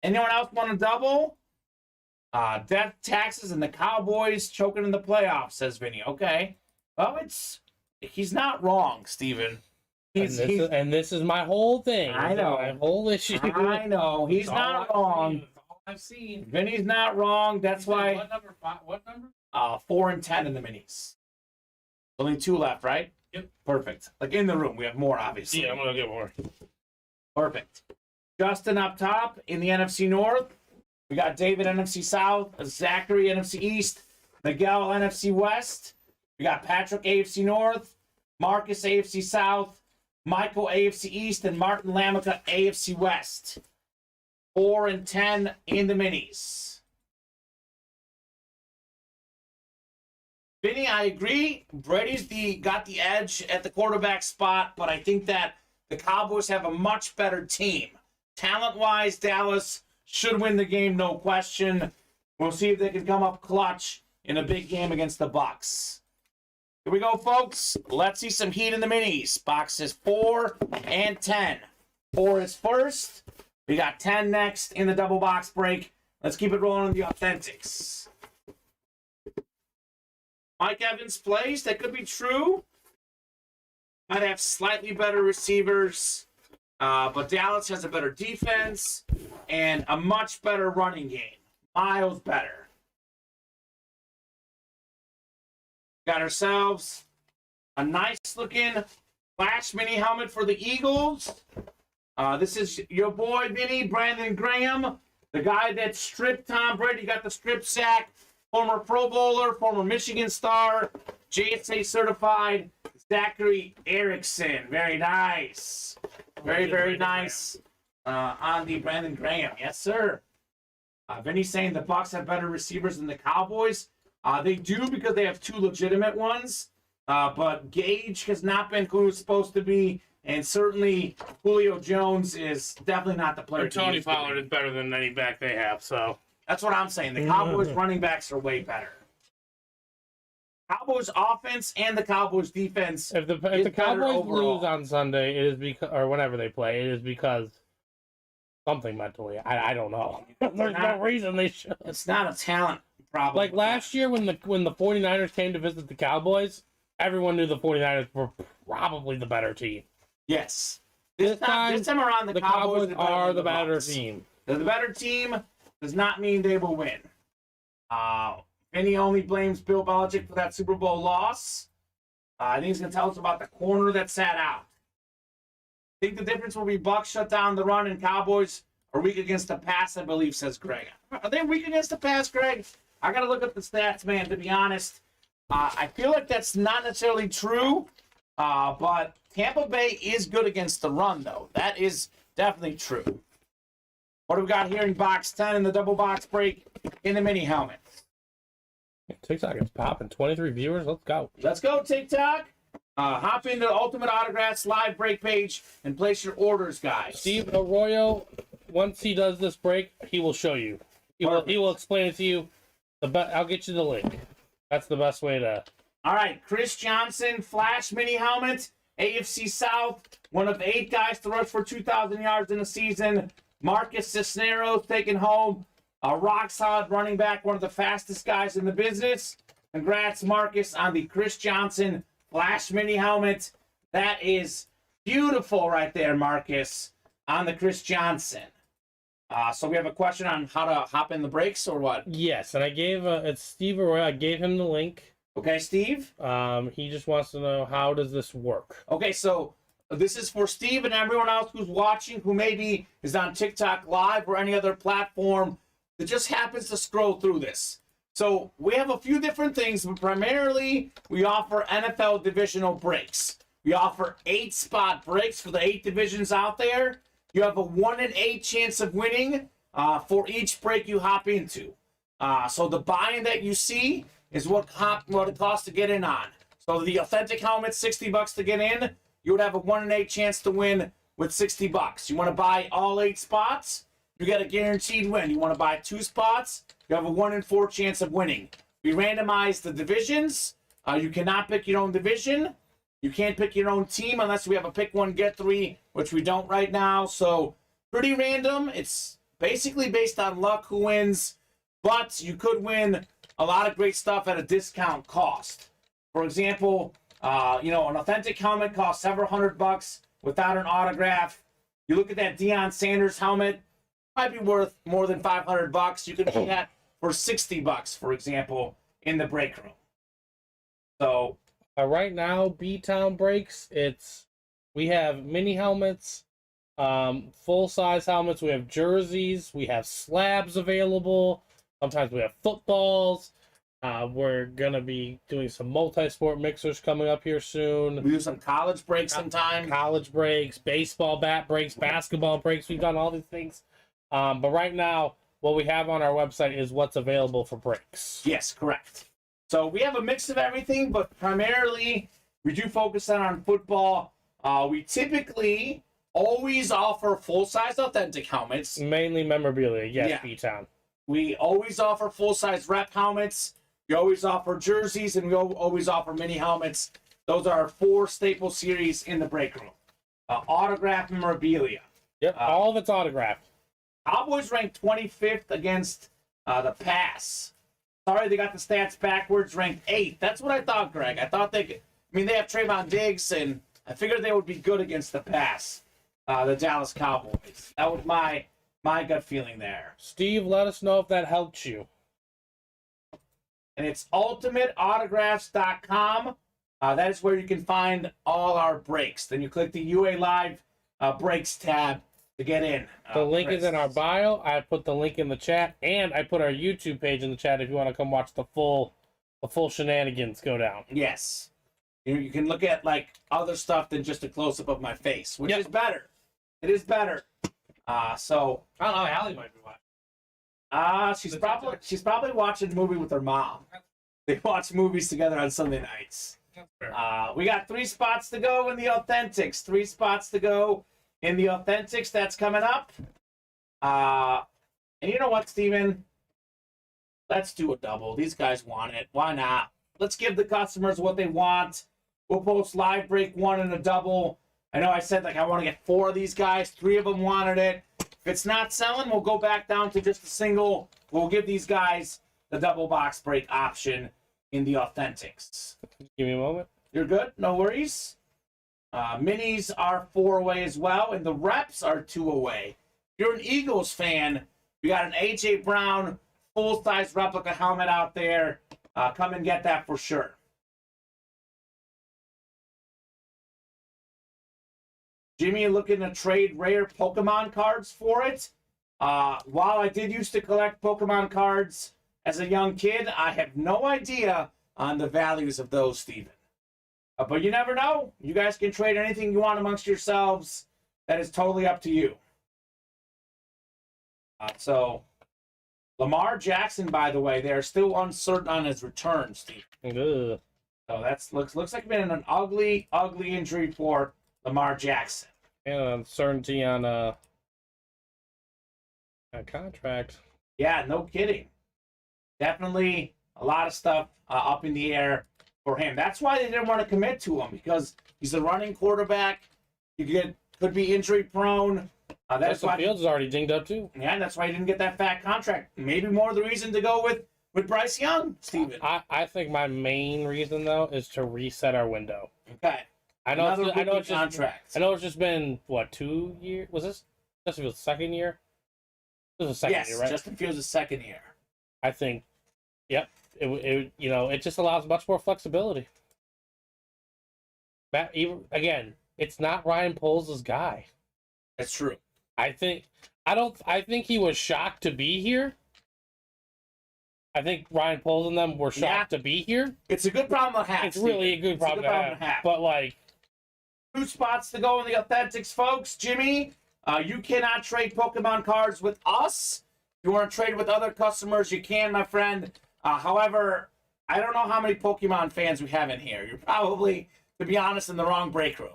Anyone else want to double? Death, taxes, and the Cowboys choking in the playoffs, says Vinny. Okay. Well, he's not wrong, Steven. And this is my whole thing. I know. My whole issue. I know. He's not wrong. I've seen. Vinny's not wrong. That's why. What number? What number? 4 and 10 in the minis. Only 2 left, right? Yep. Perfect. Like in the room, we have more, obviously. Yeah, I'm gonna get more. Perfect. Justin up top in the NFC North. We got David NFC South, Zachary NFC East, Miguel NFC West. We got Patrick AFC North, Marcus AFC South, Michael AFC East, and Martin Lamica AFC West. 4 and 10 in the minis. Vinny, I agree. Brady's got the edge at the quarterback spot, but I think that the Cowboys have a much better team. Talent-wise, Dallas should win the game, no question. We'll see if they can come up clutch in a big game against the Bucs. Here we go, folks. Let's see some heat in the minis. Boxes 4 and 10. 4 is first. We got 10 next in the double box break. Let's keep it rolling in the Authentics. Mike Evans plays. That could be true. Might have slightly better receivers. But Dallas has a better defense and a much better running game. Miles better. Got ourselves a nice-looking Flash mini helmet for the Eagles. This is your boy, Vinny, Brandon Graham, the guy that stripped Tom Brady, got the strip sack, former Pro Bowler, former Michigan star, JSA certified, Zachary Erickson. Very nice. Very, very nice on the Brandon Graham. Yes, sir. Vinny's saying the Bucs have better receivers than the Cowboys. They do because they have 2 legitimate ones. But Gage has not been who he's supposed to be. And certainly Julio Jones is definitely not the player. Tony Pollard is better than any back they have. So that's what I'm saying. The Cowboys running backs are way better. Cowboys offense and the Cowboys defense. If the Cowboys lose on Sunday, it is because, or whenever they play, it is because something mentally. I don't know. There's no reason they should. It's not a talent problem. Like last year when the 49ers came to visit the Cowboys, everyone knew the 49ers were probably the better team. Yes. This time around, the Cowboys are the better team. They're the better team. Does not mean they will win. Vinny only blames Bill Belichick for that Super Bowl loss. I think he's going to tell us about the corner that sat out. I think the difference will be Bucs shut down the run and Cowboys are weak against the pass, I believe, says Greg. Are they weak against the pass, Greg? I got to look up the stats, man, to be honest. I feel like that's not necessarily true, but Tampa Bay is good against the run, though. That is definitely true. What do we got here in box 10 in the double box break in the mini helmet? TikTok is popping. 23 viewers. Let's go. Let's go, TikTok. Hop into the Ultimate Autographs live break page and place your orders, guys. Steve Arroyo, once he does this break, he will show you. He will explain it to you. I'll get you the link. That's the best way to. All right, Chris Johnson, Flash mini helmet, AFC South, one of 8 guys to rush for 2,000 yards in a season. Marcus Cisneros taking home a rock-solid running back, one of the fastest guys in the business. Congrats, Marcus, on the Chris Johnson Flash mini helmet. That is beautiful right there, Marcus, on the Chris Johnson. So we have a question on how to hop in the breaks or what? Yes, and I gave it's Steve Arroyo. I gave him the link. Okay, Steve. He just wants to know, how does this work? Okay, so this is for Steve and everyone else who's watching, who maybe is on TikTok Live or any other platform that just happens to scroll through this. So we have a few different things, but primarily we offer NFL divisional breaks. We offer 8-spot breaks for the 8 divisions out there. You have a 1 in 8 chance of winning. for each break you hop into. So the buy-in that you see is what it costs to get in on. So the authentic helmet, $60 to get in. You would have a 1 in 8 chance to win with $60. You want to buy all 8 spots, you get a guaranteed win. You want to buy 2 spots, you have a 1 in 4 chance of winning. We randomize the divisions. You cannot pick your own division. You can't pick your own team unless we have a pick 1, get 3, which we don't right now. So pretty random. It's basically based on luck who wins, but you could win a lot of great stuff at a discount cost. For example, an authentic helmet costs several $100 without an autograph. You look at that Deion Sanders helmet, might be worth more than $500. You can get that for $60, for example, in the break room. So right now, B-Town breaks. We have mini helmets, full size helmets. We have jerseys. We have slabs available. Sometimes we have footballs. We're gonna be doing some multi-sport mixers coming up here soon. We do some college breaks sometime. College breaks, baseball bat breaks, basketball breaks. We've done all these things. But right now, what we have on our website is what's available for breaks. Yes, correct. So we have a mix of everything, but primarily we do focus on football. We typically always offer full-size authentic helmets. Mainly memorabilia, yes, yeah. B-Town. We always offer full-size rep helmets. We always offer jerseys, and we always offer mini helmets. Those are our 4 staple series in the break room. Autograph memorabilia. Yep, all of it's autographed. Cowboys ranked 25th against the pass. Sorry, they got the stats backwards, ranked 8th. That's what I thought, Greg. I thought they have Trayvon Diggs, and I figured they would be good against the pass, the Dallas Cowboys. That was my gut feeling there. Steve, let us know if that helped you. And it's ultimateautographs.com. That is where you can find all our breaks. Then you click the UA Live breaks tab to get in. The link is in our bio. I put the link in the chat, and I put our YouTube page in the chat if you want to come watch the full shenanigans go down. Yes. You can look at like other stuff than just a close-up of my face, which is better. It is better. So I don't know. Allie might be watching. She's probably watching a movie with her mom. They watch movies together on Sunday nights. We got 3 spots to go in the Authentics. 3 spots to go in the Authentics. That's coming up. And you know what, Steven? Let's do a double. These guys want it. Why not? Let's give the customers what they want. We'll post live break 1 and a double. I know I said I want to get 4 of these guys. 3 of them wanted it. If it's not selling, we'll go back down to just a single. We'll give these guys the double box break option in the Authentics. Give me a moment. You're good? No worries. Minis are 4 away as well, and the reps are 2 away. If you're an Eagles fan, we got an A.J. Brown full-size replica helmet out there. Come and get that for sure. Jimmy looking to trade rare Pokemon cards for it. While I did used to collect Pokemon cards as a young kid, I have no idea on the values of those, Steven. But you never know. You guys can trade anything you want amongst yourselves. That is totally up to you. So, Lamar Jackson, by the way, they are still uncertain on his return, Steve. Ugh. So that looks like it's been an ugly, ugly injury for Lamar Jackson. And uncertainty on a contract. Yeah, no kidding. Definitely a lot of stuff up in the air for him. That's why they didn't want to commit to him, because he's a running quarterback. Could be injury prone. That's why Fields is already dinged up too. Yeah, and that's why he didn't get that fat contract. Maybe more of the reason to go with Bryce Young, Steven. I think my main reason though is to reset our window. Okay. I know it's just been what, 2 years? Was this Justin Fields' second year? This was the second year, right? Justin Fields' second year. I think, yep. It just allows much more flexibility. Again, it's not Ryan Poles' guy. That's true. I think he was shocked to be here. I think Ryan Poles and them were shocked to be here. It's a good problem to have. It's really a good problem to have. But 2 spots to go in the Authentics, folks. Jimmy, you cannot trade Pokemon cards with us. you want to trade with other customers, you can, my friend. However, I don't know how many Pokemon fans we have in here. You're probably, to be honest, in the wrong break room.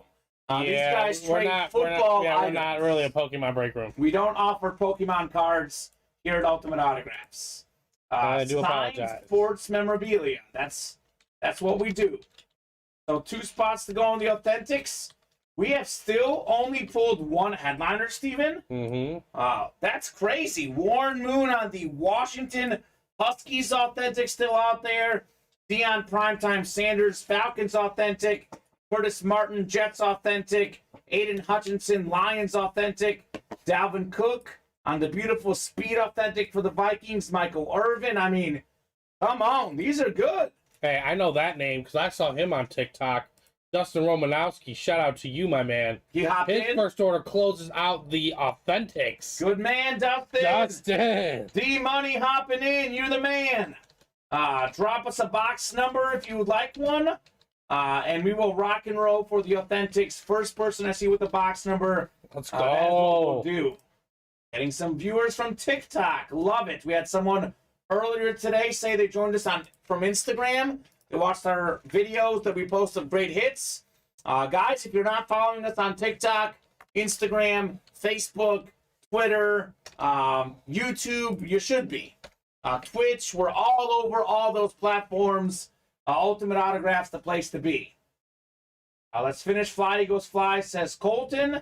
These guys trade football items. We're not really a Pokemon break room. We don't offer Pokemon cards here at Ultimate Autographs. I do signed apologize. Sports memorabilia. That's what we do. So 2 spots to go on the Authentics. We have still only pulled 1 headliner, Steven. Mm-hmm. That's crazy. Warren Moon on the Washington Huskies Authentic still out there. Deion Primetime Sanders Falcons Authentic. Curtis Martin Jets Authentic. Aiden Hutchinson Lions Authentic. Dalvin Cook on the beautiful Speed Authentic for the Vikings. Michael Irvin. I mean, come on. These are good. Hey, I know that name because I saw him on TikTok. Dustin Romanowski, shout out to you, my man. He hopped His in. first order closes out the Authentics. Good man, Dustin. Dustin. D-Money hopping in. You're the man. Drop us a box number if you would like one. And we will rock and roll for the Authentics. First person I see with the box number. Let's go. That's what we'll do. Getting some viewers from TikTok. Love it. We had someone earlier today say they joined us from Instagram. They watched our videos that we post of great hits. Guys, if you're not following us on TikTok, Instagram, Facebook, Twitter, YouTube, you should be. Twitch, we're all over all those platforms. Ultimate Autographs, the place to be. Let's finish Fly Eagles Fly, says Colton.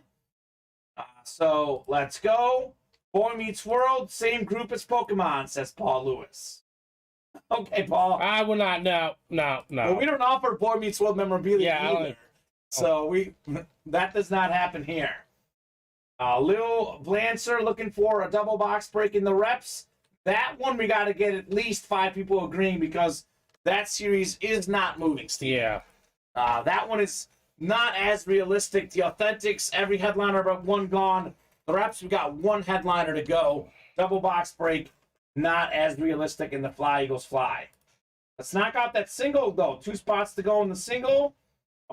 So let's go. Boy Meets World, same group as Pokemon, says Paul Lewis. Okay, Paul. I will not. No. Well, we don't offer Boy Meets World memorabilia either. So that does not happen here. Lil Blancer looking for a double box break in the reps. That one we got to get at least 5 people agreeing because that series is not moving, Steve. Yeah. That one is not as realistic. The Authentics, every headliner but 1 gone. The reps, we got 1 headliner to go. Double box break, not as realistic in the Fly Eagles Fly. Let's knock out that single, though. 2 spots to go in the single.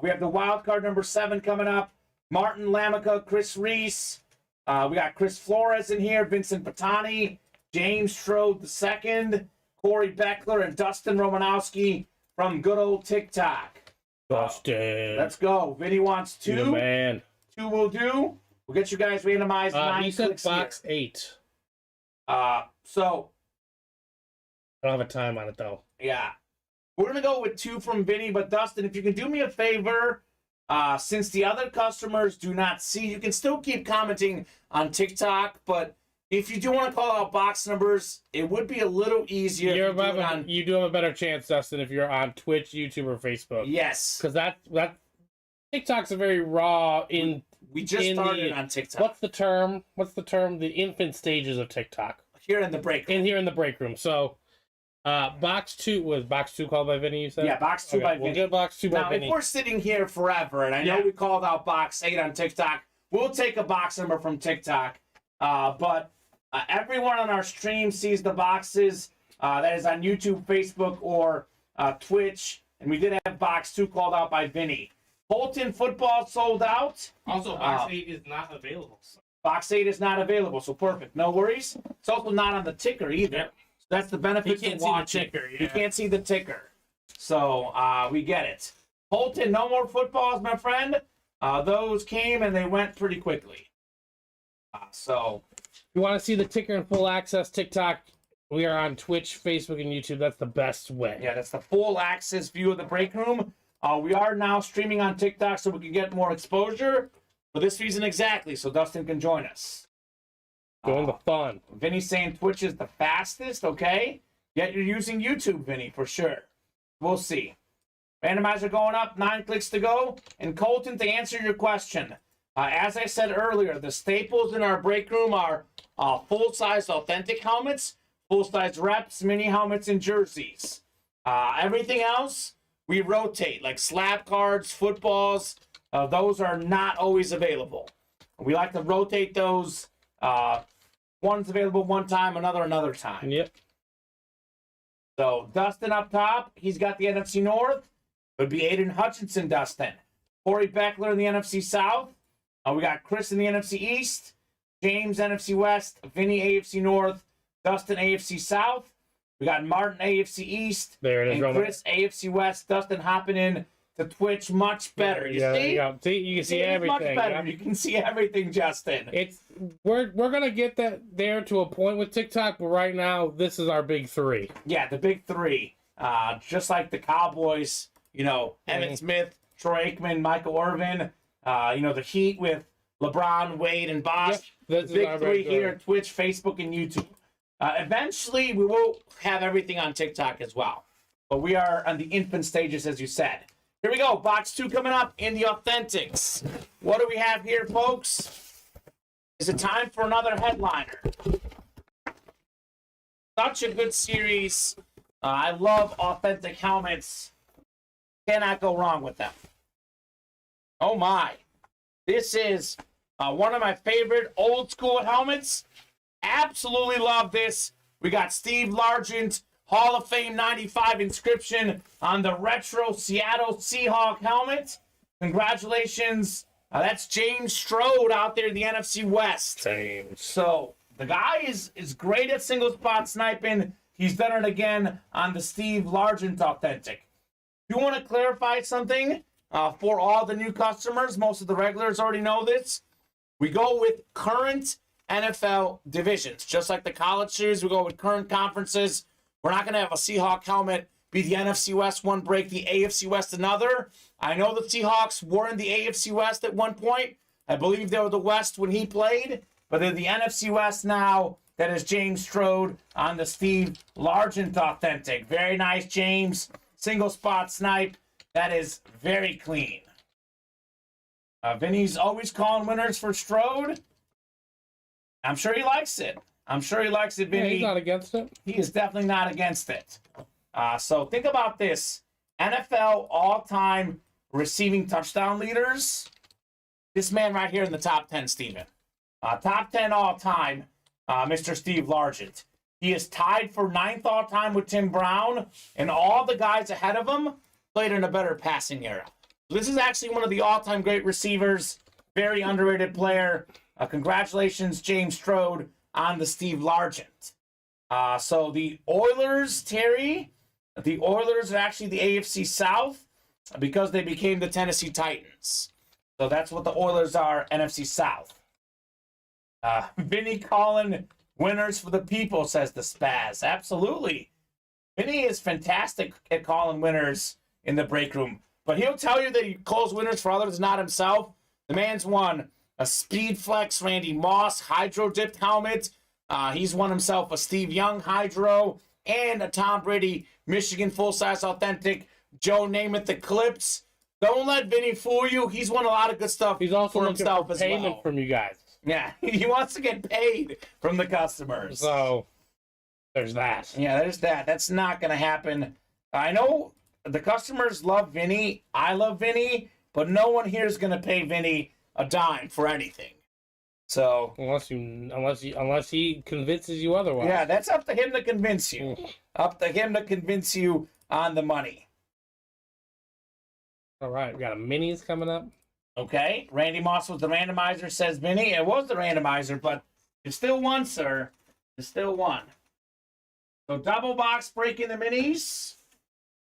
We have the wild card number 7 coming up. Martin Lamica, Chris Reese. We got Chris Flores in here, Vincent Patani, James Strode II, Corey Beckler, and Dustin Romanowski from good old TikTok. Dustin. Let's go. Vinny wants 2. You're the man. 2 will do. We'll get you guys randomized 9 He said clicks box here. 8. So, I don't have a time on it, though. yeah. We're going to go with 2 from Vinny, but Dustin, if you can do me a favor, since the other customers do not see, you can still keep commenting on TikTok, but if you do want to call out box numbers, it would be a little easier. You do have a better chance, Dustin, if you're on Twitch, YouTube, or Facebook. Yes. Because that TikTok's a very raw We just started on TikTok. What's the term? The infant stages of TikTok. Here in the break room. Here in the break room. So, box 2 was box 2 called by Vinny. You said? Yeah, box 2 by Vinny. We'll get box 2 by now, Vinny. if we're sitting here forever, and I know we called out box 8 on TikTok, we'll take a box number from TikTok. But everyone on our stream sees the boxes. That is on YouTube, Facebook, or Twitch. And we did have box 2 called out by Vinny. Bolton football sold out. Also, box 8 is not available. So. Box 8 is not available, so perfect. No worries. It's also not on the ticker either. Yep. So that's the benefit You can't of see the watching. ticker, yeah. You can't see the ticker. So we get it. Holton, no more footballs, my friend. Those came and they went pretty quickly. So If you want to see the ticker and full access TikTok, we are on Twitch, Facebook, and YouTube. That's the best way. yeah, that's the full access view of the break room. We are now streaming on TikTok so we can get more exposure for this reason exactly, so Dustin can join us. Doing the fun. Vinny's saying Twitch is the fastest, okay? Yet you're using YouTube, Vinny, for sure. We'll see. Randomizer going up, 9 clicks to go. And Colton, to answer your question, as I said earlier, the staples in our break room are full-size authentic helmets, full-size reps, mini helmets, and jerseys. Everything else, we rotate, like slab cards, footballs. Those are not always available. We like to rotate those. One's available one time, another time. Yep. So Dustin up top, he's got the NFC North. It would be Aiden Hutchinson, Dustin. Corey Beckler in the NFC South. We got Chris in the NFC East. James NFC West. Vinny AFC North. Dustin, AFC South. We got Martin, AFC East. There it is, And Roman. Chris, AFC West. Dustin hopping in to Twitch much better. You see? You can see It's everything. much better. Yeah. You can see everything, Justin. We're gonna get that there to a point with TikTok, but right now this is our big three. Yeah, the big three. Just like the Cowboys, Emmitt Smith, Troy Aikman, Michael Irvin, the Heat with LeBron, Wade, and Bosch. Yep, The big three here, Twitch, Facebook, and YouTube. Eventually, we will have everything on TikTok as well. But we are on the infant stages, as you said. Here we go. Box 2 coming up in the Authentics. What do we have here, folks? Is it time for another headliner? Such a good series. I love authentic helmets. Cannot go wrong with them. Oh, my. This is one of my favorite old school helmets. Absolutely love this. We got Steve Largent, Hall of Fame 95 inscription on the retro Seattle Seahawk helmet. Congratulations. That's James Strode out there in the NFC West. Same. So the guy is great at single spot sniping. He's done it again on the Steve Largent Authentic. If you want to clarify something for all the new customers, most of the regulars already know this. We go with current NFL divisions. Just like the college series, we go with current conferences. We're not going to have a Seahawk helmet be the NFC West one break, the AFC West another. I know the Seahawks were in the AFC West at one point. I believe they were the West when he played, but they're the NFC West now. That is James Strode on the Steve Largent Authentic. Very nice, James. Single spot snipe. That is very clean. Vinny's always calling winners for Strode. I'm sure he likes it. Vinny. Yeah, he's not against it. He is definitely not against it. So think about this. NFL all-time receiving touchdown leaders. This man right here in the top 10, Steven. Top 10 all-time, Mr. Steve Largent. He is tied for 9th all-time with Tim Brown, and all the guys ahead of him played in a better passing era. This is actually one of the all-time great receivers. Very underrated player. Congratulations, James Strode, on the Steve Largent. So the Oilers, Terry, the Oilers are actually the AFC South because they became the Tennessee Titans. So that's what the Oilers are, NFC South. Vinny calling winners for the people, says the Spaz. Absolutely. Vinny is fantastic at calling winners in the break room. But he'll tell you that he calls winners for others, not himself. The man's won a Speed Flex Randy Moss Hydro Dipped helmet. He's won himself a Steve Young Hydro and a Tom Brady Michigan full-size authentic Joe Namath Eclipse. Don't let Vinny fool you. He's won a lot of good stuff. He's also for looking himself for as payment well. from you guys. Yeah, he wants to get paid from the customers. So there's that. Yeah, there's that. That's not going to happen. I know the customers love Vinny. I love Vinny, but no one here is going to pay Vinny a dime for anything. So Unless he convinces you otherwise. yeah, that's up to him to convince you. Up to him to convince you on the money. All right, we got a minis coming up. Okay, Randy Moss was the randomizer, says Vinny. It was the randomizer, but you still won, sir. You still won. So double box breaking the minis.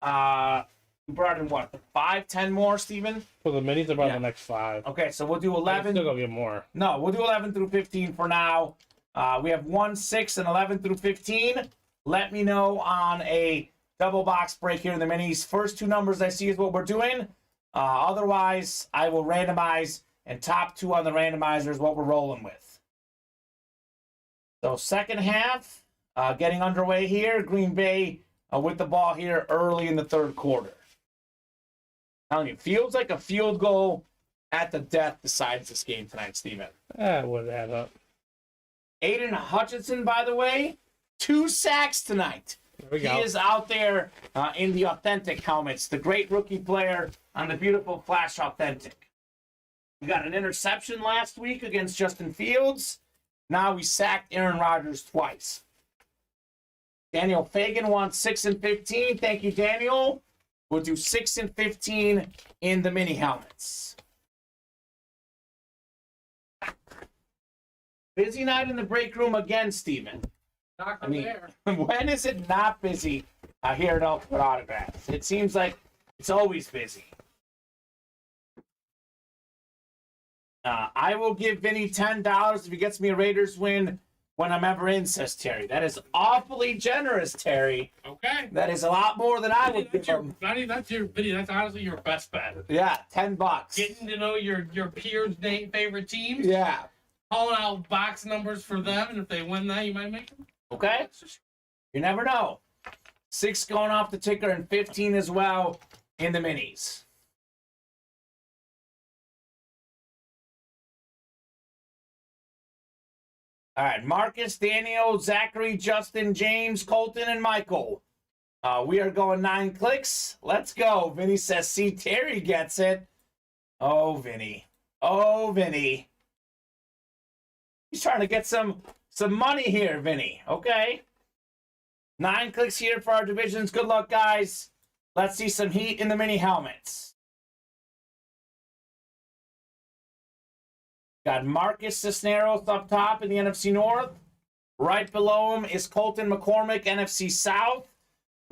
You brought in what? 5, 10 more, Steven? For the minis, about Yeah. the next 5. Okay, so we'll do I'm 11. still gonna get more. No, we'll do 11 through 15 for now. We have 1, 6, and 11 through 15. Let me know on a double box break here in the minis. First 2 numbers I see is what we're doing. Otherwise, I will randomize, and top 2 on the randomizer is what we're rolling with. So second half, getting underway here. Green Bay with the ball here early in the third quarter. Telling you, feels like a field goal at the death decides this game tonight, Steven. That would add up. Aiden Hutchinson, by the way, 2 sacks tonight. There we He go. is out there in the authentic helmets. The great rookie player on the beautiful Flash Authentic. We got an interception last week against Justin Fields. Now we sacked Aaron Rodgers twice. Daniel Fagan wants 6 and 15. Thank you, Daniel. We'll do 6 and 15 in the mini helmets. Busy night in the break room again, Steven. Not I mean, there. when is it not busy here at Ultimate Autographs? It seems like it's always busy. I will give Vinny $10 if he gets me a Raiders win when I'm ever in, says Terry. That is awfully generous, Terry. Okay. That is a lot more than I would give him. That's your video. That's honestly your best bet. Yeah, $10. Getting to know your peers' favorite teams. Yeah. Calling out box numbers for them, and if they win that, you might make them. Okay. You never know. 6 going off the ticker and 15 as well in the minis. All right, Marcus, Daniel, Zachary, Justin, James, Colton, and Michael. We are going 9 clicks. Let's go. Vinny says, see, Terry gets it. Oh, Vinny. Oh, Vinny. He's trying to get some money here, Vinny. Okay. 9 clicks here for our divisions. Good luck, guys. Let's see some heat in the mini helmets. Got Marcus Cisneros up top in the NFC North. Right below him is Colton McCormick, NFC South.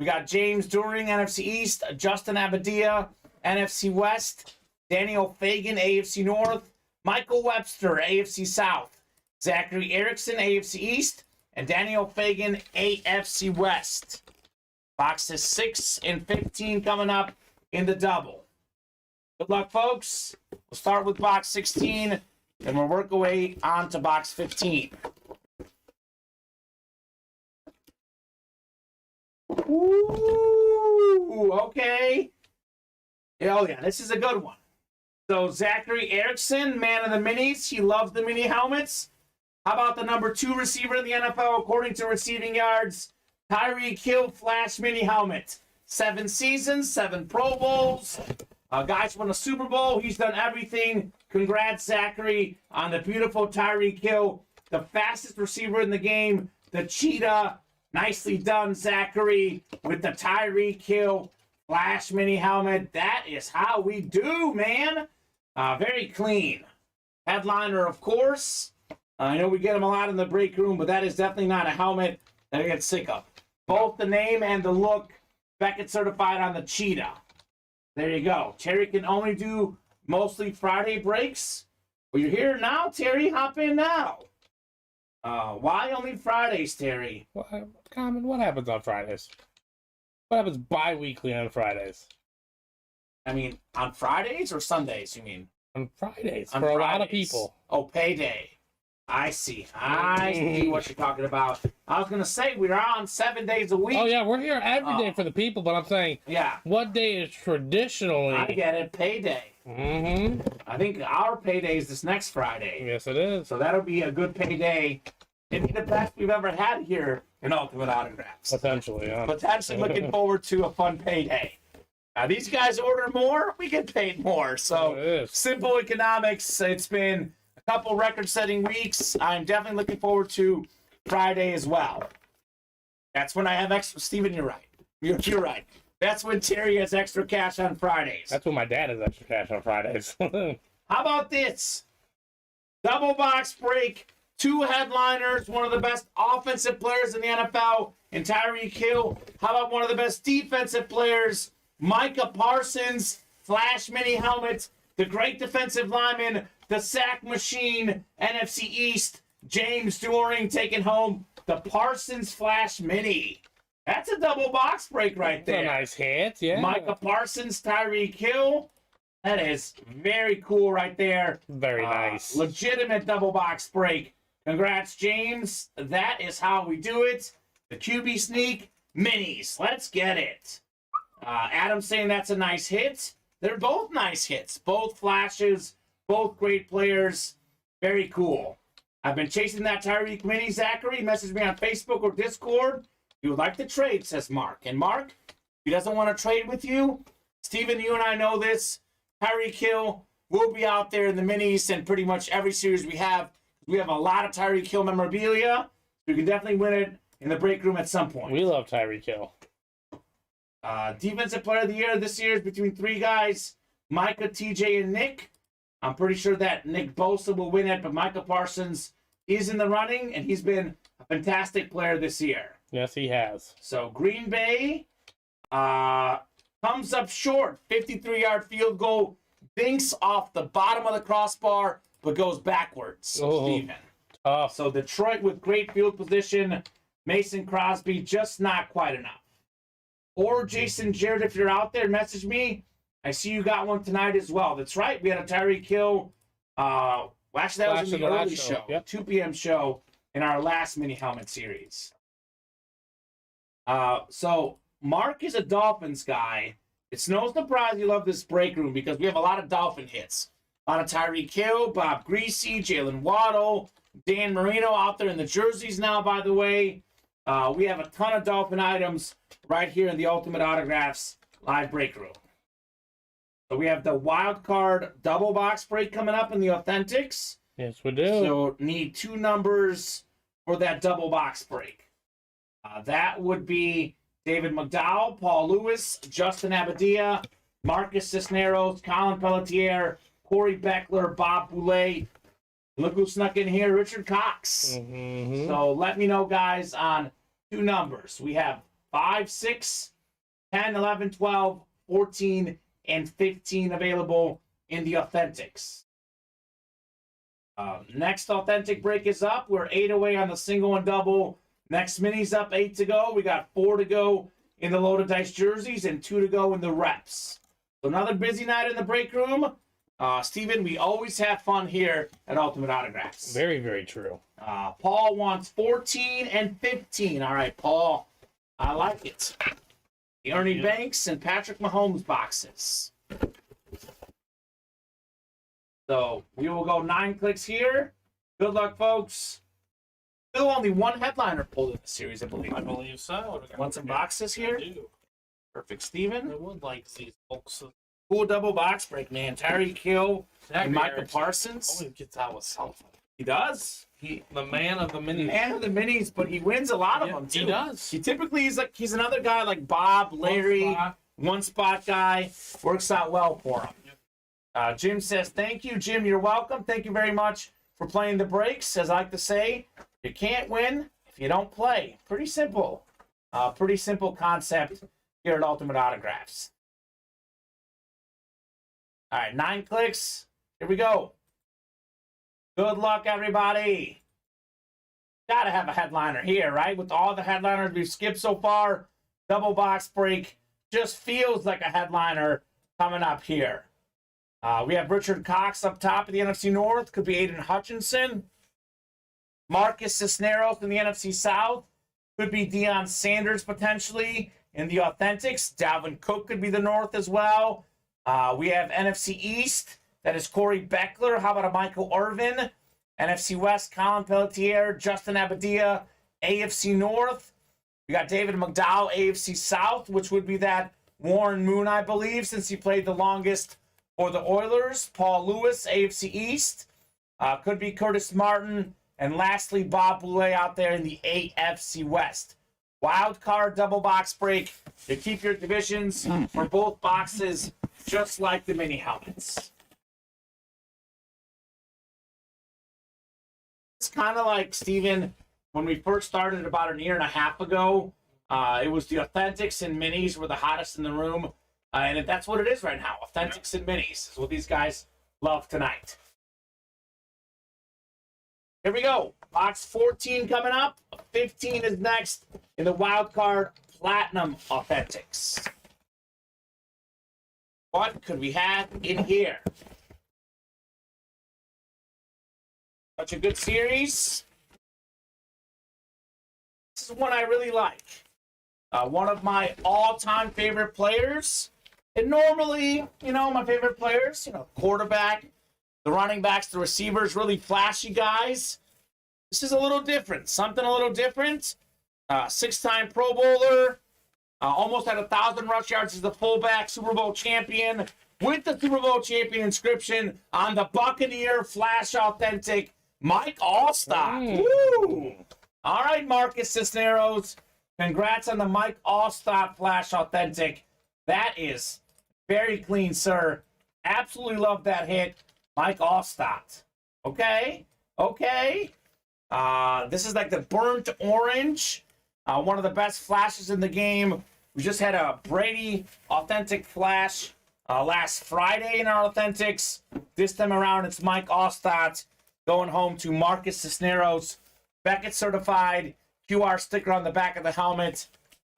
We got James During, NFC East. Justin Abadia, NFC West. Daniel Fagan, AFC North. Michael Webster, AFC South. Zachary Erickson, AFC East. And Daniel Fagan, AFC West. Boxes 6 and 15 coming up in the double. Good luck, folks. We'll start with box 16. And we'll work our way on to box 15. Ooh, okay. Oh, yeah, this is a good one. So, Zachary Erickson, man of the minis. He loves the mini helmets. How about the number 2 receiver in the NFL, according to receiving yards? Tyreek Hill Flash mini helmet. 7 seasons, 7 Pro Bowls. Guys won a Super Bowl. He's done everything. Congrats, Zachary, on the beautiful Tyreek Hill, the fastest receiver in the game, the cheetah. Nicely done, Zachary, with the Tyreek Hill Flash mini helmet. That is how we do, man. Very clean. Headliner, of course. I know we get them a lot in the break room, but that is definitely not a helmet that I get sick of. Both the name and the look, Beckett certified on the cheetah. There you go. Terry can only do mostly Friday breaks. Well, you're here now, Terry. Hop in now. Why only Fridays, Terry? Kamen, what happens on Fridays? What happens bi-weekly on Fridays? I mean, on Fridays or Sundays, you mean? On Fridays, On for a Fridays. lot of people. Oh, payday. I see. I see what you're talking about. I was going to say, we're on 7 days a week. Oh, yeah, we're here every day for the people, but I'm saying, Yeah, what day is traditionally... I get it. Payday. Mm-hmm. I think our payday is this next Friday. Yes, it is. So that'll be a good payday. It'd be the best we've ever had here in Ultimate Autographs. Potentially, yeah. Potentially looking forward to a fun payday. Now, these guys order more, we get paid more. So, It is. simple economics. It's been a couple record-setting weeks. I'm definitely looking forward to Friday as well. That's when I have extra. Steven, you're right. You're right. That's when Terry has extra cash on Fridays. That's when my dad has extra cash on Fridays. How about this? Double box break. 2 headliners. One of the best offensive players in the NFL, and Tyreek Hill. How about one of the best defensive players, Micah Parsons, Flash mini helmet, the great defensive lineman, the sack machine, NFC East, James During taking home the Parsons Flash mini. That's a double box break right That's there. a nice hit, yeah. Micah Parsons, Tyreek Hill. That is very cool right there. Very nice. Legitimate double box break. Congrats, James. That is how we do it. The QB sneak minis. Let's get it. Adam saying that's a nice hit. They're both nice hits. Both flashes. Both great players. Very cool. I've been chasing that Tyreek mini, Zachary. Message me on Facebook or Discord. If you would like to trade, says Mark. And Mark, if he doesn't want to trade with you, Steven, you and I know this. Tyreek Hill will be out there in the minis and pretty much every series we have. We have a lot of Tyreek Hill memorabilia. You can definitely win it in the break room at some point. We love Tyreek Hill. Defensive player of the year this year is between 3 guys, Micah, TJ, and Nick. I'm pretty sure that Nick Bosa will win it, but Micah Parsons is in the running, and he's been a fantastic player this year. Yes, he has. So Green Bay comes up short. 53-yard field goal. Dinks off the bottom of the crossbar, but goes backwards. Oh. Steven. Tough. So Detroit with great field position. Mason Crosby just not quite enough. Or Jason Jarrett, if you're out there, message me. I see you got one tonight as well. That's right. We had a Tyreek Hill. Well, actually, that was in the early show. Yep. 2 p.m. show in our last mini helmet series. So Mark is a Dolphins guy. It's no surprise you love this break room because we have a lot of Dolphin hits. A lot of Tyreek Hill, Bob Greasy, Jalen Waddle, Dan Marino out there in the jerseys now, by the way. We have a ton of Dolphin items right here in the Ultimate Autographs live break room. So we have the wild card double box break coming up in the Authentics. Yes, we do. So need 2 numbers for that double box break. That would be David McDowell, Paul Lewis, Justin Abadia, Marcus Cisneros, Colin Pelletier, Corey Beckler, Bob Boulay. Look who snuck in here, Richard Cox. Mm-hmm. So let me know, guys, on 2 numbers. We have 5, 6, 10, 11, 12, 14, and 15 available in the Authentics. Next Authentic break is up. We're 8 away on the single and double. Next mini's up, 8 to go. We got 4 to go in the loaded dice jerseys and 2 to go in the reps. So another busy night in the break room. Steven, we always have fun here at Ultimate Autographs. Very, very true. Paul wants 14 and 15. All right, Paul. I like it. The Ernie Banks and Patrick Mahomes boxes. So we will go 9 clicks here. Good luck, folks. Still only 1 headliner pulled in the series, I believe. I believe so. Want some boxes here? I do. Perfect, Steven. I would like these folks. Cool double box break, man. Tyreek Hill and Micah Parsons. Always gets out with something. He does. The man of the minis. Man of the minis, but he wins a lot of them too. He does. He typically he's another guy like Bob, Larry, one spot guy. Works out well for him. Jim says, thank you, Jim. You're welcome. Thank you very much for playing the breaks. As I like to say, you can't win if you don't play. Pretty simple. Pretty simple concept here at Ultimate Autographs. All right, 9 clicks. Here we go. Good luck, everybody. Gotta have a headliner here, right? With all the headliners we've skipped so far, double box break just feels like a headliner coming up here. We have Richard Cox up top of the NFC North. Could be Aiden Hutchinson. Marcus Cisneros in the NFC South. Could be Deion Sanders potentially in the Authentics. Dalvin Cook could be the North as well. We have NFC East. That is Corey Beckler. How about a Michael Irvin? NFC West, Colin Pelletier, Justin Abadia. AFC North, we got David McDowell. AFC South, which would be that Warren Moon, I believe, since he played the longest for the Oilers. Paul Lewis, AFC East. Could be Curtis Martin. And lastly, Bob Boulay out there in the AFC West. Wild card double box break to keep your divisions for both boxes, just like the mini helmets. It's kind of like, Steven, when we first started about a year and a half ago, it was the Authentics and Minis were the hottest in the room. And that's what it is right now. Authentics and Minis is what these guys love tonight. Here we go. Box 14 coming up. 15 is next in the Wild Card Platinum Authentics. What could we have in here? Such a good series. This is one I really like. One of my all-time favorite players. And normally, my favorite players, quarterback, the running backs, the receivers, really flashy guys. This is a little different. Something a little different. 6-time Pro Bowler. Almost had 1,000 rush yards as the fullback, Super Bowl champion. With the Super Bowl champion inscription on the Buccaneer Flash Authentic, Mike Allstott. Woo! All right, Marcus Cisneros. Congrats on the Mike Allstott Flash Authentic. That is very clean, sir. Absolutely love that hit. Mike Allstott. Okay. This is like the burnt orange. One of the best flashes in the game. We just had a Brady authentic flash last Friday in our authentics. This time around, it's Mike Allstott going home to Marcus Cisneros. Beckett certified QR sticker on the back of the helmet.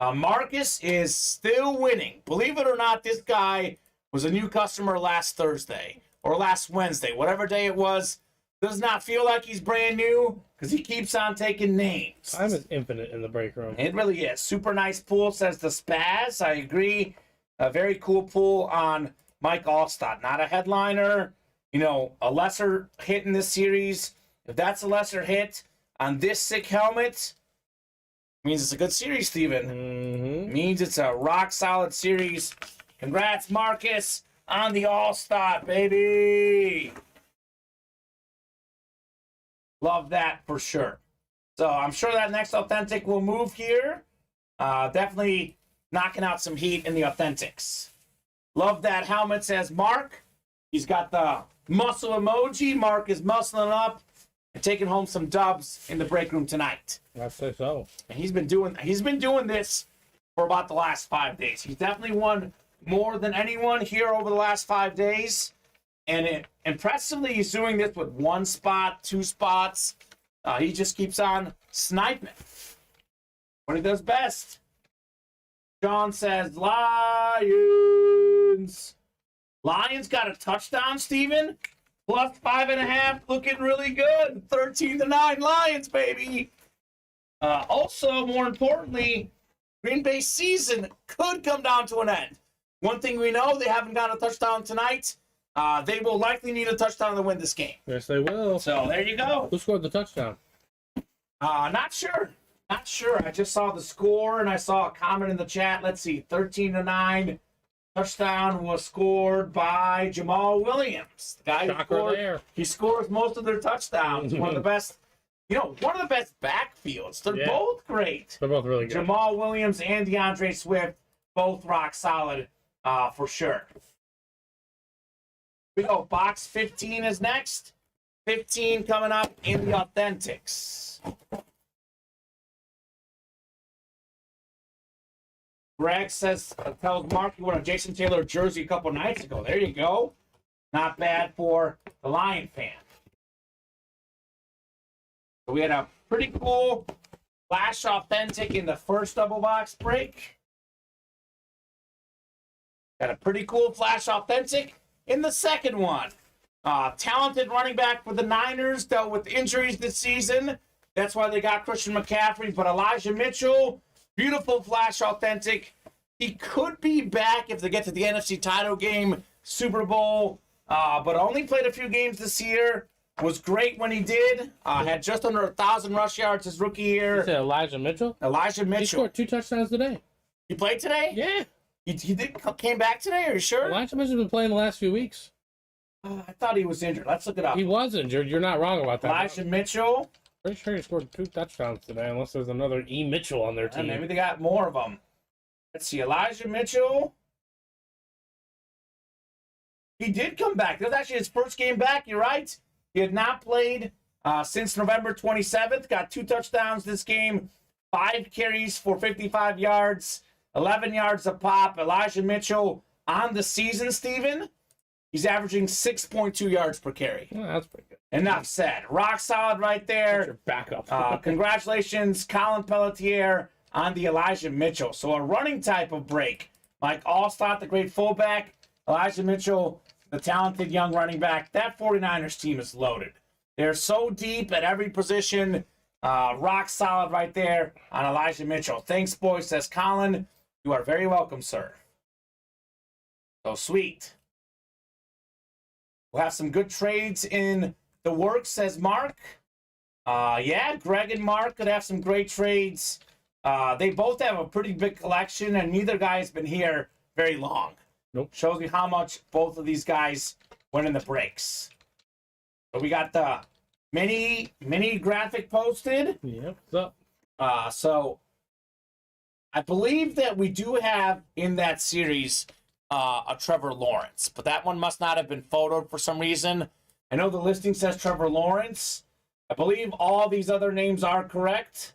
Marcus is still winning. Believe it or not, this guy was a new customer last Thursday or last Wednesday, whatever day it was. Does not feel like he's brand new because he keeps on taking names. Time is infinite in the break room. It really is. Super nice pool, says the Spaz. I agree. A very cool pool on Mike Allstott. Not a headliner. You know, a lesser hit in this series. If that's a lesser hit on this sick helmet, means it's a good series, Steven. Mm-hmm. Means it's a rock solid series. Congrats, Marcus, on the Allstott, baby. Love that for sure. So I'm sure that next authentic will move here. Definitely knocking out some heat in the authentics. Love that helmet, says Mark. He's got the muscle emoji. Mark is muscling up and taking home some dubs in the break room tonight. I'd say so. And he's been doing this for about the last 5 days. He's definitely won more than anyone here over the last 5 days. And impressively, he's doing this with 1 spot, 2 spots. He just keeps on sniping. What he does best. Sean says, Lions. Lions got a touchdown, Steven. Plus 5.5. Looking really good. 13-9 Lions, baby. Also, more importantly, Green Bay's season could come down to an end. One thing we know, they haven't got a touchdown tonight. They will likely need a touchdown to win this game. Yes, they will. So there you go. Who scored the touchdown? Not sure. Not sure. I just saw the score and I saw a comment in the chat. Let's see. 13-9. Touchdown was scored by Jamal Williams. The guy who scored, there. he scores most of their touchdowns. One of the best, one of the best backfields. They're both great. They're both really good. Jamal Williams and DeAndre Swift, both rock solid for sure. We go. Box 15 is next. 15 coming up in the authentics. Greg says, tells Mark you won a Jason Taylor jersey a couple nights ago. There you go. Not bad for the Lion fan. So we had a pretty cool Flash Authentic in the first double box break. Got a pretty cool Flash Authentic in the second one. Talented running back for the Niners, dealt with injuries this season. That's why they got Christian McCaffrey. But Elijah Mitchell, beautiful Flash Authentic. He could be back if they get to the NFC title game, Super Bowl, but only played a few games this year. Was great when he did. Had just under 1,000 rush yards his rookie year. You said Elijah Mitchell? Elijah Mitchell. He scored 2 touchdowns today. He played today? Yeah. He came back today, are you sure? Elijah Mitchell's been playing the last few weeks. I thought he was injured. Let's look it up. He was injured. You're not wrong about that. Elijah Mitchell. Pretty sure he scored 2 touchdowns today, unless there's another E. Mitchell on their team. Maybe they got more of them. Let's see. Elijah Mitchell. He did come back. That was actually his first game back. You're right. He had not played since November 27th. Got 2 touchdowns this game. 5 carries for 55 yards. 11 yards a pop. Elijah Mitchell on the season, Steven. He's averaging 6.2 yards per carry. Oh, that's pretty good. Enough said. Rock solid right there. That's your backup. Congratulations, Colin Pelletier, on the Elijah Mitchell. So a running type of break. Mike Allstott, the great fullback. Elijah Mitchell, the talented young running back. That 49ers team is loaded. They're so deep at every position. Rock solid right there on Elijah Mitchell. Thanks, boys, says Colin. You are very welcome, sir. So sweet. We'll have some good trades in the works, says Mark. Yeah, Greg and Mark could have some great trades. They both have a pretty big collection, and neither guy has been here very long. Nope. Shows you how much both of these guys went in the breaks. So we got the mini graphic posted. Yep. What's up? So I believe that we do have in that series a Trevor Lawrence, but that one must not have been photoed for some reason. I know the listing says Trevor Lawrence, I believe all these other names are correct.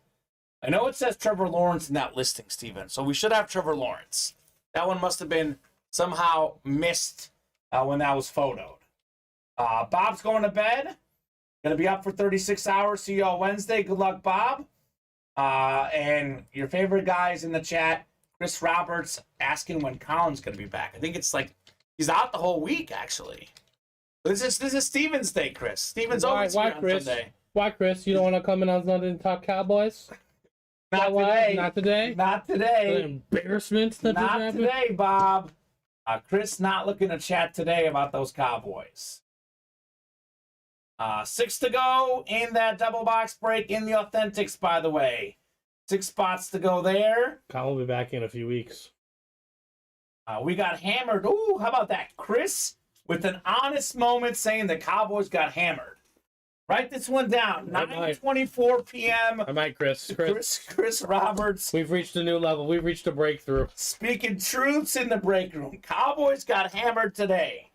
I know it says Trevor Lawrence in that listing, Steven, so we should have Trevor Lawrence. That one must have been somehow missed when that was photoed. Bob's going to bed. Going to be up for 36 hours. See you all Wednesday. Good luck, Bob. And your favorite guys in the chat, Chris Roberts, asking when Colin's going to be back. I think it's like he's out the whole week, actually. This is Steven's day, Chris. Steven's always here on Chris? Sunday. Why, Chris? You don't want to come in on Sunday and talk Cowboys? Not today. today. Not today. Not The today. embarrassment that just Not happened? today, Bob. Chris not looking to chat today about those Cowboys. 6 to go in that double box break in the Authentics, by the way. 6 spots to go there. Colin will be back in a few weeks. We got hammered. Ooh, how about that? Chris with an honest moment saying the Cowboys got hammered. Write this one down. I might. 9:24 p.m. I might, Chris. Chris Roberts We've reached a new level. We've reached a breakthrough. speaking truths in the break room. Cowboys got hammered today.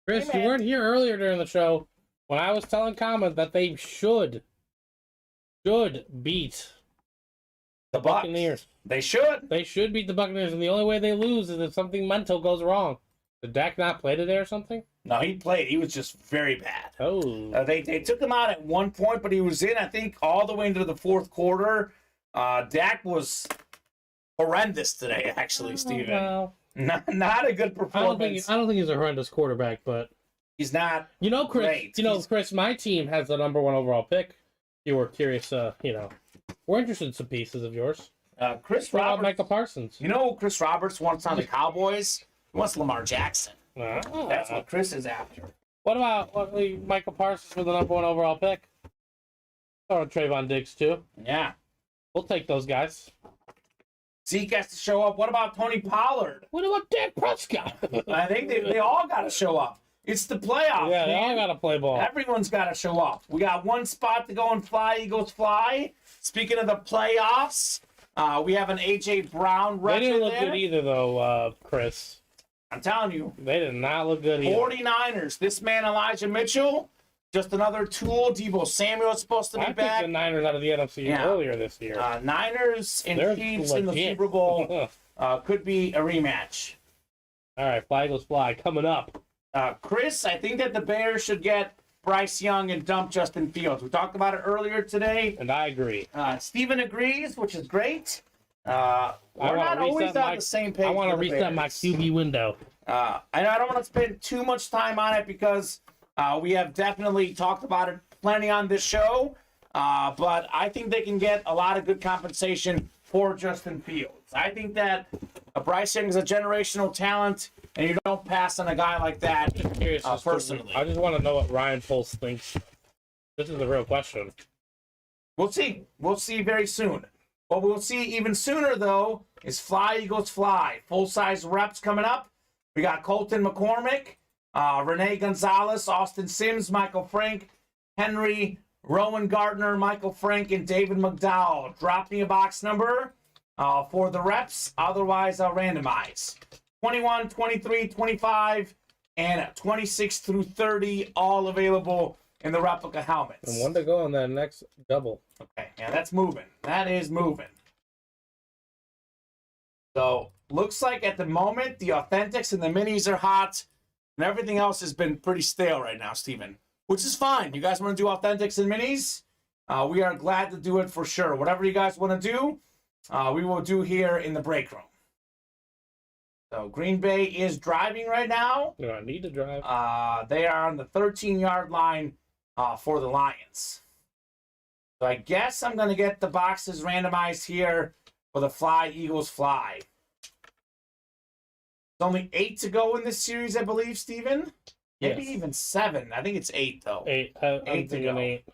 Chris, Hey, you man. weren't here earlier during the show when I was telling Common that they should beat The Bucs. Buccaneers. They should. They should beat the Buccaneers, and the only way they lose is if something mental goes wrong. Did Dak not play today or something? No, he played. He was just very bad. Oh. They took him out at one point, but he was in, I think, all the way into the fourth quarter. Dak was horrendous today, actually, Steven. Well, Not a good I don't think performance. he's a horrendous quarterback, but He's not. you know, Chris. Great. Chris, my team has the number 1 overall pick. You were curious, we're interested in some pieces of yours. Chris What about Roberts. Michael Parsons? You know who Chris Roberts wants on the Cowboys? He wants Lamar Jackson. That's what Chris is after. What about Michael Parsons for the number 1 overall pick? Or Trayvon Diggs too. Yeah. We'll take those guys. Zeke has to show up. What about Tony Pollard? What about Dak Prescott? I think they all got to show up. It's the playoffs. Yeah, they all man. got to play ball. Everyone's got to show up. We got one spot to go and fly, Eagles fly. Speaking of the playoffs, we have an A.J. Brown They record didn't look there. good either, though, Chris. I'm telling you, They did not look good either. 49ers. This man, Elijah Mitchell, just another tool. Debo Samuel's supposed to be I picked back. the Niners out of the NFC Yeah. earlier this year. Niners and They're Chiefs in the legit. Super Bowl could be a rematch. All right, fly Eagles fly coming up. Chris, I think that the Bears should get Bryce Young and dump Justin Fields. We talked about it earlier today. And I agree. Steven agrees, which is great. We're wanna not always reset on the same page. I want to for the reset my Bears. QB window. I don't want to spend too much time on it because we have definitely talked about it plenty on this show. But I think they can get a lot of good compensation for Justin Fields. I think that Bryce Young is a generational talent, and you don't pass on a guy like that Curious personally. I just want to know what Ryan Poles thinks. This is the real question. We'll see. We'll see very soon. What we'll see even sooner, though, is Fly Eagles Fly. Full-size reps coming up. We got Colton McCormick, Renee Gonzalez, Austin Sims, Michael Frank, Henry, Rowan Gardner, Michael Frank, and David McDowell. Drop me a box number for the reps. Otherwise, I'll randomize. 21, 23, 25, and 26 through 30, all available in the replica helmets. And one to go on that next double. Okay, yeah, that's moving. That is moving. So, looks like at the moment, the Authentics and the Minis are hot, and everything else has been pretty stale right now, Steven. Which is fine. You guys want to do Authentics and Minis? We are glad to do it for sure. Whatever you guys want to do, we will do here in the break room. So, Green Bay is driving right now. You don't need to drive. They are on the 13-yard line for the Lions. So I guess I'm going to get the boxes randomized here for the Fly Eagles Fly. There's only 8 to go in this series, I believe, Steven? Maybe Yes. even 7. I think it's 8, though. 8. I'm 8 to thinking go. 8.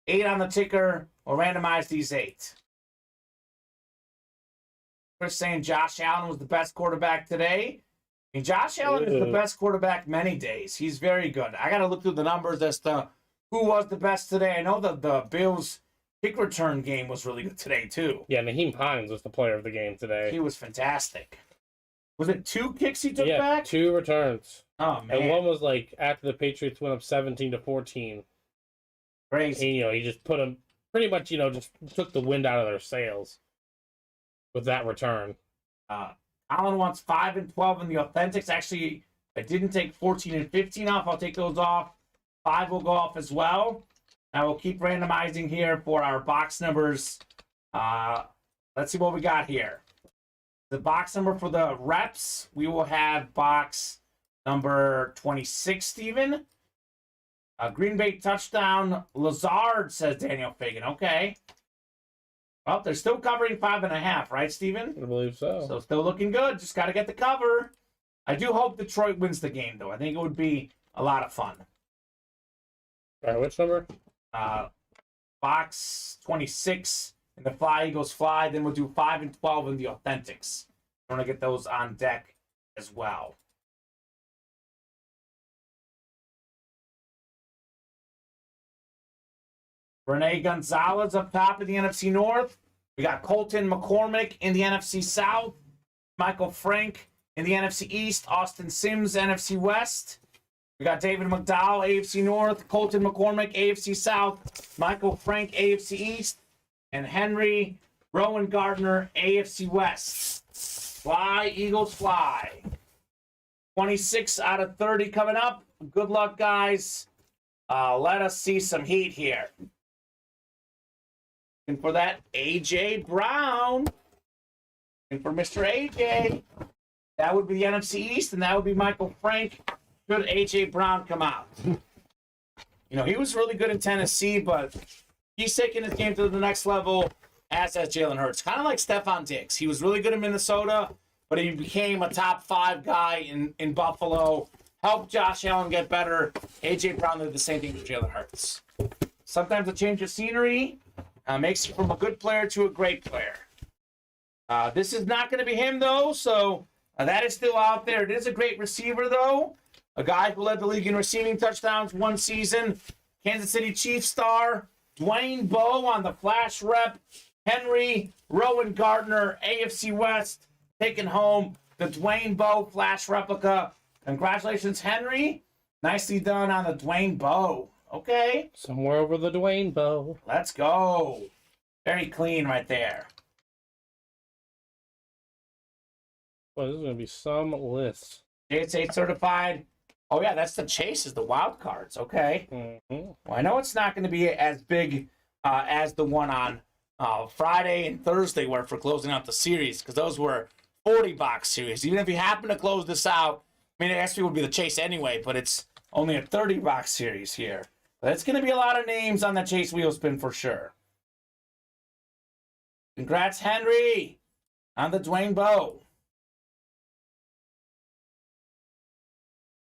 8 on the ticker. We'll randomize these 8. Chris saying Josh Allen was the best quarterback today. I mean, Josh Allen is the best quarterback many days. He's very good. I got to look through the numbers as to who was the best today. I know that the Bills' kick return game was really good today, too. Yeah, Naheem Hines was the player of the game today. He was fantastic. Was it 2 kicks he took Yeah, back? 2 returns. Oh, man. And one was like after the Patriots went up 17-14. Crazy. And, he just put them pretty much, just took the wind out of their sails with that return. Colin wants 5 and 12 in the authentics. Actually, I didn't take 14 and 15 off. I'll take those off. 5 will go off as well. I will keep randomizing here for our box numbers. Let's see what we got here. The box number for the reps, we will have box number 26, Steven. Green Bay touchdown, Lazard, says Daniel Fagan. Okay. Well, they're still covering 5.5, right, Steven? I believe so. So still looking good. Just got to get the cover. I do hope Detroit wins the game, though. I think it would be a lot of fun. All right, which number? Box 26 in the Fly Eagles Fly. Then we'll do 5 and 12 in the Authentics. I want to get those on deck as well. Rene Gonzalez up top in the NFC North. We got Colton McCormick in the NFC South. Michael Frank in the NFC East. Austin Sims, NFC West. We got David McDowell, AFC North. Colton McCormick, AFC South. Michael Frank, AFC East. And Henry Rowan Gardner, AFC West. Fly, Eagles, fly. 26 out of 30 coming up. Good luck, guys. Let us see some heat here. And for that, A.J. Brown. And for Mr. A.J., that would be the NFC East, and that would be Michael Frank. Should A.J. Brown come out? He was really good in Tennessee, but he's taking his game to the next level, as has Jalen Hurts. Kind of like Stephon Diggs. He was really good in Minnesota, but he became a top 5 guy in Buffalo. Helped Josh Allen get better. A.J. Brown did the same thing with Jalen Hurts. Sometimes a change of scenery makes you from a good player to a great player. This is not going to be him, though, so that is still out there. It is a great receiver, though. A guy who led the league in receiving touchdowns one season. Kansas City Chiefs star. Dwayne Bowe on the flash rep. Henry Rowan Gardner, AFC West, taking home the Dwayne Bowe flash replica. Congratulations, Henry. Nicely done on the Dwayne Bowe. Okay. Somewhere over the Dwayne Bowe. Let's go. Very clean right there. Well, this is going to be some list. JS8 certified. Oh, yeah, that's the chase, is the wild cards. Okay. Mm-hmm. Well, I know it's not going to be as big as the one on Friday and Thursday were for closing out the series, because those were 40-box series. Even if you happen to close this out, I mean, SP would be the chase anyway, but it's only a 30-box series here. But it's going to be a lot of names on that chase wheel spin for sure. Congrats, Henry, on the Dwayne Bowe.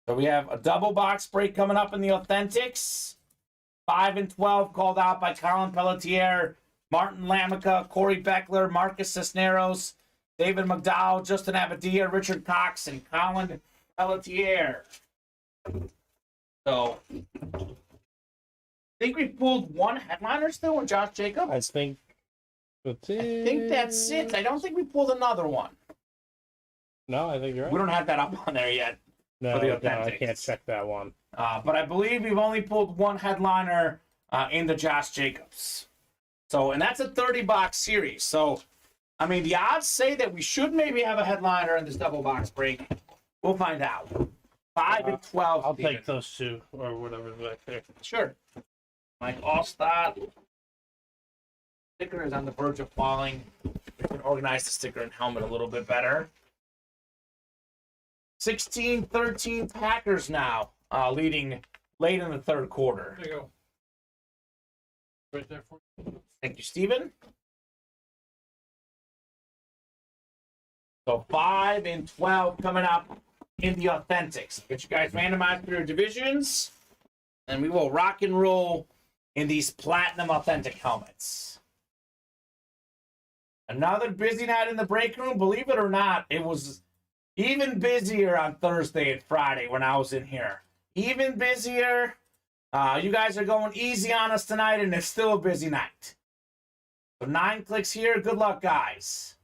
So we have a double box break coming up in the Authentics. 5 and 12 called out by Colin Pelletier, Martin Lamica, Corey Beckler, Marcus Cisneros, David McDowell, Justin Abadia, Richard Cox, and Colin Pelletier. So, I think we pulled one headliner still with Josh Jacobs. I think that's it. I think that's it. I don't think we pulled another one. No, I think you're right. We don't have that up on there yet. No, for the no, I Authentics. can't check that one. But I believe we've only pulled one headliner in the Josh Jacobs. So, and that's a 30-box series. So, I mean, the odds say that we should maybe have a headliner in this double box break. We'll find out. 5 and 12. I'll Steven. take those two or whatever's back there. Sure. Mike Allstott. Sticker is on the verge of falling. We can organize the sticker and helmet a little bit better. 16-13 Packers now, leading late in the third quarter. There you go. Right there for you. Thank you, Steven. So 5 and 12 coming up in the Authentics. Get you guys randomized for your divisions, and we will rock and roll in these Platinum Authentic helmets. Another busy night in the break room. Believe it or not, it was even busier on Thursday and Friday when I was in here. Even busier. You guys are going easy on us tonight, and it's still a busy night. So 9 clicks here. Good luck, guys.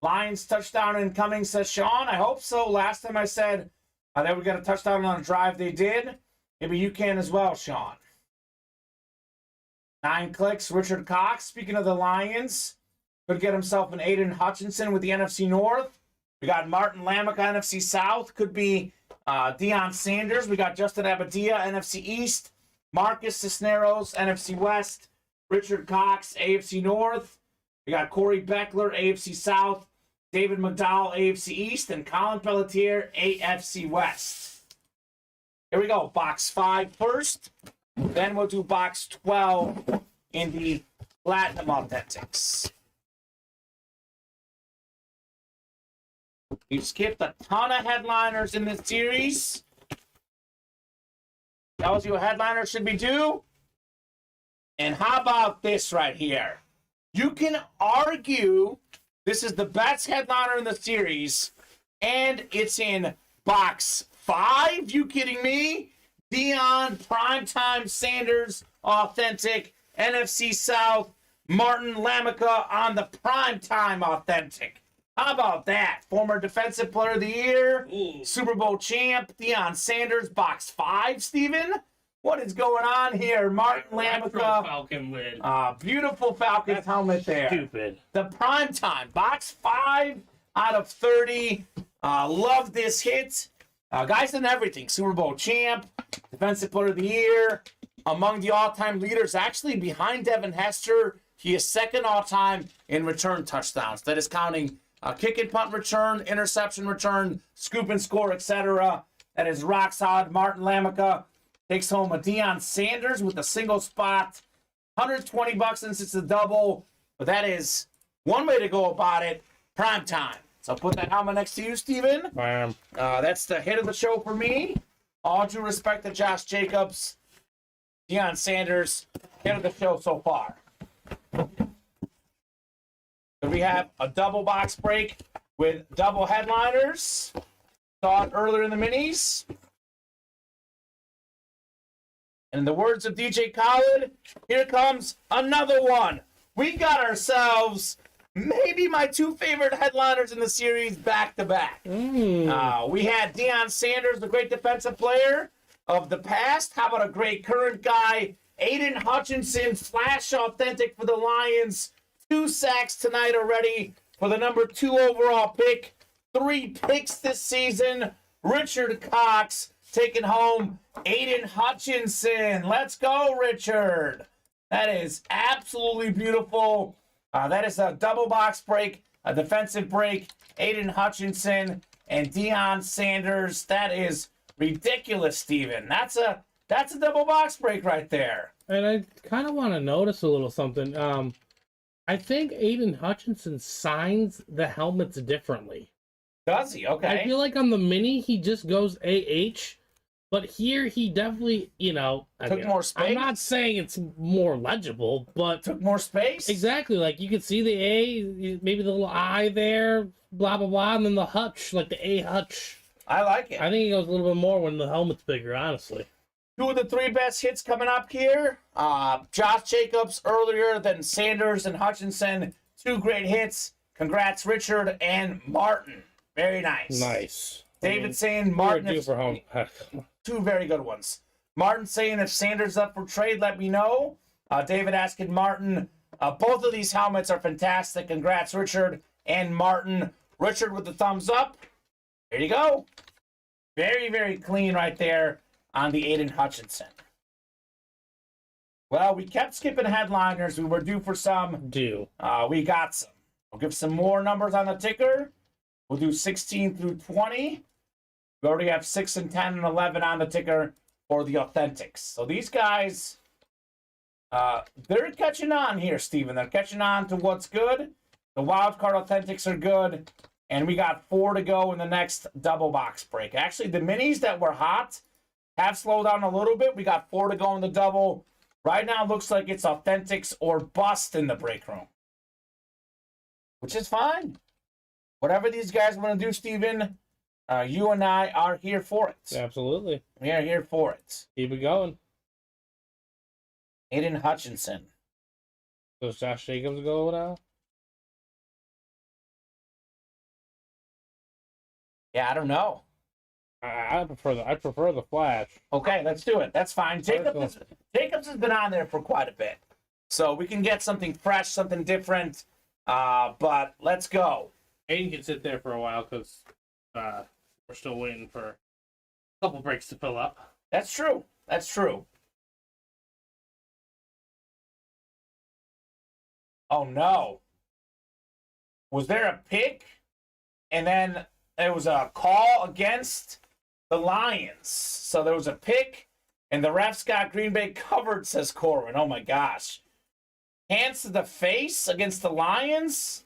Lions touchdown incoming, says Sean. I hope so. Last time I said that we got a touchdown on a drive, they did. Maybe you can as well, Sean. 9 clicks. Richard Cox, speaking of the Lions, could get himself an Aiden Hutchinson with the NFC North. We got Martin Lamica, NFC South. Could be Deion Sanders. We got Justin Abadia, NFC East. Marcus Cisneros, NFC West. Richard Cox, AFC North. We got Corey Beckler, AFC South. David McDowell, AFC East. And Colin Pelletier, AFC West. Here we go. Box 5 first. Then we'll do box 12 in the Platinum Authentics. We've skipped a ton of headliners in this series. Tells you a headliner should be due. And how about this right here? You can argue this is the best headliner in the series, and it's in box 5. You kidding me? Deion Primetime Sanders Authentic, NFC South, Martin Lamica on the Primetime Authentic. How about that? Former Defensive Player of the Year, Super Bowl champ, Deion Sanders, box 5, Steven. What is going on here? Martin Lamica. Falcon lid. Beautiful Falcons helmet there. Stupid. The Primetime, box 5 out of 30. Love this hit. Guys done everything. Super Bowl champ, Defensive Player of the Year, among the all-time leaders, actually behind Devin Hester. He is second all-time in return touchdowns. That is counting kick and punt return, interception return, scoop and score, etc. That is rock solid. Martin Lamica takes home a Deion Sanders with a single spot. $120 since it's a double. But that is one way to go about it. Prime time. So I'll put that helmet next to you, Steven. That's the hit of the show for me. All due respect to Josh Jacobs. Deion Sanders, hit of the show so far. So we have a double box break with double headliners. Saw it earlier in the minis. And in the words of DJ Khaled, here comes another one. We got ourselves maybe my 2 favorite headliners in the series back to back. We had Deion Sanders, the great defensive player of the past. How about a great current guy? Aiden Hutchinson, flash authentic for the Lions. 2 sacks tonight already for the number 2 overall pick. 3 picks this season. Richard Cox taking home Aiden Hutchinson. Let's go, Richard. That is absolutely beautiful. That is a double box break, a defensive break. Aiden Hutchinson and Deion Sanders. That is ridiculous, Steven. That's a double box break right there. And I kind of want to notice a little something. I think Aiden Hutchinson signs the helmets differently. Does he? Okay. I feel like on the mini, he just goes AH. But here, he definitely, took more space. I'm not saying it's more legible, but took more space. Exactly. Like, you could see the A, maybe the little I there, blah, blah, blah, and then the hutch, like the A hutch. I like it. I think it goes a little bit more when the helmet's bigger, honestly. 2 of the 3 best hits coming up here. Josh Jacobs earlier, then Sanders and Hutchinson. 2 great hits. Congrats, Richard and Martin. Very nice. Nice. David saying Martin. Due for home. 2 very good ones. Martin saying if Sanders up for trade, let me know. David asking Martin. Both of these helmets are fantastic. Congrats, Richard and Martin. Richard with the thumbs up. There you go. Very, very clean right there on the Aiden Hutchinson. Well, we kept skipping headliners. We were due for some. We got some. We'll give some more numbers on the ticker. We'll do 16 through 20. We already have 6 and 10 and 11 on the ticker for the Authentics. So these guys, they're catching on here, Steven. They're catching on to what's good. The wild card Authentics are good. And we got 4 to go in the next double box break. Actually, the minis that were hot have slowed down a little bit. We got 4 to go in the double. Right now, it looks like it's Authentics or bust in the break room. Which is fine. Whatever these guys want to do, Steven, you and I are here for it. Absolutely. We are here for it. Keep it going. Aiden Hutchinson. Does Josh Jacobs go now? Yeah, I don't know. I prefer the flash. Okay, let's do it. That's fine. Jacobs has been on there for quite a bit. So we can get something fresh, something different. But let's go. Aiden can sit there for a while because we're still waiting for a couple breaks to fill up. That's true. That's true. Oh, no. Was there a pick? And then there was a call against the Lions. So there was a pick, and the refs got Green Bay covered, says Corwin. Oh, my gosh. Hands to the face against the Lions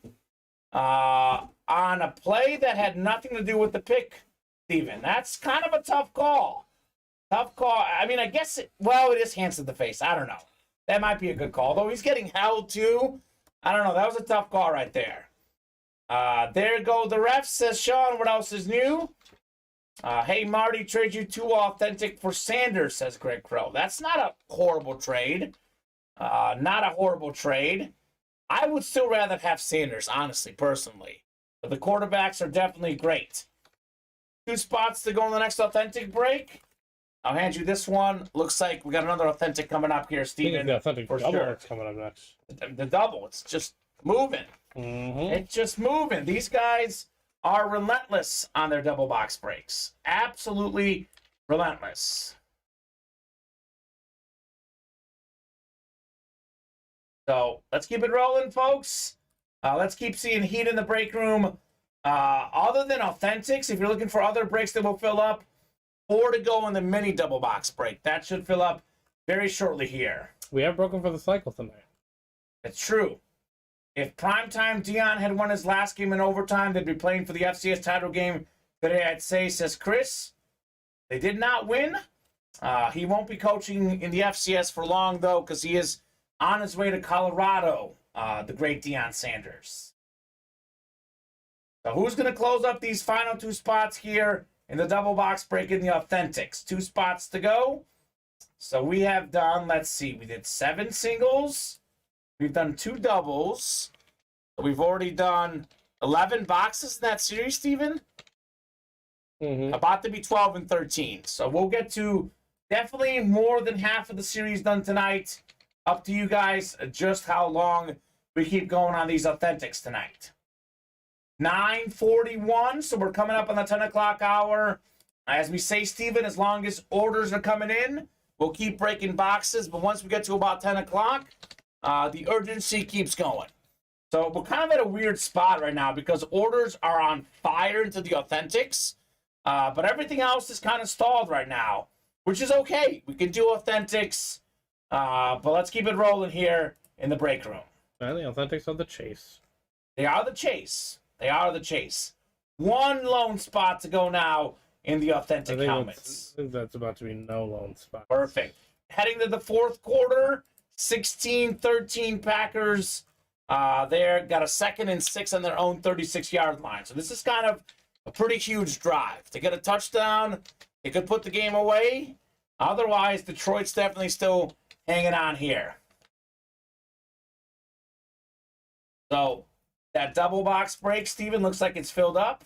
on a play that had nothing to do with the pick, Steven. That's kind of a tough call. Tough call. I mean, I guess, it is hands to the face. I don't know. That might be a good call, though. He's getting held, too. I don't know. That was a tough call right there. There go the refs, says Sean. What else is new? Hey, Marty, trade you 2 authentic for Sanders, says Greg Crow. That's not a horrible trade. Not a horrible trade. I would still rather have Sanders, honestly, personally. But the quarterbacks are definitely great. 2 spots to go in the next authentic break. I'll hand you this one. Looks like we got another authentic coming up here, Steven. The authentic for double sure. is coming up next. The double. It's just moving. Mm-hmm. It's just moving. These guys are relentless on their double box breaks. Absolutely relentless. So let's keep it rolling, folks. Let's keep seeing heat in the break room. Other than authentics, if you're looking for other breaks that will fill up, 4 to go in the mini double box break. That should fill up very shortly here. We have broken for the cycle tonight. It's true. If primetime Dion had won his last game in overtime, they'd be playing for the FCS title game today, I'd say, says Chris. They did not win. He won't be coaching in the FCS for long, though, because he is on his way to Colorado, the great Deion Sanders. So who's going to close up these final 2 spots here in the double box break in the authentics? 2 spots to go. So we have done, let's see, we did 7 singles. We've done 2 doubles. We've already done 11 boxes in that series, Steven. Mm-hmm. About to be 12 and 13. So we'll get to definitely more than half of the series done tonight. Up to you guys just how long we keep going on these authentics tonight. 9:41, so we're coming up on the 10 o'clock hour. As we say, Steven, as long as orders are coming in, we'll keep breaking boxes. But once we get to about 10 o'clock, the urgency keeps going. So we're kind of at a weird spot right now because orders are on fire into the authentics. But everything else is kind of stalled right now, which is okay. We can do authentics. But let's keep it rolling here in the break room. And the authentics are the chase. They are the chase. They are the chase. 1 lone spot to go now in the authentic helmets. I think that's about to be no lone spot. Perfect. Heading to the 4th quarter, 16-13 Packers. There got a 2nd and 6 on their own 36-yard line. So this is kind of a pretty huge drive. To get a touchdown, it could put the game away. Otherwise, Detroit's definitely still hanging on here. So that double box break, Steven, looks like it's filled up.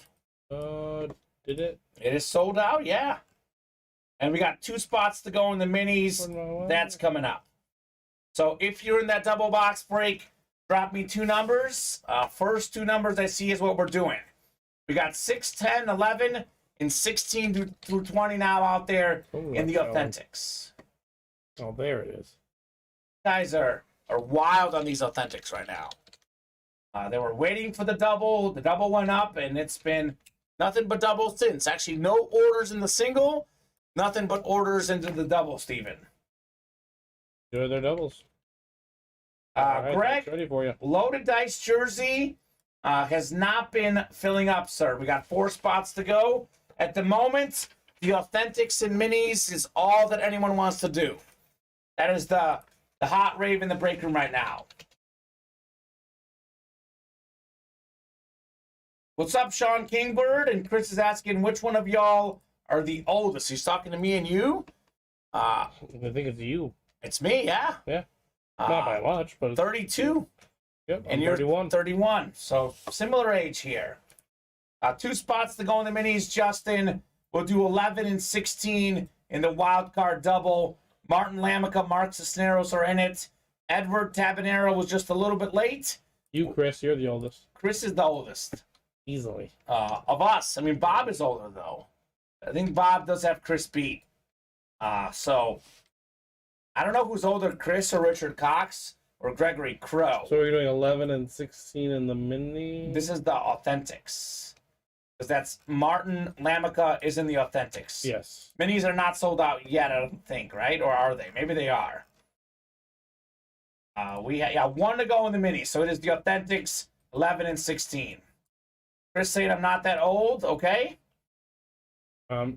Did it? It is sold out, yeah. And we got 2 spots to go in the minis. That's coming up. So if you're in that double box break, drop me 2 numbers. First 2 numbers I see is what we're doing. We got 6, 10, 11, and 16 through 20 now out there in the authentics. Oh, there it is. Guys are wild on these authentics right now. They were waiting for the double. The double went up, and it's been nothing but double since. Actually, no orders in the single, nothing but orders into the double, Steven. Good, they're doubles. Right, Greg, ready for you. Loaded Dice jersey has not been filling up, sir. We got 4 spots to go. At the moment, the authentics and minis is all that anyone wants to do. That is the hot rave in the break room right now. What's up, Sean Kingbird? And Chris is asking which one of y'all are the oldest. He's talking to me and you. I think it's you. It's me, yeah. Yeah. Not by much, but 32. Yep, And I'm you're 31. 31. So similar age here. 2 spots to go in the minis, Justin. We'll do 11 and 16 in the wild card double. Martin Lamica, Mark Cisneros are in it. Edward Tabanero was just a little bit late. You, Chris, you're the oldest. Chris is the oldest Easily. of us. I mean, Bob is older, though. I think Bob does have Chris beat. So, I don't know who's older, Chris or Richard Cox or Gregory Crow. So we're doing 11 and 16 in the mini. This is the Authentics. Because that's Martin Lamica is in the Authentics. Yes. Minis are not sold out yet, I don't think, right? Or are they? Maybe they are. We have one to go in the mini, so it is the Authentics 11 and 16. Chris saying I'm not that old, okay?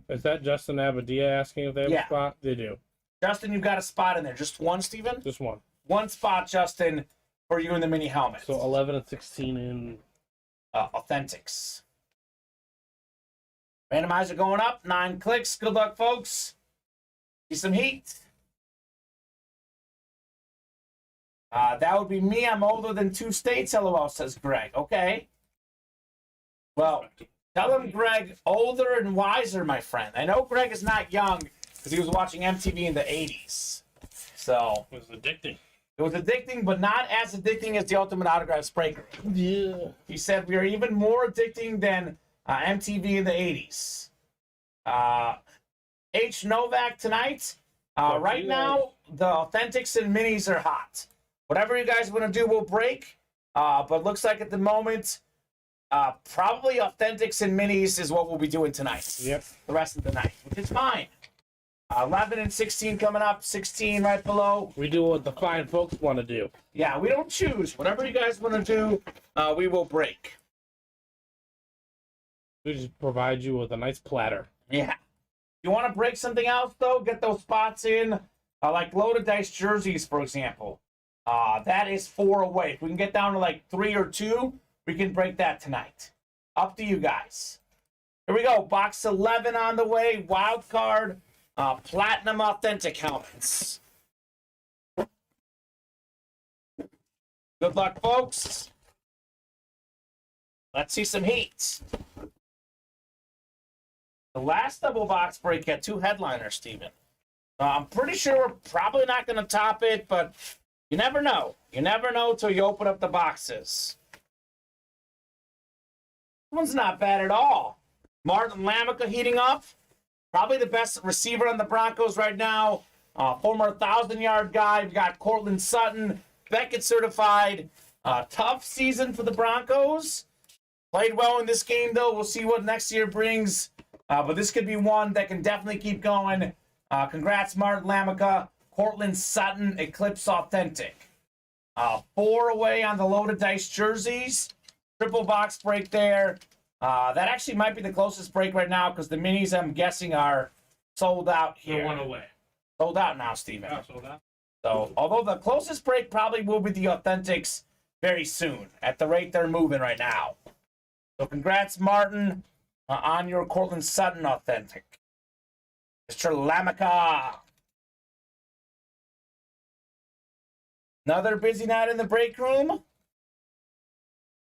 Is that Justin Abadia asking if they have a spot? They do. Justin, you've got a spot in there. Just one, Steven? Just one. One spot, Justin, for you in the mini helmet. So 11 and 16 in Authentics. Randomizer going up. 9 clicks. Good luck, folks. See some heat. That would be me. I'm older than 2 states, LOL, says Greg. Okay. Well, tell him, Greg, older and wiser, my friend. I know Greg is not young because he was watching MTV in the 80s. So. It was addicting. It was addicting, but not as addicting as the Ultimate Autograph Spray. Yeah. He said we are even more addicting than MTV in the 80s. H. Novak tonight. Right now, the Authentics and Minis are hot. Whatever you guys want to do will break. But looks like at the moment, probably Authentics and Minis is what we'll be doing tonight. Yep. The rest of the night, which is fine. 11 and 16 coming up. 16 right below. We do what the fine folks want to do. Yeah, we don't choose. Whatever you guys want to do, we will break. We just provide you with a nice platter. Yeah. You want to break something else, though? Get those spots in. Like loaded dice jerseys, for example. That is 4 away. If we can get down to like 3 or 2, we can break that tonight. Up to you guys. Here we go. Box 11 on the way. Wild card. Platinum Authentic helmets. Good luck, folks. Let's see some heat. The last double box break had 2 headliners, Steven. I'm pretty sure we're probably not going to top it, but you never know. You never know until you open up the boxes. This one's not bad at all. Martin Lamica heating up. Probably the best receiver on the Broncos right now. Former 1,000-yard guy. We've got Cortland Sutton, Beckett certified. Tough season for the Broncos. Played well in this game, though. We'll see what next year brings. But this could be one that can definitely keep going. Congrats, Martin Lamica. Cortland Sutton, Eclipse Authentic. 4 away on the loaded dice jerseys. Triple box break there. That actually might be the closest break right now because the minis, I'm guessing, are sold out here. They're 1 away. Sold out now, Steven. Yeah, sold out. So, although the closest break probably will be the Authentics very soon at the rate they're moving right now. So, congrats, Martin, on your Cortland Sutton Authentic. Mr. Lamica. Another busy night in the break room. I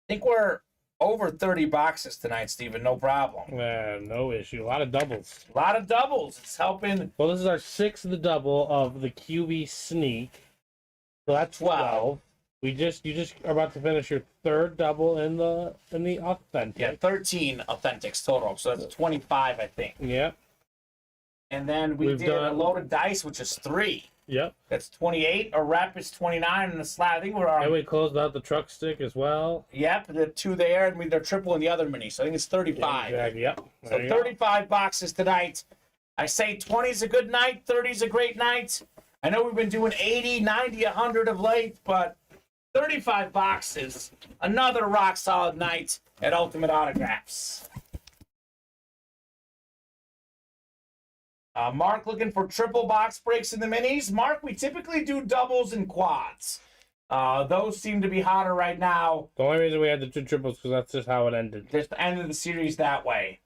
think we're over 30 boxes tonight, Steven. No problem. No issue. A lot of doubles. A lot of doubles. It's helping. Well, this is our 6th double of the QB sneak. So that's 12. You just are about to finish your 3rd double in the authentic. Yeah, 13 Authentics total. So that's 25, I think. Yep. And then we've did a loaded dice, which is 3. Yep. That's 28. A rep is 29, and the slab, I think we're on. And we closed out the truck stick as well. Yep, the 2 there, and they're triple in the other mini, so I think it's 35. Yeah, exactly. Yep. So 35 boxes tonight. I say 20 is a good night, 30 is a great night. I know we've been doing 80, 90, 100 of late, but 35 boxes, another rock solid night at Ultimate Autographs. Mark looking for triple box breaks in the minis. Mark, we typically do doubles and quads. Those seem to be hotter right now. The only reason we had the 2 triples because that's just how it ended. Just ended the series that way.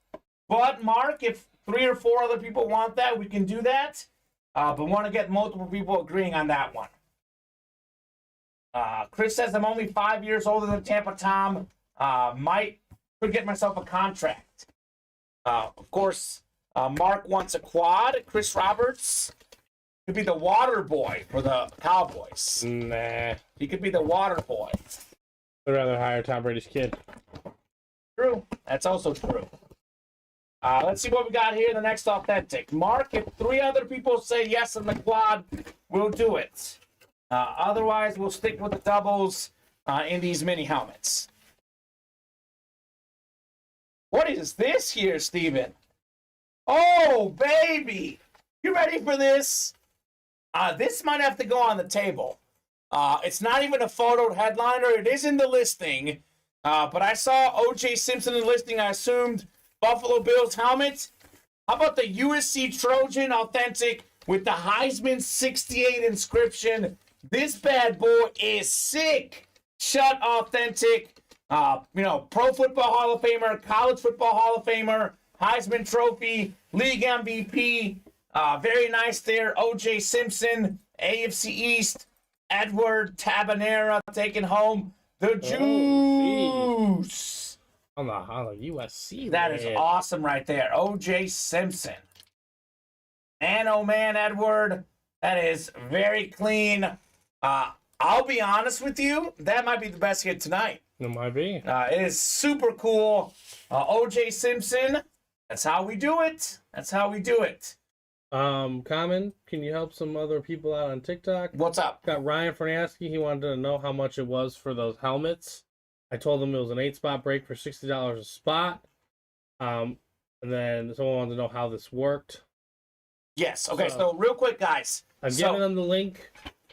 But, Mark, if 3 or 4 other people want that, we can do that. But want to get multiple people agreeing on that one. Chris says, I'm only 5 years older than Tampa Tom. Could get myself a contract. Of course, Mark wants a quad. Chris Roberts. Could be the water boy for the Cowboys. Nah. He could be the water boy. I'd rather hire Tom Brady's kid. True. That's also true. Let's see what we got here. The next authentic. Mark, if 3 other people say yes on the quad, we'll do it. Otherwise, we'll stick with the doubles in these mini helmets. What is this here, Steven? Oh, baby. You ready for this? This might have to go on the table. It's not even a photoed headliner. It is in the listing. But I saw O.J. Simpson in the listing. I assumed Buffalo Bills helmet. How about the USC Trojan authentic with the Heisman 68 inscription? This bad boy is sick. Shut authentic. Pro Football Hall of Famer, College Football Hall of Famer, Heisman Trophy, League MVP. Very nice there. O.J. Simpson, AFC East, Edward Tabanera taking home the juice. On the USC. That is awesome right there. O.J. Simpson. And oh man, Edward, that is very clean. I'll be honest with you, that might be the best hit tonight. It might be. It is super cool. O.J. Simpson, that's how we do it. That's how we do it. Kamen, can you help some other people out on TikTok? What's up? Got Ryan Fernaski. He wanted to know how much it was for those helmets. I told him it was an 8-spot break for $60 a spot. And then someone wanted to know how this worked. Yes. Okay, so real quick, guys. I'm giving them the link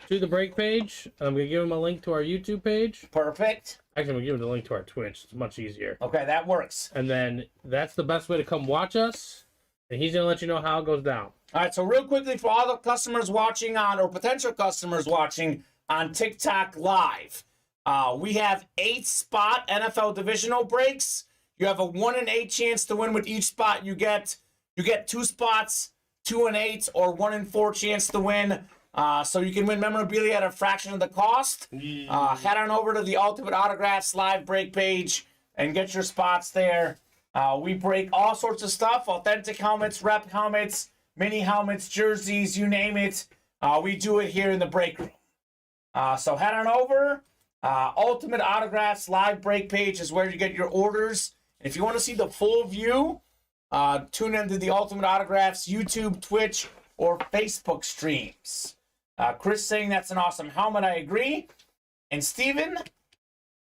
to the break page. And I'm going to give them a link to our YouTube page. Perfect. Actually, I'm going to give them the link to our Twitch. It's much easier. Okay, that works. And then that's the best way to come watch us. And he's going to let you know how it goes down. All right, so real quickly for all the customers watching on, or potential customers watching on TikTok Live, we have 8-spot NFL divisional breaks. You have a 1 in 8 chance to win with each spot. You get 2 spots, 2 in 8, or 1 in 4 chance to win. So you can win memorabilia at a fraction of the cost. Head on over to the Ultimate Autographs live break page and get your spots there. We break all sorts of stuff: authentic helmets, rep helmets, mini helmets, jerseys, you name it. We do it here in the break room. So head on over. Ultimate Autographs live break page is where you get your orders. And if you want to see the full view, tune into the Ultimate Autographs YouTube, Twitch, or Facebook streams. Chris saying that's an awesome helmet. I agree. And Steven,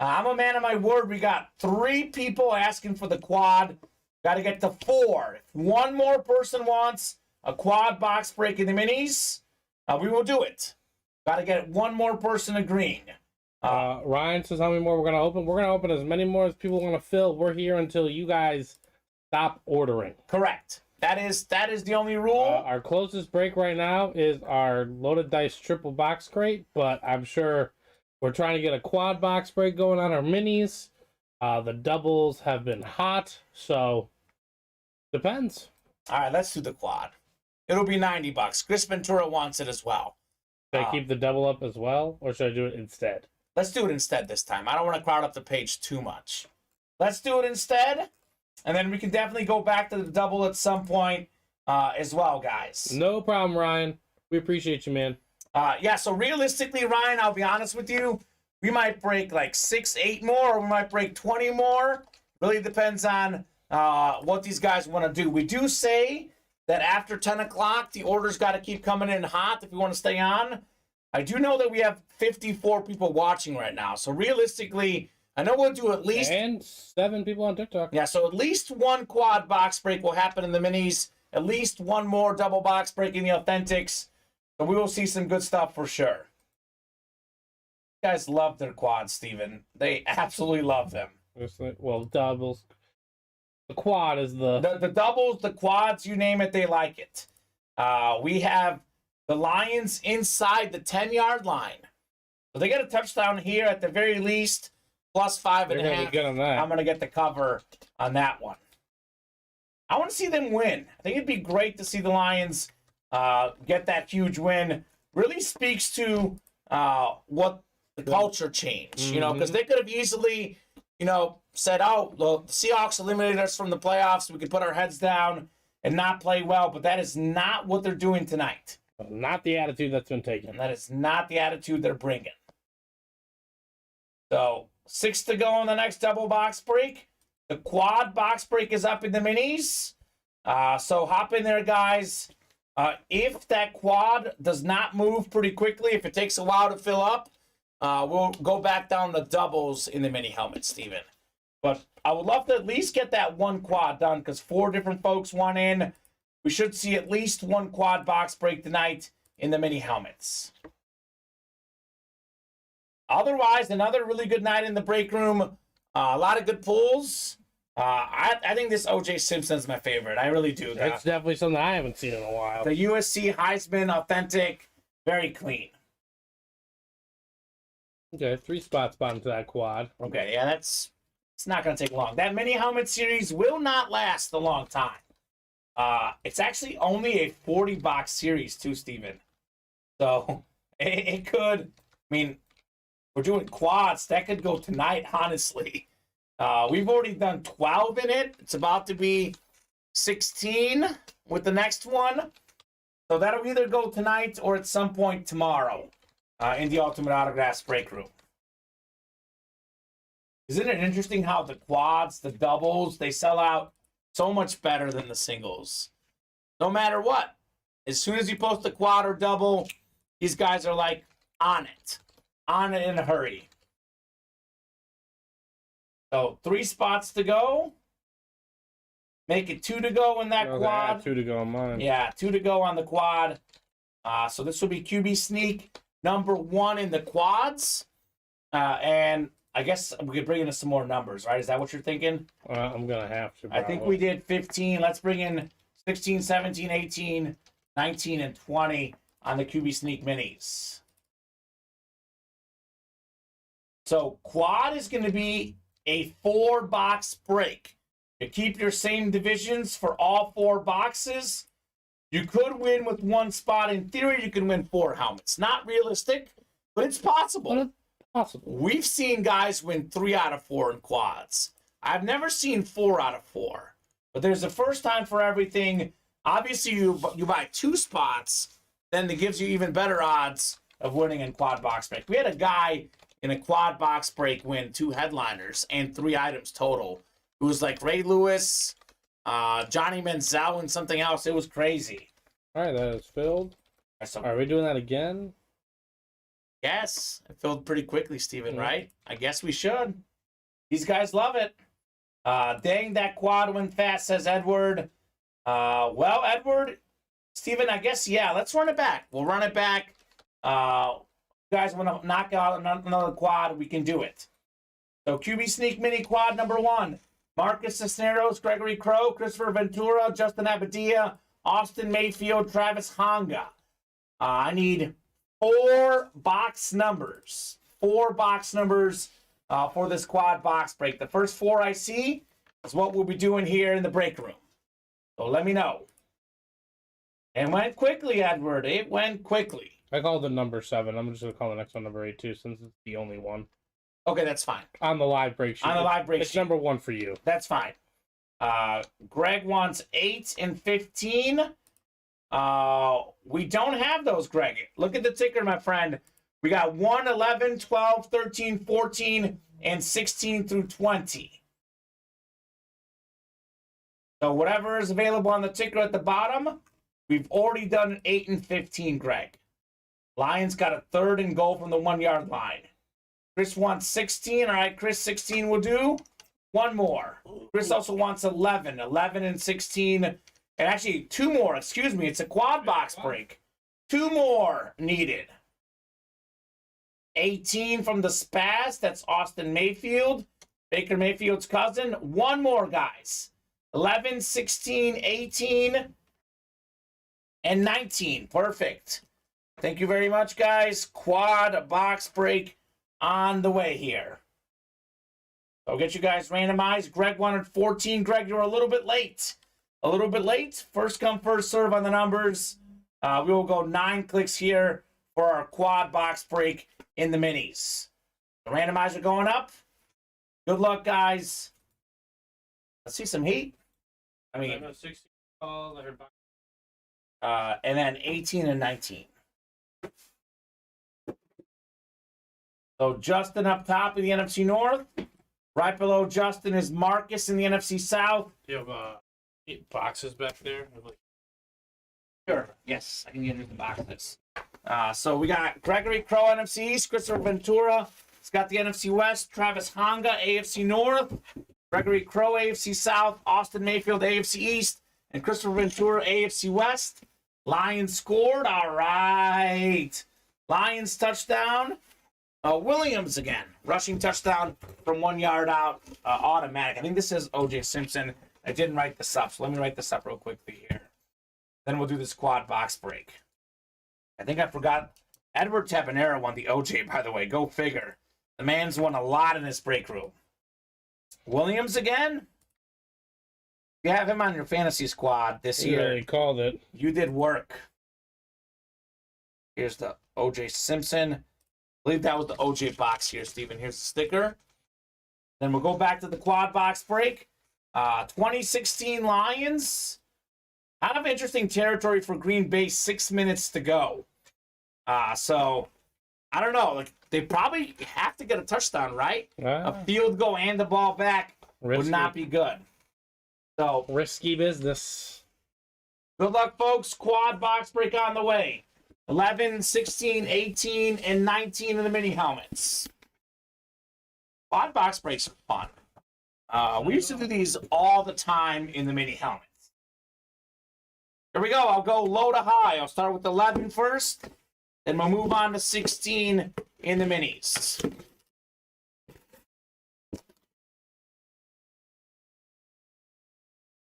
I'm a man of my word. We got 3 people asking for the quad. Got to get to 4. If one more person wants a quad box break in the minis, we will do it. Got to get one more person agreeing. Ryan says how many more we're going to open. We're going to open as many more as people want to fill. We're here until you guys stop ordering. Correct. That is the only rule. Our closest break right now is our loaded dice triple box crate, but I'm sure we're trying to get a quad box break going on our minis. The doubles have been hot, so depends. All right, let's do the quad. It'll be $90. Chris Ventura wants it as well. Should I keep the double up as well, or should I do it instead? Let's do it instead this time. I don't want to crowd up the page too much. Let's do it instead, and then we can definitely go back to the double at some point as well, guys. No problem, Ryan. We appreciate you, man. Yeah, so realistically, Ryan, I'll be honest with you, we might break like 6, 8 more, or we might break 20 more. Really depends on what these guys want to do. We do say that after 10 o'clock, the orders got to keep coming in hot if we want to stay on. I do know that we have 54 people watching right now. So realistically, I know we'll do at least... And 7 people on TikTok. Yeah, so at least 1 quad box break will happen in the minis. At least 1 more double box break in the authentics. So we will see some good stuff for sure. You guys love their quads, Steven. They absolutely love them. Well, doubles. The quad is the doubles, the quads, you name it, they like it. We have the Lions inside the 10-yard line. So they get a touchdown here at the very least, plus 5.5. Good on that. I'm going to get the cover on that one. I want to see them win. I think it'd be great to see the Lions get that huge win. Really speaks to what the culture change, you know, because they could have easily, you know, said, oh, the Seahawks eliminated us from the playoffs. We could put our heads down and not play well, but that is not what they're doing tonight. Not the attitude that's been And taken. that is not the attitude they're bringing. So 6 to go on the next double box break. The quad box break is up in the minis. So hop in there, guys. If that quad does not move pretty quickly, if it takes a while to fill up, we'll go back down the doubles in the mini helmet, Steven. But I would love to at least get that one quad done because 4 different folks want in. We should see at least one quad box break tonight in the mini helmets. Otherwise, another really good night in the break room. A lot of good pulls. I think this OJ Simpson's my favorite. I really do. It's definitely something I haven't seen in a while. The USC Heisman authentic, very clean. Okay, 3 spots bottom to that quad. Okay, yeah, it's not going to take long. That mini helmet series will not last a long time. It's actually only a 40-box series too, Steven. So it could, I mean, we're doing quads. That could go tonight, honestly. We've already done 12 in it. It's about to be 16 with the next one. So that'll either go tonight or at some point tomorrow in the Ultimate Autographs break room. Isn't it interesting how the quads, the doubles, they sell out so much better than the singles? No matter what. As soon as you post a quad or double, these guys are like on it. On it in a hurry. So 3 spots to go. Make it 2 to go in that quad. 2 to go on mine. Yeah, 2 to go on the quad. So this will be QB Sneak number 1 in the quads. And I guess we could bring in some more numbers, right? Is that what you're thinking? I'm going to have to. I think we did 15. Let's bring in 16, 17, 18, 19, and 20 on the QB Sneak minis. So quad is going to be a 4-box break. You keep your same divisions for all 4 boxes. You could win with 1 spot. In theory, you can win 4 helmets. Not realistic, but it's possible. But it's possible. We've seen guys win 3 out of 4 in quads. I've never seen 4 out of 4. But there's a first time for everything. Obviously, you buy 2 spots, then it gives you even better odds of winning in quad box break. We had a guy in a quad box break win 2 headliners and 3 items total. It was like Ray Lewis, Johnny Manziel, and something else. It was crazy. All right, that is filled. So, Are we doing that again? yes, it filled pretty quickly, Steven, Yeah. right? I guess we should. These guys love it. Dang, that quad went fast, says Edward. Well, Edward, Steven, I guess, yeah, let's run it back. We'll run it back. You guys want to knock out another quad, we can do it. So QB Sneak Mini Quad number 1. Marcus Cisneros, Gregory Crow, Christopher Ventura, Justin Abadia, Austin Mayfield, Travis Honga. I need 4 box numbers. 4 box numbers for this quad box break. The first 4 I see is what we'll be doing here in the break room. So let me know. It went quickly, Edward. It went quickly. I called it number 7. I'm just going to call the next one number 8 too, since it's the only one. Okay, that's fine. On the live break sheet. On the live break It's sheet. number 1 for you. That's fine. Greg wants 8 and 15. We don't have those, Greg. Look at the ticker, my friend. We got 1, 11, 12, 13, 14, and 16 through 20. So whatever is available on the ticker at the bottom, we've already done 8 and 15, Greg. Lions got a 3rd and goal from the 1-yard line. Chris wants 16. All right, Chris, 16 will do. 1 more. Chris also wants 11. 11 and 16. And actually, 2 more. Excuse me. It's a quad box break. 2 more needed. 18 from the Spaz. That's Austin Mayfield. Baker Mayfield's cousin. 1 more, guys. 11, 16, 18, and 19. Perfect. Thank you very much, guys. Quad box break on the way here. I'll get you guys randomized. Greg wanted 14. Greg, you're a little bit late. A little bit late. First come, first serve on the numbers. We will go 9 clicks here for our quad box break in the minis. The randomizer going up. Good luck, guys. Let's see some heat. I mean, 16 calls. I heard and then 18 and 19. So Justin up top in the NFC North. Right below Justin is Marcus in the NFC South. You have 8 boxes back there. Sure. Yes, I can get into the boxes. So we got Gregory Crow, NFC East. Christopher Ventura. It's got the NFC West. Travis Honga, AFC North. Gregory Crow, AFC South. Austin Mayfield, AFC East. And Christopher Ventura, AFC West. Lions scored. All right. Lions touchdown. Williams again. Rushing touchdown from 1 yard out. Automatic. I think this is O.J. Simpson. I didn't write this up, so let me write this up real quickly here. Then we'll do this quad box break. I think I forgot. Edward Tabanera won the O.J., by the way. Go figure. The man's won a lot in this break room. Williams again. You have him on your fantasy squad this year. Really called it. You did work. Here's the O.J. Simpson. I believe that was the O.J. box here, Steven. Here's the sticker. Then we'll go back to the quad box break. 2016 Lions. Kind of interesting territory for Green Bay. 6 minutes to go. So, I don't know. Like, they probably have to get a touchdown, right? A field goal and the ball back would not be good. So risky business. Good luck, folks. Quad box break on the way. 11, 16, 18, and 19 in the mini helmets. Quad box breaks are fun. We used to do these all the time in the mini helmets. Here we go. I'll go low to high. I'll start with 11 first. Then we'll move on to 16 in the minis.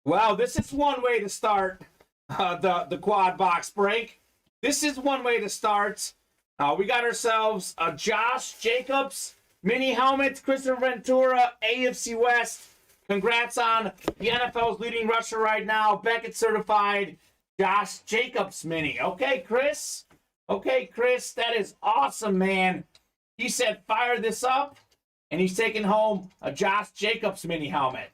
Well, this is one way to start the quad box break. This is one way to start. We got ourselves a Josh Jacobs mini helmet, Christopher Ventura, AFC West. Congrats on the NFL's leading rusher right now, Beckett certified Josh Jacobs mini. Okay, Chris. Okay, Chris, that is awesome, man. He said fire this up, and he's taking home a Josh Jacobs mini helmet.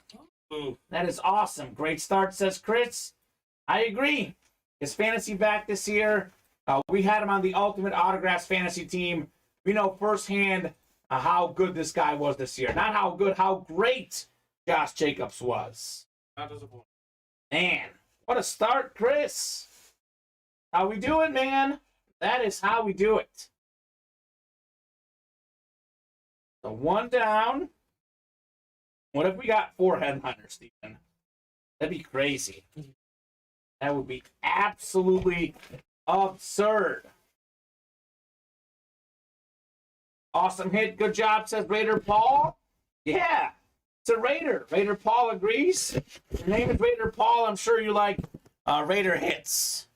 Ooh. That is awesome. Great start, says Chris. I agree. His fantasy back this year. We had him on the Ultimate Autographs fantasy team. We know firsthand how good this guy was this year. Not how good, how great Josh Jacobs was. Not disappointing. Man, what a start, Chris. How we do it, man. That is how we do it. So 1 down. What if we got 4 headhunters, Stephen? That'd be crazy. That would be absolutely absurd. Awesome hit. Good job, says Raider Paul. Yeah, it's a Raider. Raider Paul agrees. Your name is Raider Paul. I'm sure you like Raider hits.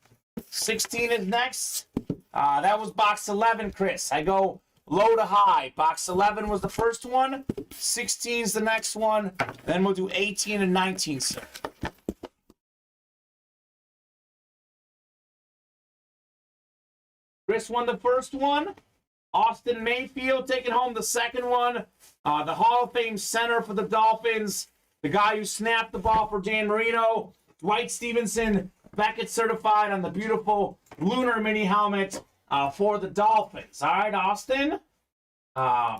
16 is next. That was box 11, Chris. I go low to high. Box 11 was the first one. 16 is the next one. Then we'll do 18 and 19, sir. Chris won the first one. Austin Mayfield taking home the second one. The Hall of Fame center for the Dolphins. The guy who snapped the ball for Dan Marino. Dwight Stevenson, Beckett certified on the beautiful lunar mini helmet for the Dolphins. All right, Austin.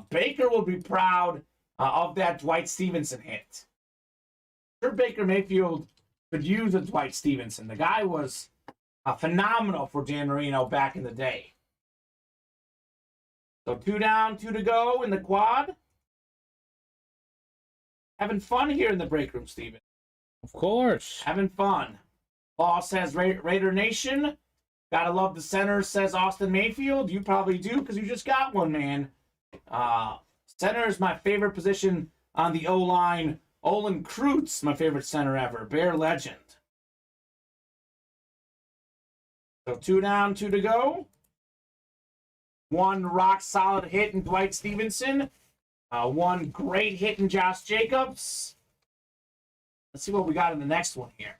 Baker will be proud of that Dwight Stevenson hit. I'm sure Baker Mayfield could use a Dwight Stevenson. The guy was phenomenal for Dan Marino back in the day. So 2 down, 2 to go in the quad. Having fun here in the break room, Steven. Of course. Having fun. Paul says Raider Nation. Gotta love the center, says Austin Mayfield. You probably do because you just got one, man. Center is my favorite position on the O-line. Olin Kreutz, my favorite center ever. Bear legend. So 2 down, 2 to go. 1 rock-solid hit in Dwight Stevenson. 1 great hit in Josh Jacobs. Let's see what we got in the next one here.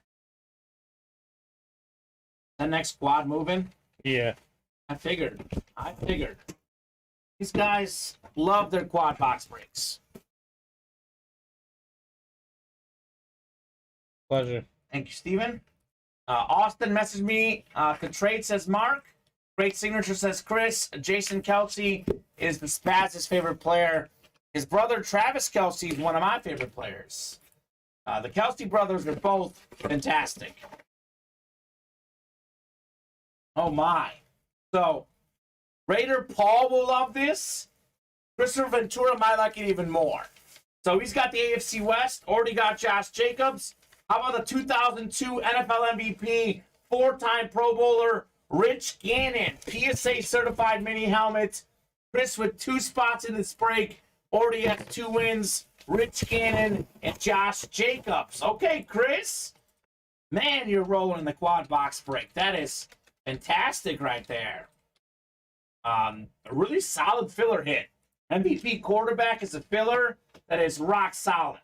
That next quad moving? Yeah. I figured. These guys love their quad box breaks. Pleasure. Thank you, Steven. Austin messaged me. Trade says Mark. Great signature says Chris. Jason Kelsey is the Spaz's favorite player. His brother Travis Kelsey is one of my favorite players. The Kelsey brothers are both fantastic. Oh my. So, Raider Paul will love this. Christopher Ventura might like it even more. So he's got the AFC West, already got Josh Jacobs. How about the 2002 NFL MVP, 4-time Pro Bowler, Rich Gannon, PSA certified mini helmet. Chris with 2 spots in this break, already has 2 wins. Rich Gannon and Josh Jacobs. Okay, Chris. Man, you're rolling in the quad box break. That is fantastic right there. A really solid filler hit. MVP quarterback is a filler that is rock solid.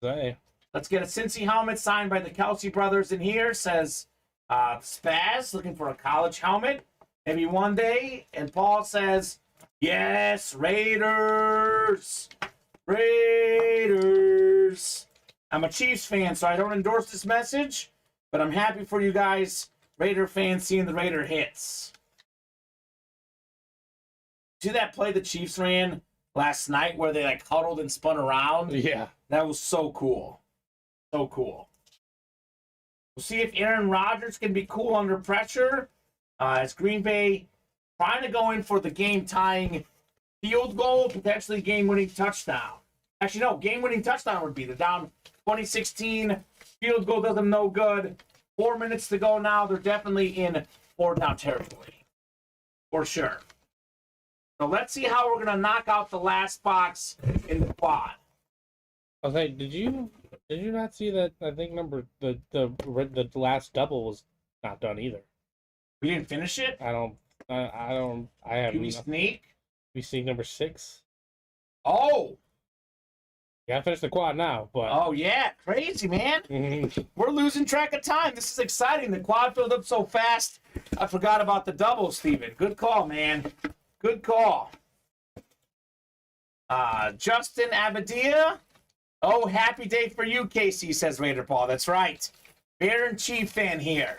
Hey. Let's get a Cincy helmet signed by the Kelsey brothers in here. Says Spaz looking for a college helmet. Maybe one day. And Paul says, yes, Raiders. Raiders. I'm a Chiefs fan, so I don't endorse this message. But I'm happy for you guys, Raider fans, seeing the Raider hits. See that play the Chiefs ran last night where they like huddled and spun around? Yeah. That was so cool. So cool. We'll see if Aaron Rodgers can be cool under pressure. As Green Bay trying to go in for the game-tying field goal, potentially game-winning touchdown. Actually, no, game-winning touchdown would be the down 2016. Field goal does them no good. 4 minutes to go now. They're definitely in 4-down territory. For sure. So let's see how we're going to knock out the last box in the quad. I was like, did you not see that? I think the last double was not done either. We didn't finish it? I have. Did we sneak? We see number 6. Oh! Gotta finish the quad now, but. Oh, yeah. Crazy, man. We're losing track of time. This is exciting. The quad filled up so fast, I forgot about the double, Steven. Good call, man. Good call. Justin Abadia. Oh, happy day for you, Casey, says Raider Paul. That's right. Bear and Chief fan here.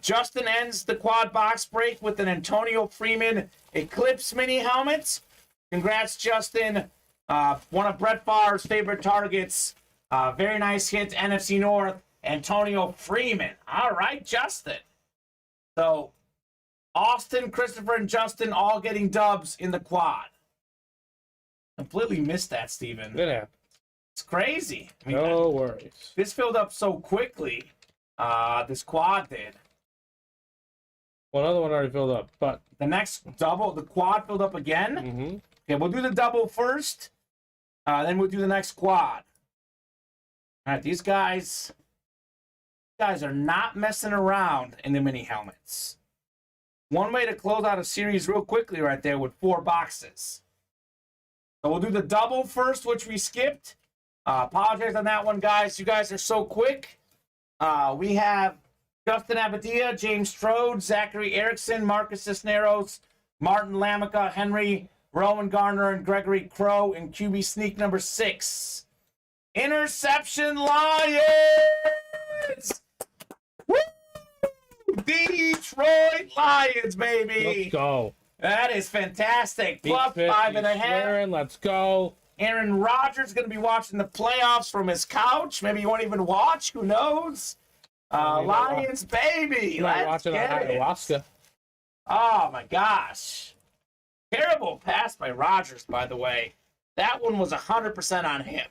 Justin ends the quad box break with an Antonio Freeman Eclipse mini helmet. Congrats, Justin. One of Brett Favre's favorite targets. Very nice hit, NFC North. Antonio Freeman. All right, Justin. So, Austin, Christopher, and Justin all getting dubs in the quad. Completely missed that, Steven. It happened. It's crazy. I mean, No worries. this filled up so quickly. This quad did. Well, another one already filled up, but. The next double, the quad filled up again. Mm-hmm. Okay, we'll do the double first. Then we'll do the next quad. All right, these guys are not messing around in the mini helmets. One way to close out a series real quickly right there with 4 boxes. So we'll do the double first, which we skipped. Apologize on that one, guys. You guys are so quick. We have Justin Abadia, James Strode, Zachary Erickson, Marcus Cisneros, Martin Lamica, Henry, Rowan Garner, and Gregory Crow in QB sneak number 6. Interception Lions! Woo! Detroit Lions, baby! Let's go. That is fantastic. Big Plus 5.5. swearing, let's go. Aaron Rodgers going to be watching the playoffs from his couch. Maybe he won't even watch. Who knows? Lions, baby. You're not Let's watching get it. ayahuasca. Oh, my gosh. Terrible pass by Rodgers, by the way. That one was 100% on him.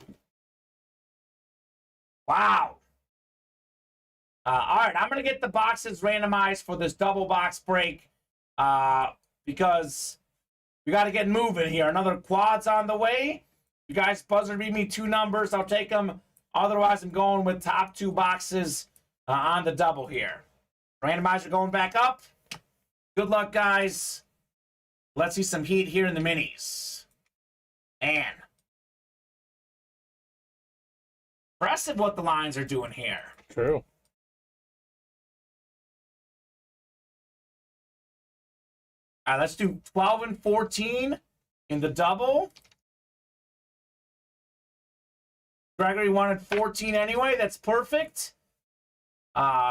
Wow. All right, I'm going to get the boxes randomized for this double box break because we got to get moving here. Another quad's on the way. You guys buzzer beat me 2 numbers. I'll take them. Otherwise, I'm going with top 2 boxes on the double here. Randomizer going back up. Good luck, guys. Let's see some heat here in the minis. And impressive what the Lions are doing here. True. All right, let's do 12 and 14 in the double. Gregory wanted 14 anyway. That's perfect.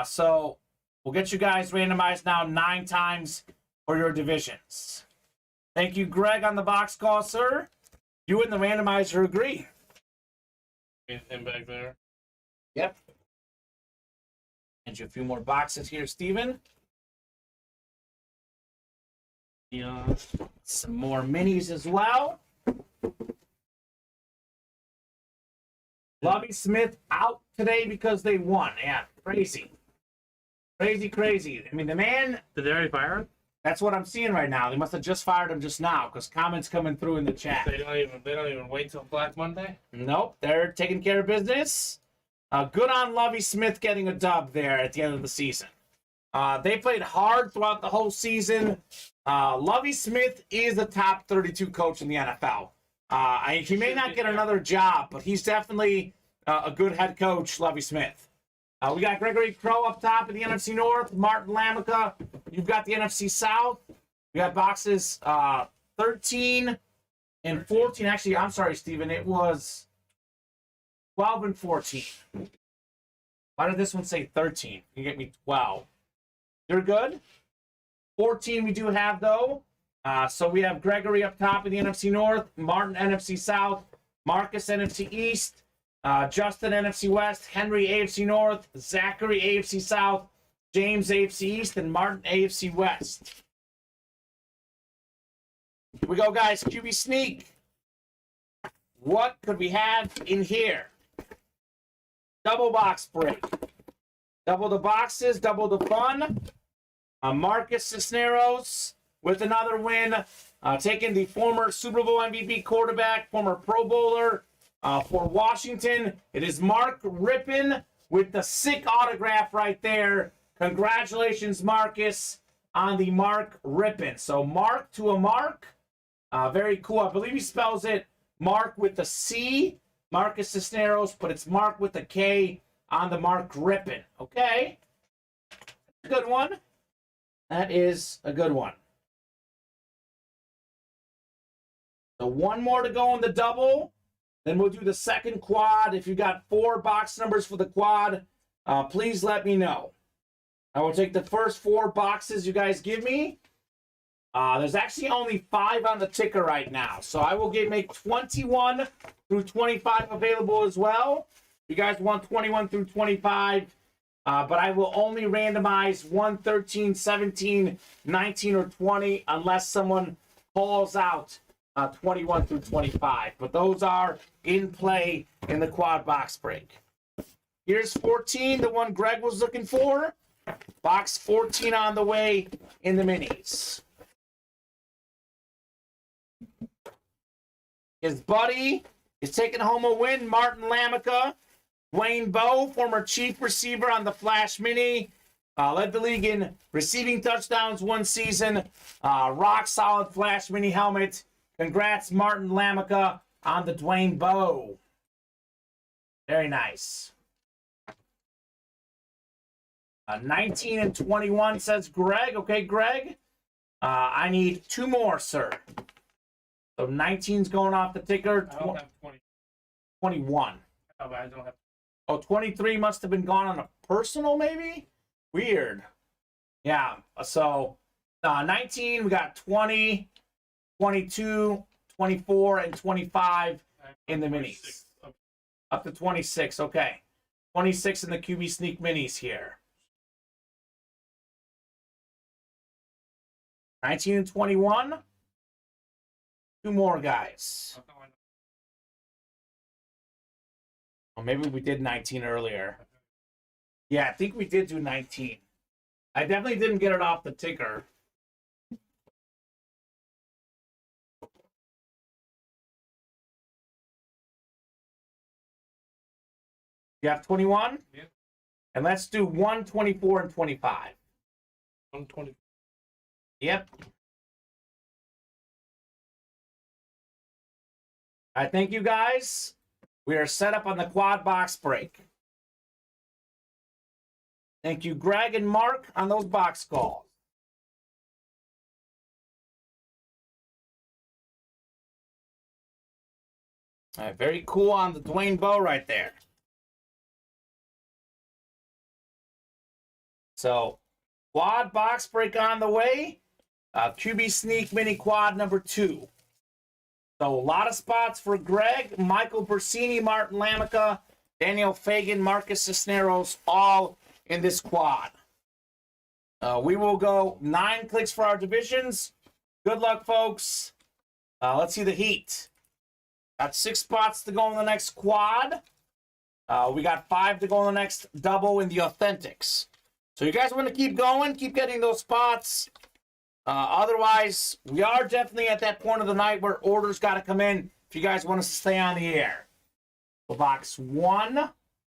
So we'll get you guys randomized now 9 times for your divisions. Thank you, Greg, on the box call, sir. You and the randomizer agree. Anything back there? Yep. And you a few more boxes here, Steven. Yeah. Some more minis as well. Lovie Smith out today because they won. Yeah, crazy. Crazy. I mean, the man, Did they already fire him? that's what I'm seeing right now. They must have just fired him just now because comments coming through in the chat. They don't even wait till Black Monday? Nope, they're taking care of business. Good on Lovie Smith getting a dub there at the end of the season. They played hard throughout the whole season. Lovie Smith is the top 32 coach in the NFL. He may not get another job, but he's definitely a good head coach, Lovie Smith. We got Gregory Crow up top in the NFC North. Martin Lamica, you've got the NFC South. We got boxes 13 and 14. Actually, I'm sorry, Steven. It was 12 and 14. Why did this one say 13? You get me 12. You're good? 14 we do have, though. So we have Gregory up top in the NFC North, Martin NFC South, Marcus NFC East, Justin NFC West, Henry AFC North, Zachary AFC South, James AFC East, and Martin AFC West. Here we go, guys. QB Sneak. What could we have in here? Double box break. Double the boxes, double the fun. Marcus Cisneros with another win, taking the former Super Bowl MVP quarterback, former Pro Bowler for Washington. It is Mark Rippon with the sick autograph right there. Congratulations, Marcus, on the Mark Rippon. So Mark to a Mark. Very cool. I believe he spells it Mark with the C, Marcus Cisneros, but it's Mark with the K on the Mark Rippon. Okay. Good one. That is a good one. So one more to go in the double. Then we'll do the second quad. If you got 4 box numbers for the quad, please let me know. I will take the first 4 boxes you guys give me. There's actually only 5 on the ticker right now. So I will make 21 through 25 available as well. If you guys want 21 through 25, but I will only randomize 1, 13, 17, 19, or 20 unless someone calls out 21 through 25. But those are in play in the quad box break. Here's 14, the one Greg was looking for. Box 14 on the way in the minis. His buddy is taking home a win, Martin Lamica. Dwayne Bowe, former chief receiver on the Flash Mini, led the league in receiving touchdowns one season. Rock solid Flash Mini helmet. Congrats, Martin Lamica, on the Dwayne Bowe. Very nice. 19 and 21 says Greg. Okay, Greg. I need 2 more, sir. So 19's going off the ticker. I don't have 20. 21. Oh, but I don't have. Oh, 23 must have been gone on a personal, maybe? Weird. Yeah, so 19, we got 20, 22, 24, and 25 in the minis. Up to 26, okay. 26 in the QB Sneak minis here. 19 and 21. 2 more guys. Well, maybe we did 19 earlier. Yeah, I think we did do 19. I definitely didn't get it off the ticker. You have 21? Yeah. And let's do 1, 24, and 25. 120. Yep. I thank you guys. We are set up on the quad box break. Thank you, Greg and Mark, on those box calls. All right, very cool on the Dwayne Bowe right there. So, quad box break on the way. QB Sneak Mini Quad number 2. So, a lot of spots for Greg, Michael Bersini, Martin Lamica, Daniel Fagan, Marcus Cisneros, all in this quad. We will go 9 clicks for our divisions. Good luck, folks. Let's see the heat. Got 6 spots to go in the next quad. We got 5 to go in the next double in the Authentics. So you guys want to keep going, keep getting those spots. Otherwise, we are definitely at that point of the night where orders got to come in if you guys want us to stay on the air. So box 1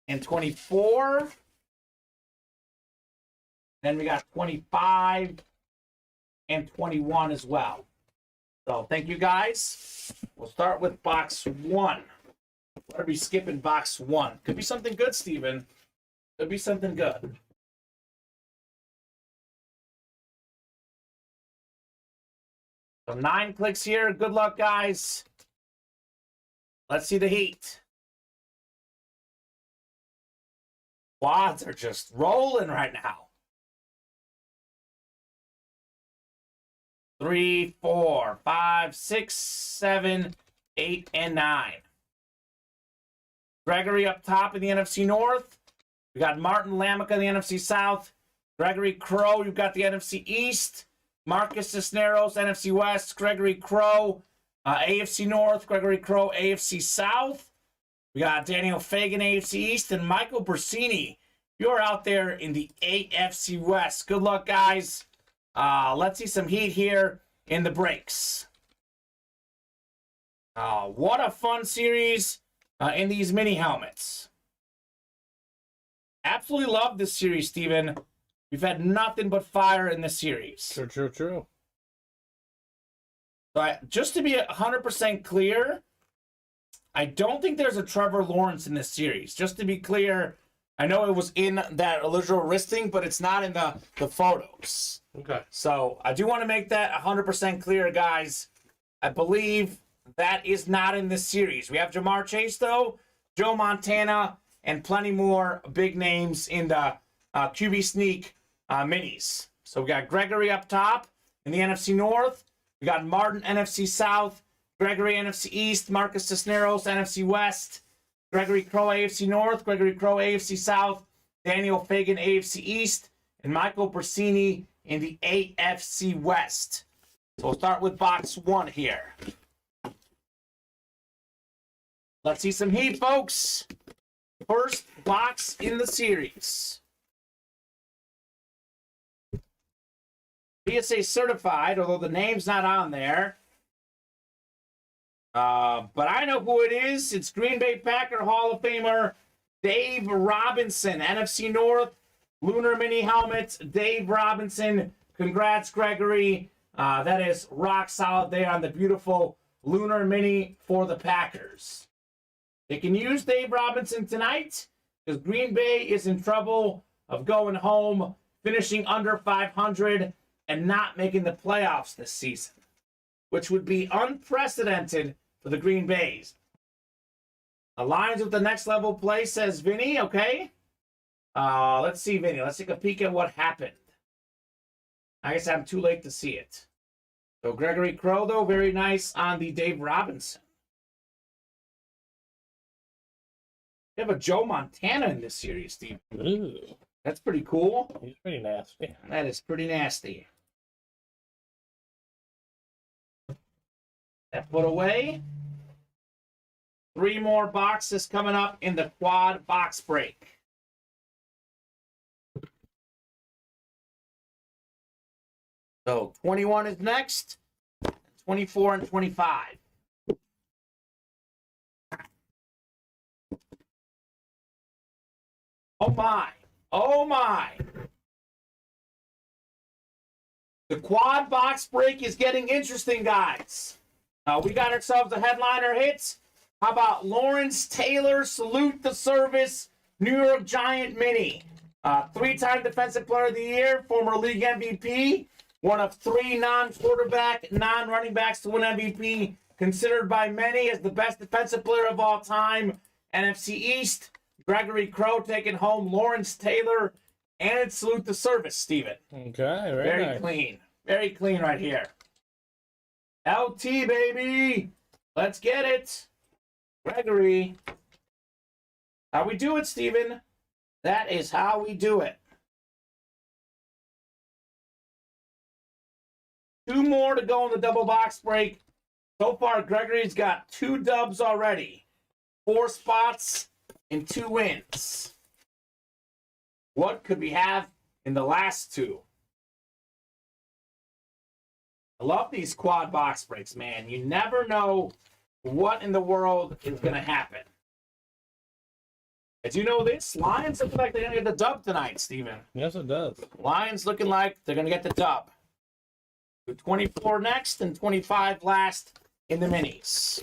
and 24. Then we got 25 and 21 as well. So thank you guys. We'll start with box 1. We'll be skipping box 1. Could be something good, Steven. Could be something good. So 9 clicks here. Good luck, guys. Let's see the heat. Quads are just rolling right now. 3, 4, 5, 6, 7, 8, and 9. Gregory up top in the NFC North. We got Martin Lamica in the NFC South. Gregory Crow, you've got the NFC East. Marcus Cisneros, NFC West. Gregory Crow, AFC North. Gregory Crow, AFC South. We got Daniel Fagan, AFC East. And Michael Bersini, you're out there in the AFC West. Good luck, guys. Let's see some heat here in the breaks. What a fun series in these mini helmets. Absolutely love this series, Steven. We've had nothing but fire in this series. True. So just to be 100% clear, I don't think there's a Trevor Lawrence in this series. Just to be clear, I know it was in that original listing, but it's not in the photos. Okay. So I do want to make that 100% clear, guys. I believe that is not in this series. We have Jamar Chase, though, Joe Montana, and plenty more big names in the QB Sneak minis. So we got Gregory up top in the NFC North. We got Martin, NFC South. Gregory, NFC East. Marcus Cisneros, NFC West. Gregory Crow, AFC North. Gregory Crow, AFC South. Daniel Fagan, AFC East. And Michael Bersini in the AFC West. So we'll start with box 1 here. Let's see some heat, folks. First box in the series. PSA certified, although the name's not on there. But I know who it is. It's Green Bay Packer Hall of Famer Dave Robinson, NFC North, Lunar Mini Helmets, Dave Robinson. Congrats, Gregory. That is rock solid there on the beautiful Lunar Mini for the Packers. They can use Dave Robinson tonight because Green Bay is in trouble of going home, finishing under 500, and not making the playoffs this season, which would be unprecedented for the Green Bays. Aligns with the next level play, says Vinny, okay? Let's see, Vinny. Let's take a peek at what happened. I guess I'm too late to see it. So Gregory Crow, though, very nice on the Dave Robinson. We have a Joe Montana in this series, Steve. Ooh, That's pretty cool. he's pretty nasty. That is pretty nasty. That put away. 3 more boxes coming up in the quad box break. So 21 is next. 24 and 25. Oh my. Oh my. The quad box break is getting interesting, guys. We got ourselves a headliner hit. How about Lawrence Taylor, salute the service, New York Giant Mini. 3-time Defensive Player of the Year, former league MVP, one of 3 non-quarterback, non-running backs to win MVP, considered by many as the best defensive player of all time. NFC East, Gregory Crow taking home Lawrence Taylor And salute the service, Steven. Okay, very Very nice. clean. Very clean right here. LT, baby. Let's get it. Gregory. How we do it, Steven? That is how we do it. 2 more to go in the double box break. So far, Gregory's got 2 dubs already. 4 spots and 2 wins. What could we have in the last 2? I love these quad box breaks, man. You never know what in the world is going to happen. As you know this, Lions looking like they're going to get the dub tonight, Steven. Yes, it does. Lions looking like they're going to get the dub. 24 next and 25 last in the minis.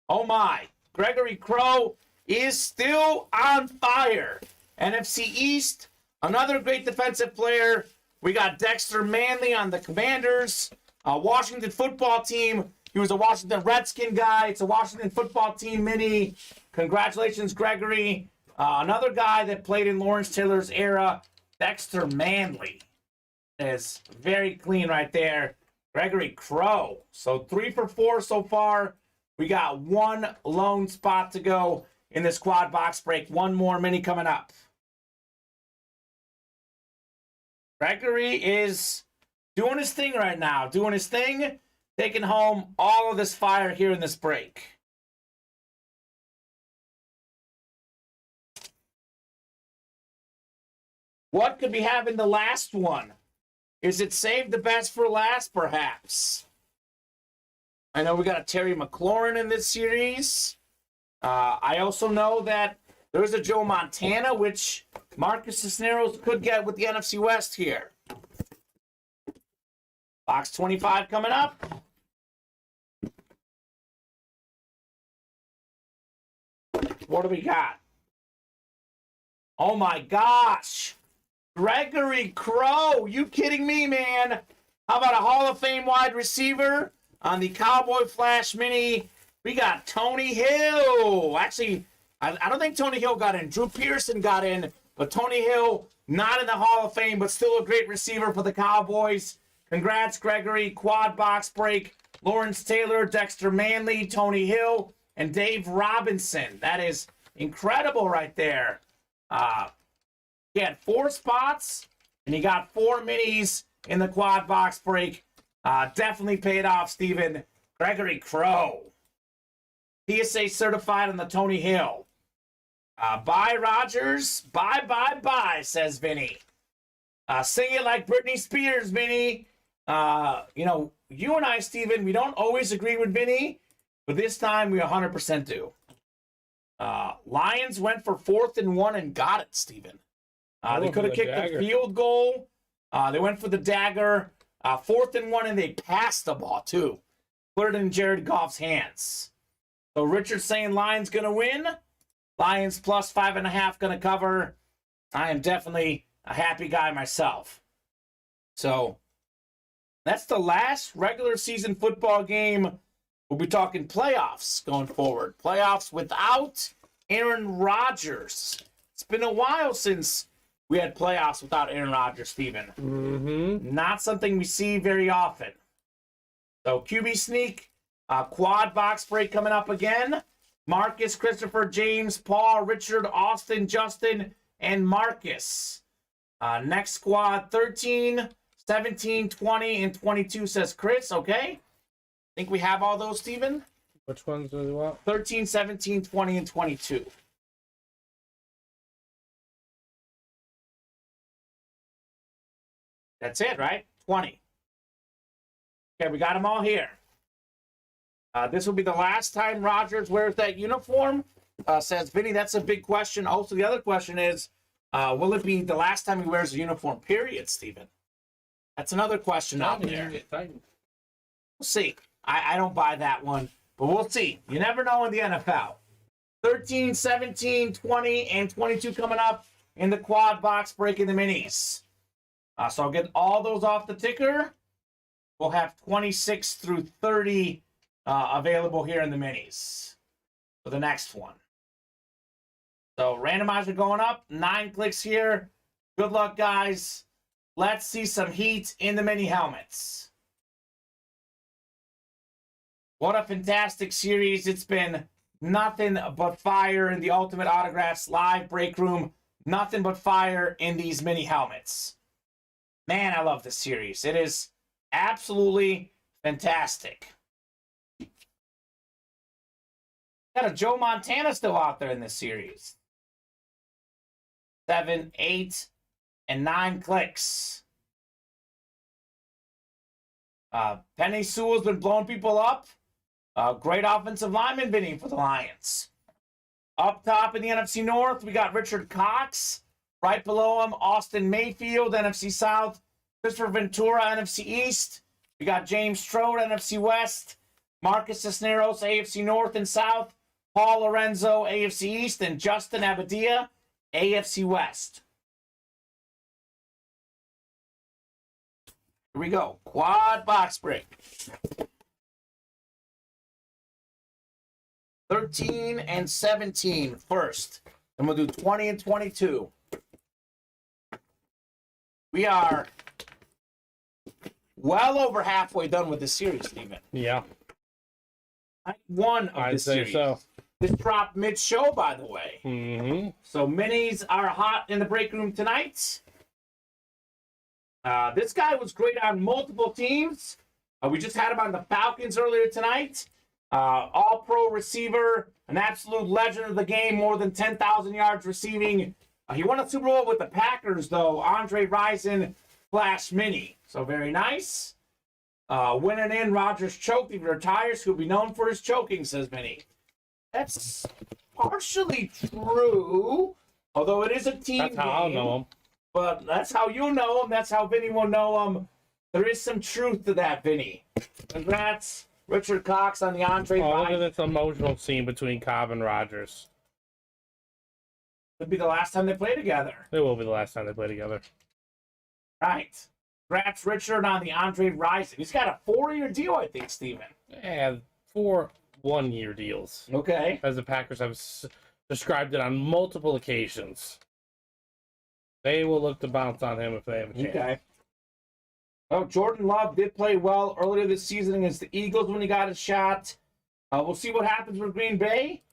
Oh my, Gregory Crow is still on fire. NFC East, another great defensive player. We got Dexter Manley on the Commanders. Washington football team. He was a Washington Redskin guy. It's a Washington football team mini. Congratulations, Gregory. Another guy that played in Lawrence Taylor's era, Dexter Manley. Is very clean right there. Gregory Crow. So 3 for 4 so far. We got 1 lone spot to go in this quad box break. 1 more mini coming up. Gregory is doing his thing right now. Doing his thing. Taking home all of this fire here in this break. What could we have in the last one? Is it saved the best for last, perhaps? I know we got a Terry McLaurin in this series. I also know that there's a Joe Montana, which Marcus Cisneros could get with the NFC West here. Box 25 coming up. What do we got? Oh my gosh. Gregory Crow. You kidding me, man? How about a Hall of Fame wide receiver on the Cowboy Flash Mini? We got Tony Hill. Actually, I don't think Tony Hill got in. Drew Pearson got in, but Tony Hill not in the Hall of Fame, but still a great receiver for the Cowboys. Congrats, Gregory. Quad box break. Lawrence Taylor, Dexter Manley, Tony Hill, and Dave Robinson. That is incredible right there. He had 4 spots, and he got 4 minis in the quad box break. Definitely paid off, Steven. Gregory Crow. PSA certified on the Tony Hill. Bye, Rogers. Bye, bye, bye, says Vinny. Sing it like Britney Spears, Vinny. You know, you and I, Steven, we don't always agree with Vinny, but this time we 100% do. Lions went for 4th and 1 and got it, Steven. They could have kicked the field goal. They went for the dagger. 4th and 1, and they passed the ball, too. Put it in Jared Goff's hands. So Richard's saying Lions going to win. Lions plus 5.5 going to cover. I am definitely a happy guy myself. So that's the last regular season football game. We'll be talking playoffs going forward. Playoffs without Aaron Rodgers. It's been a while since we had playoffs without Aaron Rodgers, Steven. Mm-hmm. Not something we see very often. So QB sneak, quad box break coming up again. Marcus, Christopher, James, Paul, Richard, Austin, Justin, and Marcus. Next squad, 13, 17, 20, and 22, says Chris. Okay. Think we have all those, Steven? Which ones do we want? 13, 17, 20, and 22. That's it, right? 20. Okay, we got them all here. This will be the last time Rodgers wears that uniform, says Vinny. That's a big question. Also, the other question is, will it be the last time he wears the uniform, period, Steven? That's another question out there. We'll see. I don't buy that one, but we'll see. You never know in the NFL. 13, 17, 20, and 22 coming up in the quad box breaking the minis. So I'll get all those off the ticker. We'll have 26 through 30 available here in the minis for the next one. So randomizer going up, 9 clicks here. Good luck, guys. Let's see some heat in the mini helmets. What a fantastic series. It's been nothing but fire in the Ultimate Autographs live break room. Nothing but fire in these mini helmets. Man, I love this series. It is absolutely fantastic. Got a Joe Montana still out there in this series. 7, 8, and 9 clicks. Penny Sewell's been blowing people up. Great offensive lineman bidding for the Lions. Up top in the NFC North, we got Richard Cox. Right below him, Austin Mayfield, NFC South. Christopher Ventura, NFC East. We got James Strode, NFC West. Marcus Cisneros, AFC North and South. Paul Lorenzo, AFC East. And Justin Abadia, AFC West. Here we go. Quad box break. 13 and 17 first. And we'll do 20 and 22. We are well over halfway done with this series, Steven. Yeah. One of this series. So. This dropped mid-show, by the way. Mm-hmm. So minis are hot in the break room tonight. This guy was great on multiple teams. We just had him on the Falcons earlier tonight. All-pro receiver, an absolute legend of the game, more than 10,000 yards receiving. He won a Super Bowl with the Packers, though. Andre Rison Flash Mini. So very nice. Winning in, Rodgers choked. He retires. He'll be known for his choking, says Mini. That's partially true, although it is a team That's how game. I'll know him. But that's how you know him. That's how Vinny will know him. There is some truth to that, Vinny. Congrats, Richard Cox, on the Andre Oh, look Rison. at this emotional scene between Cobb and Rodgers. Could be the last time they play together. It will be the last time they play together. Right. Congrats, Richard, on the Andre Rison. He's got a 4-year deal, I think, Steven. Yeah, 4 one-year deals, Okay. as the Packers have described it on multiple occasions. They will look to bounce on him if they have a chance. Okay. Oh, Jordan Love did play well earlier this season against the Eagles when he got his shot. We'll see what happens with Green Bay.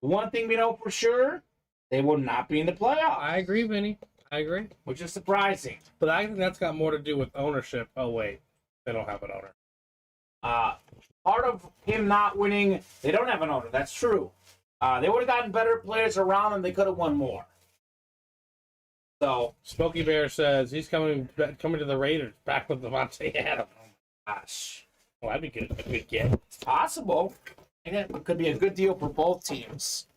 One thing we know for sure, they will not be in the playoffs. I agree, Vinny. I agree. Which is surprising. But I think that's got more to do with ownership. Oh, wait. They don't have an owner. Part of him not winning, they don't have an owner. That's true. They would have gotten better players around them. They could have won more. So, Smokey Bear says he's coming to the Raiders back with Devontae Adams. gosh, Well, that'd be good. A good get. it's possible. It could be a good deal for both teams.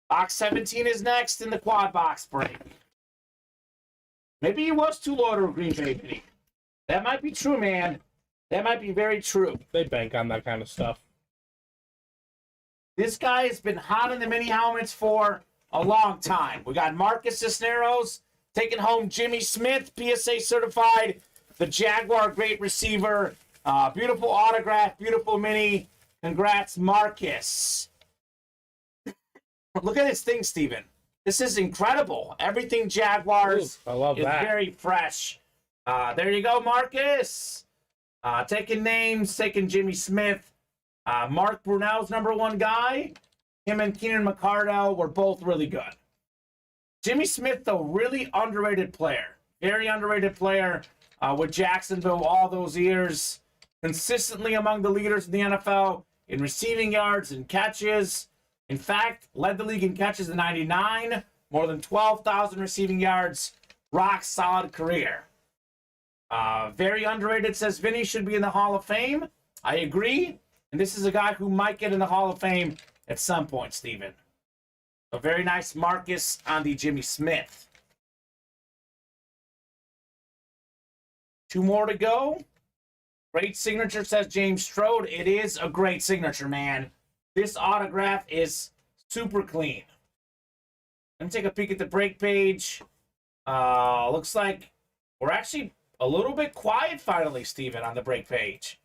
Box 17 is next in the quad box break. Maybe he was too low to Green Bay, Vinny. That might be true, man. That might be very true. They bank on that kind of stuff. This guy has been hot in the mini helmets for a long time. We got Marcus Cisneros taking home Jimmy Smith, PSA certified, the Jaguar great receiver. Beautiful autograph, beautiful mini. Congrats, Marcus. Look at this thing, Steven. This is incredible. Everything Jaguars Ooh, I love is that. very fresh. There you go, Marcus. Taking names, taking Jimmy Smith. Mark Brunell's #1 guy. Him and Keenan McCardell were both really good. Jimmy Smith, though, really underrated player. Very underrated player with Jacksonville all those years. Consistently among the leaders in the NFL in receiving yards and catches. In fact, led the league in catches in '99. More than 12,000 receiving yards. Rock solid career. Very underrated, says Vinny, should be in the Hall of Fame. I agree. And this is a guy who might get in the Hall of Fame at some point, Steven. A very nice Marcus on the Jimmy Smith. 2 more to go. Great signature, says James Strode. It is a great signature, man. This autograph is super clean. Let me take a peek at the break page. Looks like we're actually a little bit quiet finally, Steven, on the break page.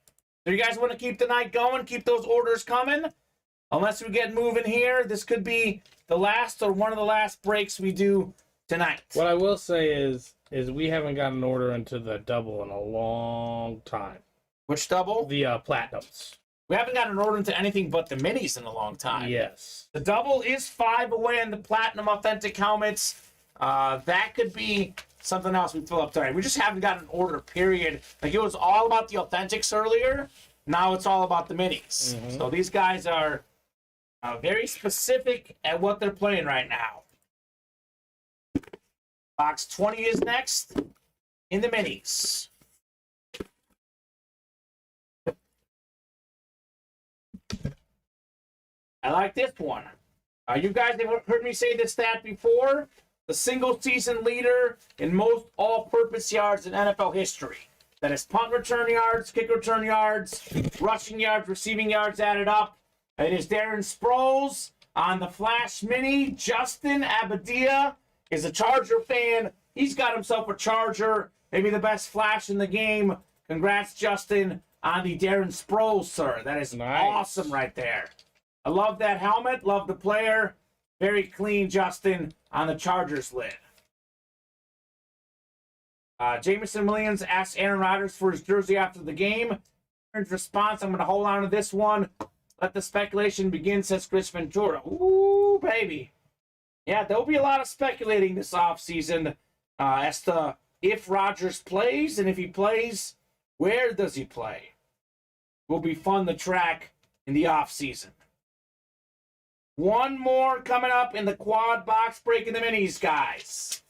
So you guys want to keep the night going, keep those orders coming? Unless we get moving here, this could be the last or one of the last breaks we do tonight. What I will say is we haven't got an order into the double in a long time. Which double? The platinums. We haven't got an order into anything but the minis in a long time. Yes. The double is 5 away in the platinum authentic helmets. That could be something else we fill up tonight. We just haven't got an order, period. Like, it was all about the authentics earlier. Now it's all about the minis. Mm-hmm. So these guys are very specific at what they're playing right now. Box 20 is next in the minis. I like this one. You guys have heard me say this stat before. The single season leader in most all-purpose yards in NFL history. That is punt return yards, kick return yards, rushing yards, receiving yards added up. It is Darren Sproles on the Flash Mini. Justin Abadia is a Charger fan. He's got himself a Charger, maybe the best Flash in the game. Congrats, Justin, on the Darren Sproles, sir. That is nice. Awesome right there. I love that helmet. Love the player. Very clean, Justin, on the Chargers lid. Jameson Williams asked Aaron Rodgers for his jersey after the game. Aaron's response, I'm going to hold on to this one. Let the speculation begin, says Chris Ventura. Ooh, baby. Yeah, there'll be a lot of speculating this offseason as to if Rodgers plays, and if he plays, where does he play? Will be fun to track in the offseason. One more coming up in the quad box break in the minis, guys.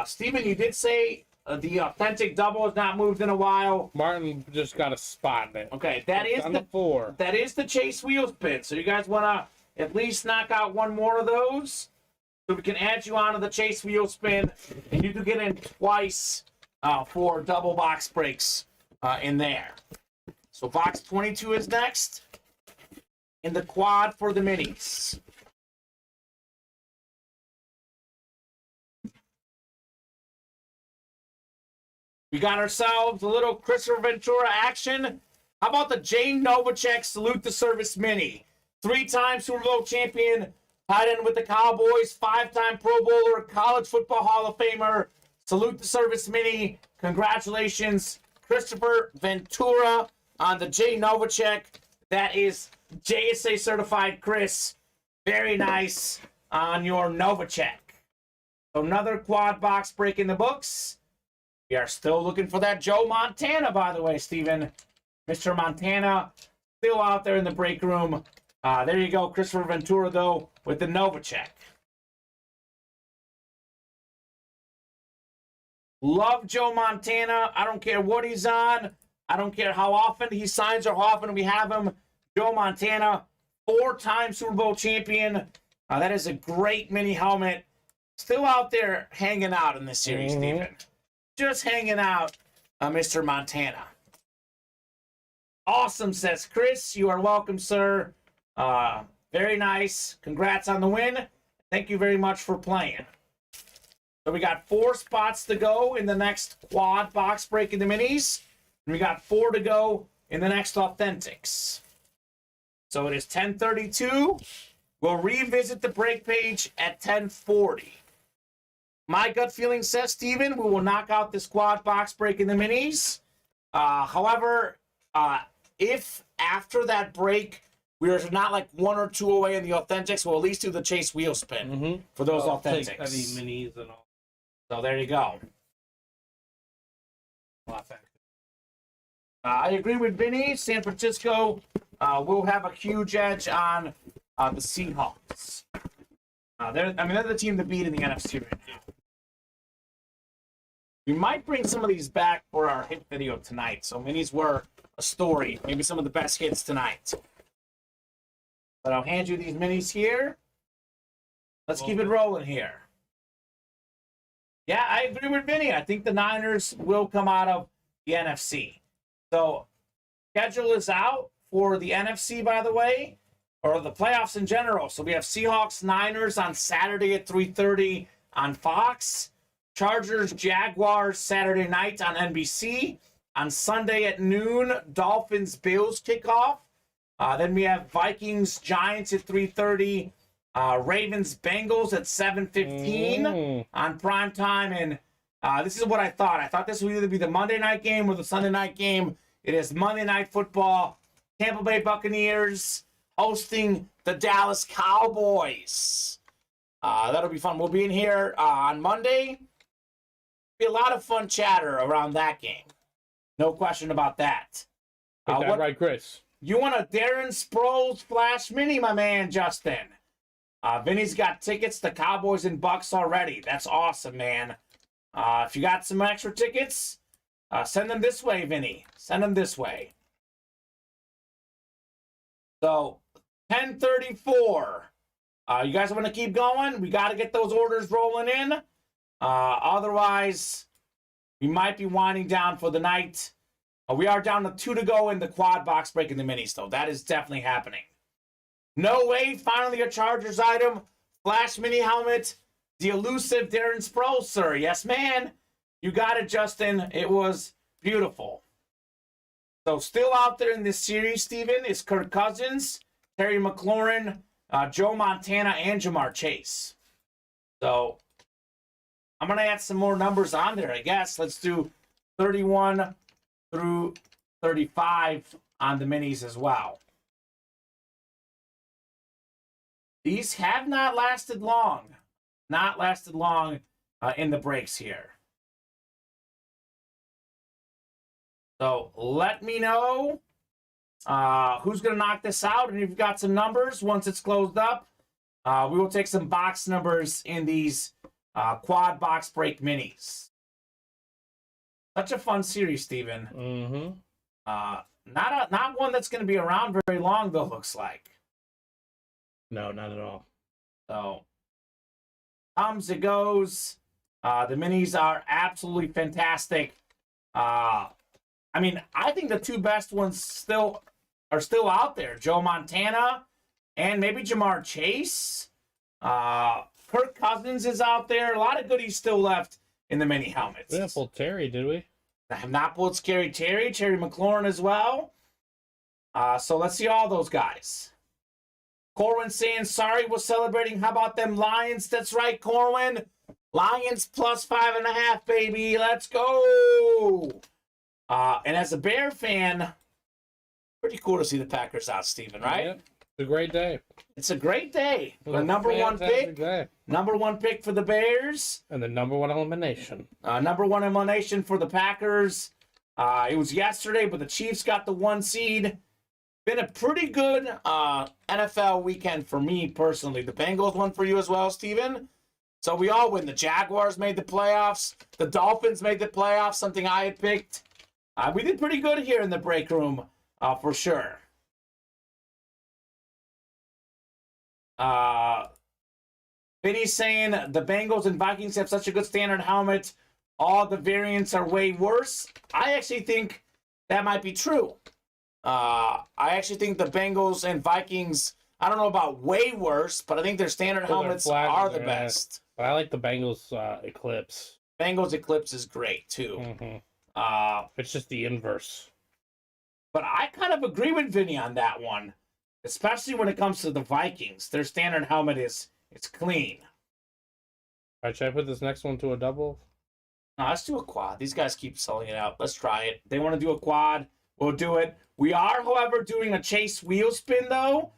Steven, you did say the authentic double has not moved in a while. Martin just got a spot in it. Okay, that is on the 4. That is the Chase wheel spin. So you guys want to at least knock out one more of those, so we can add you onto the Chase wheel spin, and you do get in twice for double box breaks in there. So box 22 is next in the quad for the minis. We got ourselves a little Christopher Ventura action. How about the Jay Novacek Salute the Service Mini? 3-time Super Bowl champion, tied in with the Cowboys, 5-time Pro Bowler, College Football Hall of Famer. Salute the Service Mini. Congratulations, Christopher Ventura, on the Jay Novacek. That is JSA certified, Chris. Very nice on your Novacek. So another quad box break in the books. We are still looking for that Joe Montana, by the way, Steven. Mr. Montana still out there in the break room. There you go, Christopher Ventura, though, with the Novacek. Love Joe Montana. I don't care what he's on. I don't care how often he signs or how often we have him. Joe Montana, 4-time Super Bowl champion. That is a great mini helmet. Still out there hanging out in this series, Steven. Just hanging out, Mr. Montana. Awesome, says Chris. You are welcome, sir. Very nice. Congrats on the win. Thank you very much for playing. So we got 4 spots to go in the next quad box break in the minis. And we got 4 to go in the next authentics. So it is 10:32. We'll revisit the break page at 10:40. My gut feeling says, Steven, we will knock out this quad box break in the minis. However, if after that break we are not like 1 or 2 away in the authentics, we'll at least do the Chase wheel spin for those authentics. Take heavy minis and all. So there you go. I agree with Vinny. San Francisco will have a huge edge on the Seahawks. They're the team to beat in the NFC right now. We might bring some of these back for our hit video tonight. So minis were a story. Maybe some of the best hits tonight. But I'll hand you these minis here. Let's keep it rolling here. Yeah, I agree with Vinny. I think the Niners will come out of the NFC. So, schedule is out for the NFC, by the way, or the playoffs in general. So we have Seahawks, Niners on Saturday at 3:30 on Fox. Chargers, Jaguars Saturday night on NBC. On Sunday at noon, Dolphins-Bills kickoff. Then we have Vikings-Giants at 3:30. Ravens-Bengals at 7:15 on prime time. And this is what I thought. I thought this would either be the Monday night game or the Sunday night game. It is Monday Night Football. Tampa Bay Buccaneers hosting the Dallas Cowboys. That'll be fun. We'll be in here on Monday. Be a lot of fun chatter around that game. No question about that. Get that right, Chris. You want a Darren Sproles Flash Mini, my man, Justin. Vinny's got tickets to Cowboys and Bucks already. That's awesome, man. If you got some extra tickets, send them this way, Vinny. Send them this way. So, 10:34. You guys want to keep going? We got to get those orders rolling in. Otherwise, we might be winding down for the night. We are down to 2 to go in the quad box break in the minis, though. That is definitely happening. No way. Finally, a Chargers item. Flash mini helmet. The elusive Darren Sproles, sir. Yes, man. You got it, Justin. It was beautiful. So still out there in this series, Steven, is Kirk Cousins, Terry McLaurin, Joe Montana, and Jamar Chase. So I'm going to add some more numbers on there, I guess. Let's do 31 through 35 on the minis as well. These have not lasted long. Not lasted long in the breaks here. So let me know who's going to knock this out. And if you've got some numbers, once it's closed up, we will take some box numbers in these quad box break minis. Such a fun series, Steven. Not one that's going to be around very long, though, looks like. No, not at all. So, comes it goes. The minis are absolutely fantastic. I mean, I think the two best ones are still out there. Joe Montana and maybe Jamar Chase. Kirk Cousins is out there. A lot of goodies still left in the mini helmets. We didn't pull Terry, did we? I have not pulled Scary Terry McLaurin as well. So let's see all those guys. Corwin saying, sorry, we're celebrating. How about them Lions? That's right, Corwin. Lions plus 5.5, baby. Let's go. And as a Bear fan, pretty cool to see the Packers out, Steven, right? Yep. It's a great day. It's a great day. The number one pick. Day. Number one pick for the Bears. And the number one elimination. Number one elimination for the Packers. It was yesterday, but the Chiefs got the 1 seed. Been a pretty good NFL weekend for me personally. The Bengals won for you as well, Steven. So we all win. The Jaguars made the playoffs. The Dolphins made the playoffs, something I had picked. We did pretty good here in the break room, for sure. Vinny's saying the Bengals and Vikings have such a good standard helmet. All the variants are way worse. I actually think that might be true. I actually think the Bengals and Vikings, I don't know about way worse, but I think their standard helmets are the best. I like the Bengals Eclipse. Bengals Eclipse is great, too. It's just the inverse. But I kind of agree with Vinny on that one, especially when it comes to the Vikings. Their standard helmet is clean. All right, should I put this next one to a double? No, let's do a quad. These guys keep selling it out. Let's try it. They want to do a quad. We'll do it. We are, however, doing a chase wheel spin, though,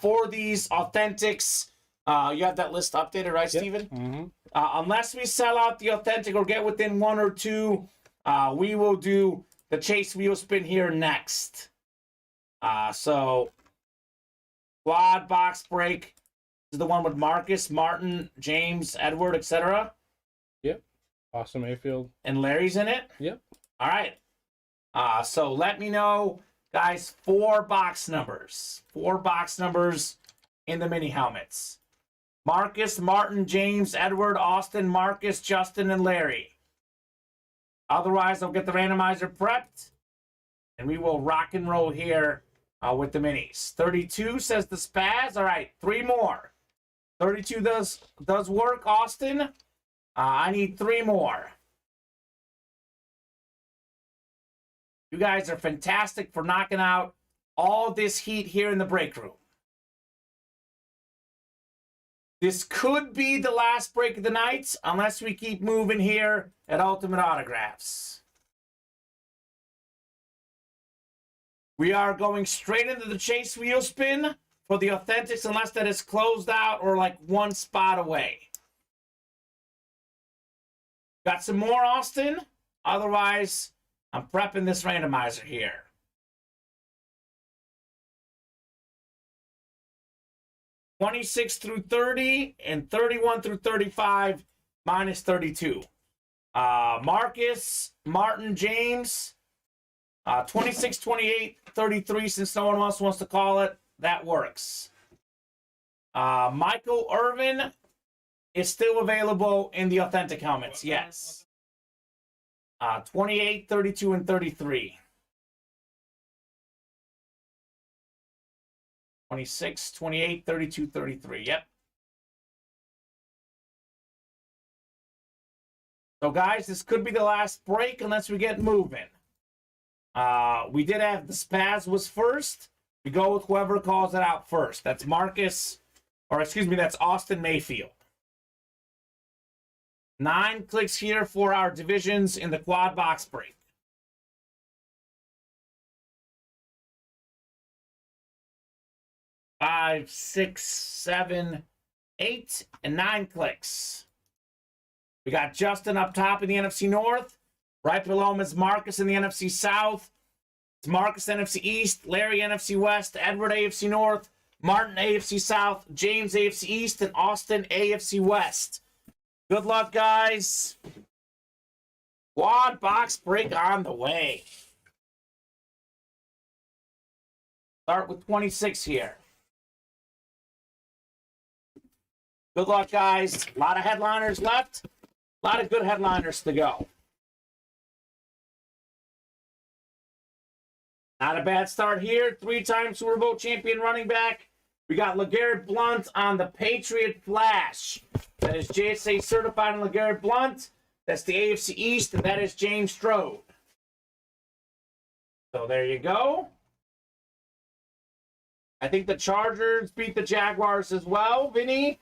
for these authentics. You have that list updated, right, Yep. Steven? Unless we sell out the authentic or get within 1 or 2, we will do the chase wheel spin here next. So, quad box break. This is the one with Marcus, Martin, James, Edward, etc. Yep. Austin Mayfield. And Larry's in it? Yep. All right. So let me know, guys, 4 box numbers. 4 box numbers in the mini helmets. Marcus, Martin, James, Edward, Austin, Marcus, Justin, and Larry. Otherwise, I'll get the randomizer prepped, and we will rock and roll here with the minis. 32 says the Spaz. All right, 3 more. 32 does work, Austin. I need 3 more. You guys are fantastic for knocking out all this heat here in the break room. This could be the last break of the night unless we keep moving here at Ultimate Autographs. We are going straight into the chase wheel spin for the Authentics unless that is closed out or like one spot away. Got some more, Austin? Otherwise, I'm prepping this randomizer here. (26) through 30 and 31 through 35 minus 32. Marcus, Martin, James, 26, 28, 33, since no one else wants to call it, that works. Michael Irvin is still available in the authentic helmets, yes. 28, 32, and 33. 26, 28, 32, 33. Yep. So, guys, this could be the last break unless we get moving. We did have the Spaz was first. We go with whoever calls it out first. That's Marcus, or excuse me, that's Austin Mayfield. 9 clicks here for our divisions in the quad box break. 5, 6, 7, 8, and 9 clicks. We got Justin up top in the NFC North. Right below him is Marcus in the NFC South. It's Marcus NFC East, Larry NFC West, Edward AFC North, Martin AFC South, James AFC East, and Austin AFC West. Good luck, guys. Quad box break on the way. Start with 26 here. Good luck, guys. A lot of headliners left. A lot of good headliners to go. Not a bad start here. 3-time Super Bowl champion running back. We got LeGarrette Blount on the Patriot Flash. That is JSA certified in LeGarrette Blount. That's the AFC East, and that is James Strode. So there you go. I think the Chargers beat the Jaguars as well, Vinny.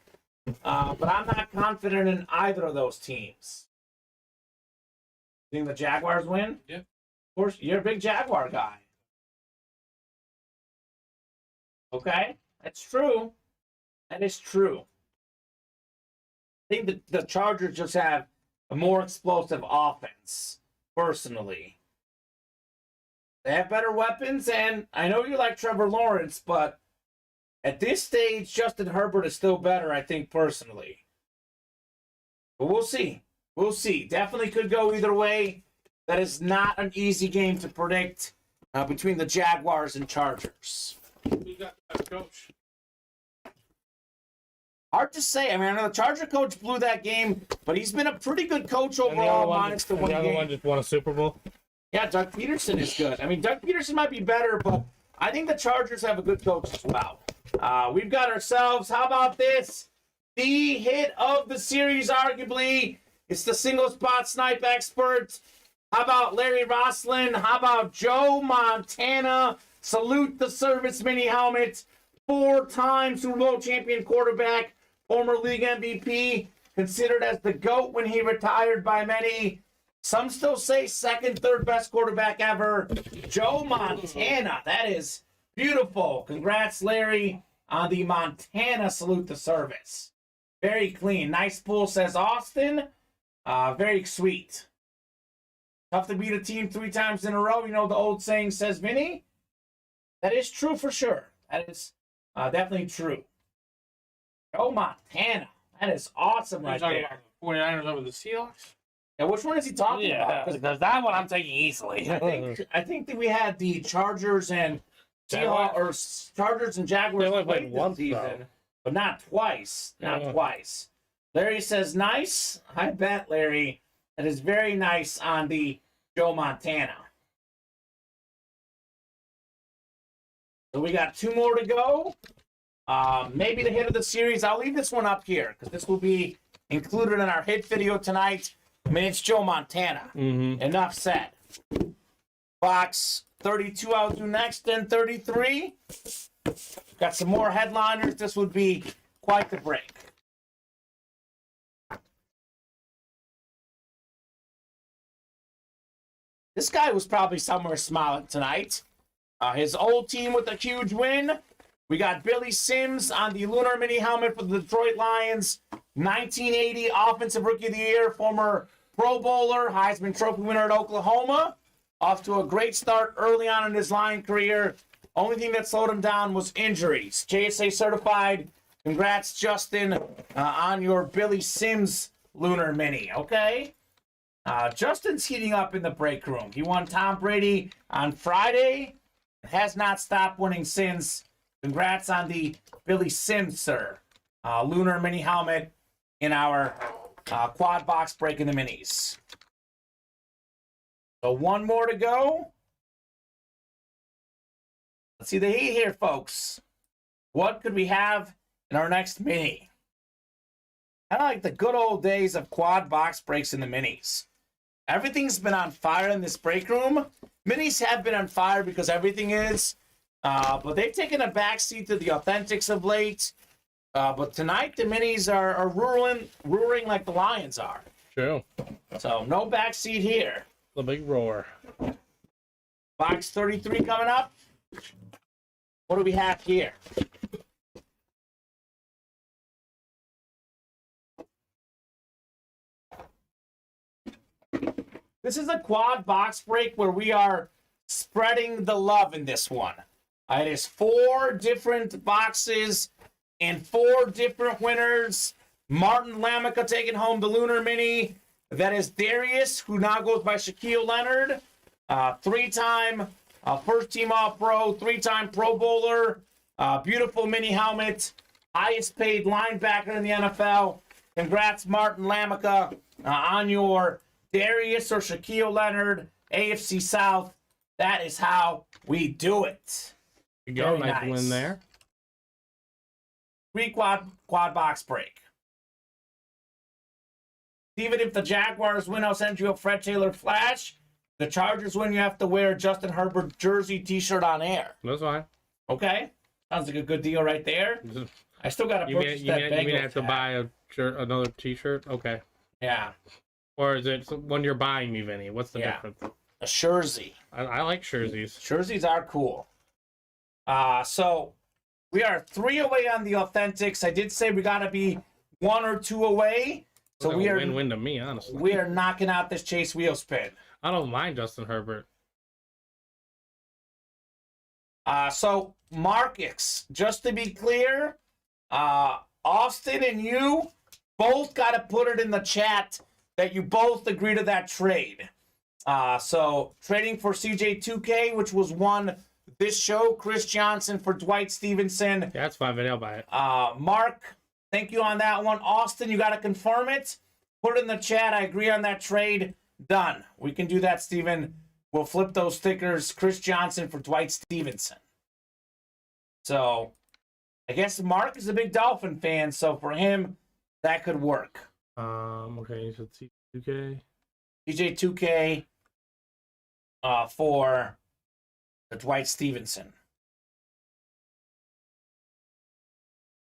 But I'm not confident in either of those teams. You think the Jaguars win? Yeah. Of course, you're a big Jaguar guy. Okay, that's true. That is true. I think the Chargers just have a more explosive offense, personally. They have better weapons, and I know you like Trevor Lawrence, but at this stage, Justin Herbert is still better, I think, personally. But we'll see. We'll see. Definitely could go either way. That is not an easy game to predict between the Jaguars and Chargers. Who's got the best coach? Hard to say. I mean, I know the Charger coach blew that game, but he's been a pretty good coach overall, minus the one game. The other one just won a Super Bowl. Yeah, Doug Peterson is good. I mean, Doug Peterson might be better, but I think the Chargers have a good coach as well. We've got ourselves, how about this? The hit of the series, arguably. It's the single spot snipe expert. How about Larry Roslin? How about Joe Montana? Salute the service mini helmet. 4-time Super Bowl champion quarterback. Former league MVP. Considered as the GOAT when he retired by many. Some still say second, third best quarterback ever. Joe Montana. That is beautiful. Congrats, Larry, on the Montana Salute the Service. Very clean. Nice pull, says Austin. Very sweet. Tough to beat a team 3 times in a row. You know the old saying, says Vinny. That is true for sure. That is definitely true. Joe Montana. That is awesome right there. About the 49ers over the Seahawks? Yeah, which one is he talking about? Because that one I'm taking easily. I think that we had the Chargers and Seahawks, or Chargers and Jaguars They only played played this once, season, though. but not twice. Not Yeah. twice. Larry says nice. I bet, Larry, that is very nice on the Joe Montana. So we got 2 more to go. Maybe the hit of the series. I'll leave this one up here because this will be included in our hit video tonight. I mean, it's Joe Montana. Mm-hmm. Enough said. Box 32 I'll do next, then 33. Got some more headliners. This would be quite the break. This guy was probably somewhere smiling tonight. His old team with a huge win. We got Billy Sims on the Lunar Mini helmet for the Detroit Lions. 1980 Offensive Rookie of the Year, former Pro Bowler, Heisman Trophy winner at Oklahoma. Off to a great start early on in his Lion career. Only thing that slowed him down was injuries. JSA certified. Congrats, Justin, on your Billy Sims Lunar Mini, okay? Justin's heating up in the break room. He won Tom Brady on Friday. Has not stopped winning since. Congrats on the Billy Sims, sir. Lunar Mini helmet in our quad box break in the minis. So one more to go. Let's see the heat here, folks. What could we have in our next mini? Kind of like the good old days of quad box breaks in the minis. Everything's been on fire in this break room. Minis have been on fire because everything is. But they've taken a backseat to the authentics of late. But tonight, the minis are roaring like the Lions are. True. So no backseat here. The big roar. Box 33 coming up. What do we have here? This is a quad box break where we are spreading the love in this one. It is 4 different boxes and 4 different winners. Martin Lamica taking home the Lunar Mini. That is Darius, who now goes by Shaquille Leonard. 3-time first team All-Pro, 3-time Pro Bowler. Beautiful mini helmet. Highest paid linebacker in the NFL. Congrats, Martin Lamica, on your Darius or Shaquille Leonard, AFC South. That is how we do it. You go, Very nice win there. 3 quad box break. Even if the Jaguars win, I'll send you a Fred Taylor flash. The Chargers win, you have to wear a Justin Herbert jersey t-shirt on air. That's fine. Okay? Sounds like a good deal right there. I still got to purchase that Bengals You mean I have to hat. buy another t-shirt? Okay. Yeah. Or is it when you're buying me, Vinny? What's the difference? A jersey. I like jerseys. Jerseys are cool. So we are 3 away on the authentics. I did say we got to be 1 or 2 away. So we are win-win to me, honestly. We are knocking out this Chase wheel spin. I don't mind Justin Herbert. So Marcus, just to be clear, Austin and you both got to put it in the chat that you both agree to that trade. So trading for CJ2K, which was won this show, Chris Johnson for Dwight Stevenson. Yeah, that's fine, Vinny. I'll buy it. Mark, thank you on that one. Austin, you got to confirm it. Put it in the chat. I agree on that trade. Done. We can do that, Steven. We'll flip those stickers. Chris Johnson for Dwight Stevenson. So, I guess Mark is a big Dolphin fan, so for him, that could work. Okay, you should see 2K. CJ2K for the Dwight Stevenson.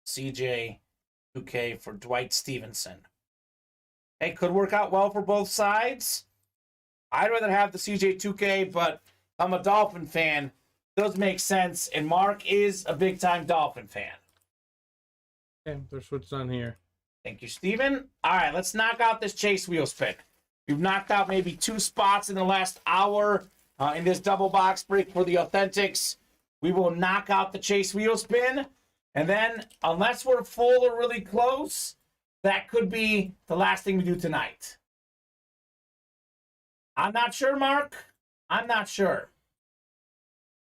CJ2K for Dwight Stevenson. Hey, could work out well for both sides. I'd rather have the CJ2K, but I'm a Dolphin fan. Does make sense, and Mark is a big-time Dolphin fan. Okay, they're switched on here. Thank you, Steven. All right, let's knock out this Chase wheel spin. We've knocked out maybe 2 spots in the last hour in this double box break for the authentics. We will knock out the Chase wheel spin, and then, unless we're full or really close, that could be the last thing we do tonight. I'm not sure, Mark. I'm not sure.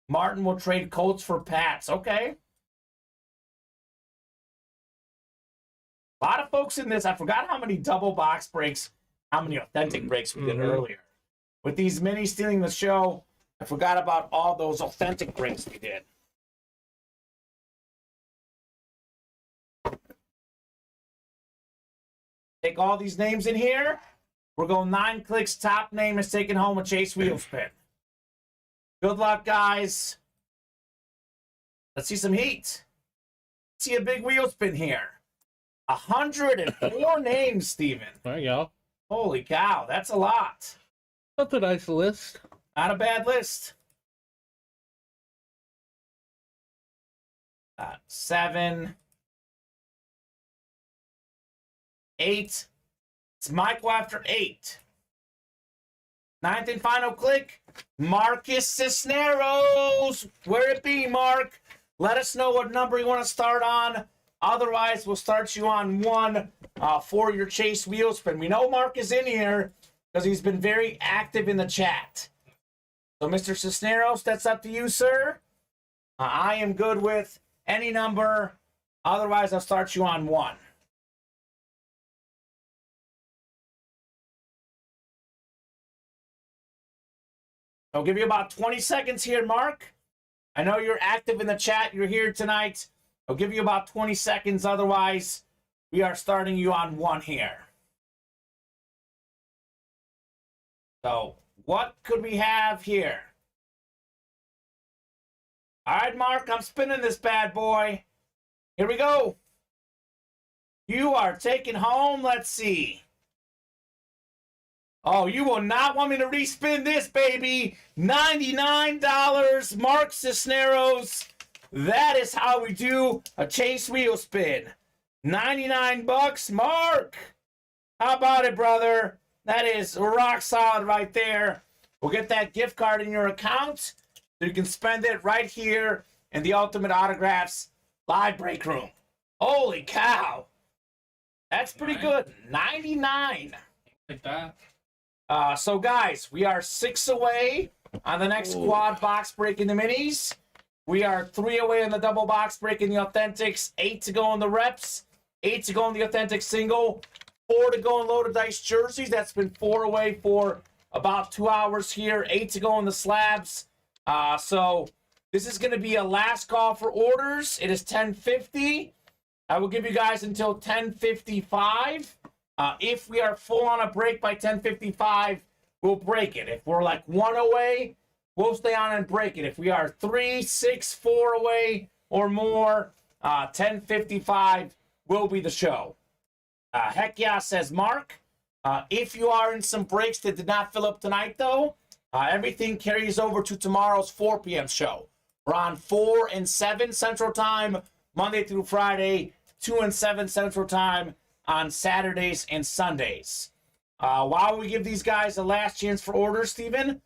Martin will trade Colts for Pats. Okay. A lot of folks in this. I forgot how many double box breaks, how many authentic breaks we did earlier. With these minis stealing the show, I forgot about all those authentic breaks we did. Take all these names in here. We're going 9 clicks. Top name is taking home a Chase wheel spin. Good luck, guys. Let's see some heat. See a big wheel spin here. 104 names, Steven. There you go. Holy cow, that's a lot. That's a nice list. Not a bad list. 7, 8. It's Michael after 8. 9th and final click. Marcus Cisneros. Where it be, Mark? Let us know what number you want to start on. Otherwise, we'll start you on 1 for your Chase wheel spin. We know Mark is in here because he's been very active in the chat. So, Mr. Cisneros, that's up to you, sir. I am good with any number. Otherwise, I'll start you on 1. I'll give you about 20 seconds here, Mark. I know you're active in the chat. You're here tonight. I'll give you about 20 seconds. Otherwise, we are starting you on 1 here. So, what could we have here? All right, Mark, I'm spinning this bad boy. Here we go. You are taking home, let's see. Oh, you will not want me to respin this, baby. $99, Mark Cisneros. That is how we do a Chase wheel spin. 99 bucks, Mark. How about it, brother? That is rock solid right there. We'll get that gift card in your account so you can spend it right here in the Ultimate Autographs live break room. Holy cow. That's pretty good. 99. Like that. So, guys, we are 6 away on the next quad box break in the minis. We are 3 away on the double box break in the authentics. 8 to go on the reps. 8 to go on the authentic single. 4 to go on loaded dice jerseys. That's been 4 away for about 2 hours here. 8 to go on the slabs. So this is going to be a last call for orders. It is 10:50. I will give you guys until 10:55. If we are full on a break by 10:55, we'll break it. If we're like 1 away, we'll stay on and break it. If we are 3, 6, 4 away or more, 10:55 will be the show. Heck yeah, says Mark. If you are in some breaks that did not fill up tonight, though, everything carries over to tomorrow's 4 p.m. show. We're on 4 and 7 Central Time, Monday through Friday, 2 and 7 Central Time on Saturdays and Sundays. While we give these guys a last chance for orders, Steven,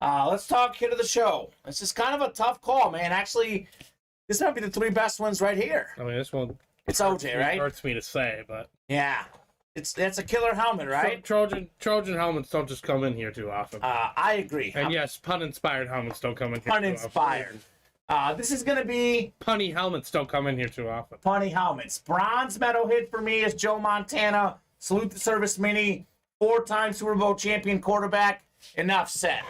let's talk hit of the show. This is kind of a tough call, man. Actually, this might be the 3 best ones right here. I mean, this one. It's OJ, right? Hurts me to say, but yeah, that's a killer helmet, right? Trojan helmets don't just come in here too often. I agree. And yes, pun-inspired helmets don't come in here. Pun-inspired. This is gonna be punny helmets don't come in here too often. Punny helmets. Bronze medal hit for me is Joe Montana. Salute the service mini. 4-time Super Bowl champion quarterback. Enough said.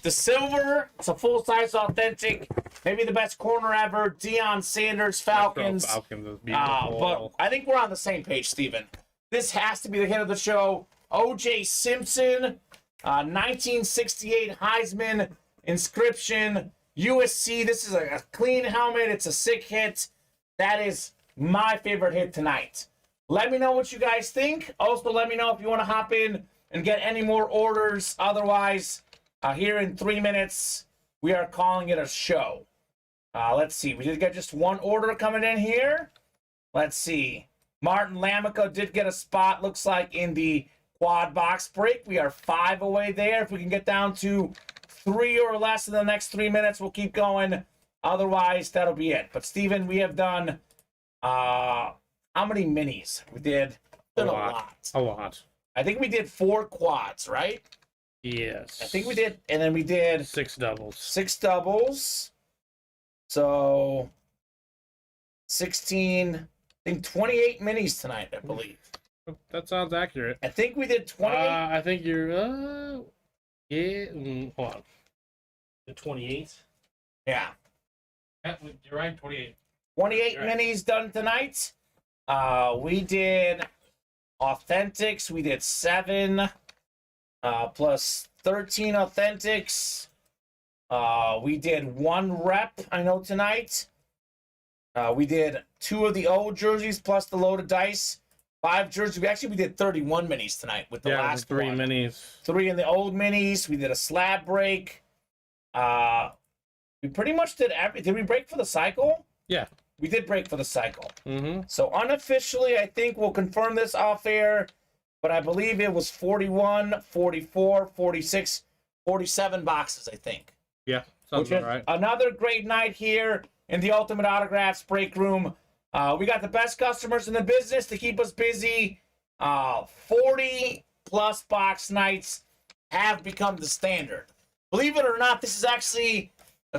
The silver, it's a full-size authentic. Maybe the best corner ever. Deion Sanders, Falcons. Falcons is beautiful. But I think we're on the same page, Steven. This has to be the hit of the show. O.J. Simpson, 1968 Heisman inscription. USC, this is a clean helmet. It's a sick hit. That is my favorite hit tonight. Let me know what you guys think. Also, let me know if you want to hop in and get any more orders. Otherwise, here in 3 minutes, we are calling it a show. Let's see. We did get just 1 order coming in here. Let's see. Martin Lamico did get a spot, looks like, in the quad box break. We are 5 away there. If we can get down to 3 or less in the next 3 minutes, we'll keep going. Otherwise, that'll be it. But, Steven, we have done, how many minis? We did a lot. A lot. I think we did 4 quads, right? Yes. I think we did, and then we did 6 doubles. 6 doubles. So 16, I think 28 minis tonight, I believe. That sounds accurate. I think we did 28. I think you're, yeah, hold on. The 28. Yeah. Yeah, you're right, 28. 28 Right. minis done tonight. We did authentics. We did 7 plus 13 authentics. We did 1 rep, I know, tonight. We did 2 of the old jerseys plus the loaded dice. 5 jerseys. We did 31 minis tonight with the last 3 one. minis. 3 in the old minis. We did a slab break. We pretty much did Did we break for the cycle? Yeah. We did break for the cycle. Mm-hmm. So unofficially, I think we'll confirm this off air, but I believe it was 41, 44, 46, 47 boxes, I think. Yeah, sounds Which is right. another great night here in the Ultimate Autographs break room. We got the best customers in the business to keep us busy. 40 plus box nights have become the standard. Believe it or not, this is actually,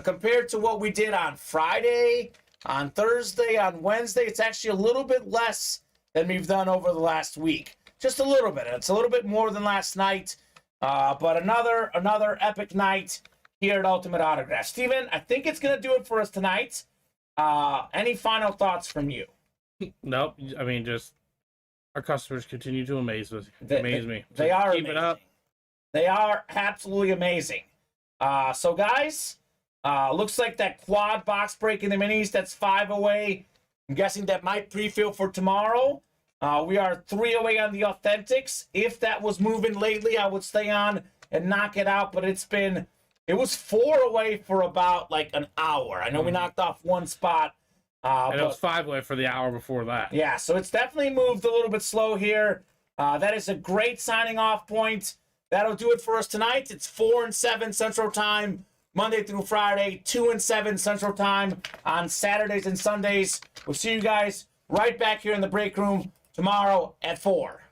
compared to what we did on Friday, on Thursday, on Wednesday, it's actually a little bit less than we've done over the last week. Just a little bit. It's a little bit more than last night. But another epic night here at Ultimate Autograph. Steven, I think it's going to do it for us tonight. Any final thoughts from you? Nope. I mean, just our customers continue to amaze me. They are Keep amazing. it up. They are absolutely amazing. So, guys, looks like that quad box break in the minis, that's 5 away. I'm guessing that might pre-fill for tomorrow. We are 3 away on the Authentics. If that was moving lately, I would stay on and knock it out, but it was 4 away for about like an hour. I know we knocked off 1 spot. And it was 5 away for the hour before that. Yeah, so it's definitely moved a little bit slow here. That is a great signing off point. That'll do it for us tonight. It's 4 and 7 Central Time, Monday through Friday, 2 and 7 Central Time on Saturdays and Sundays. We'll see you guys right back here in the break room tomorrow at 4.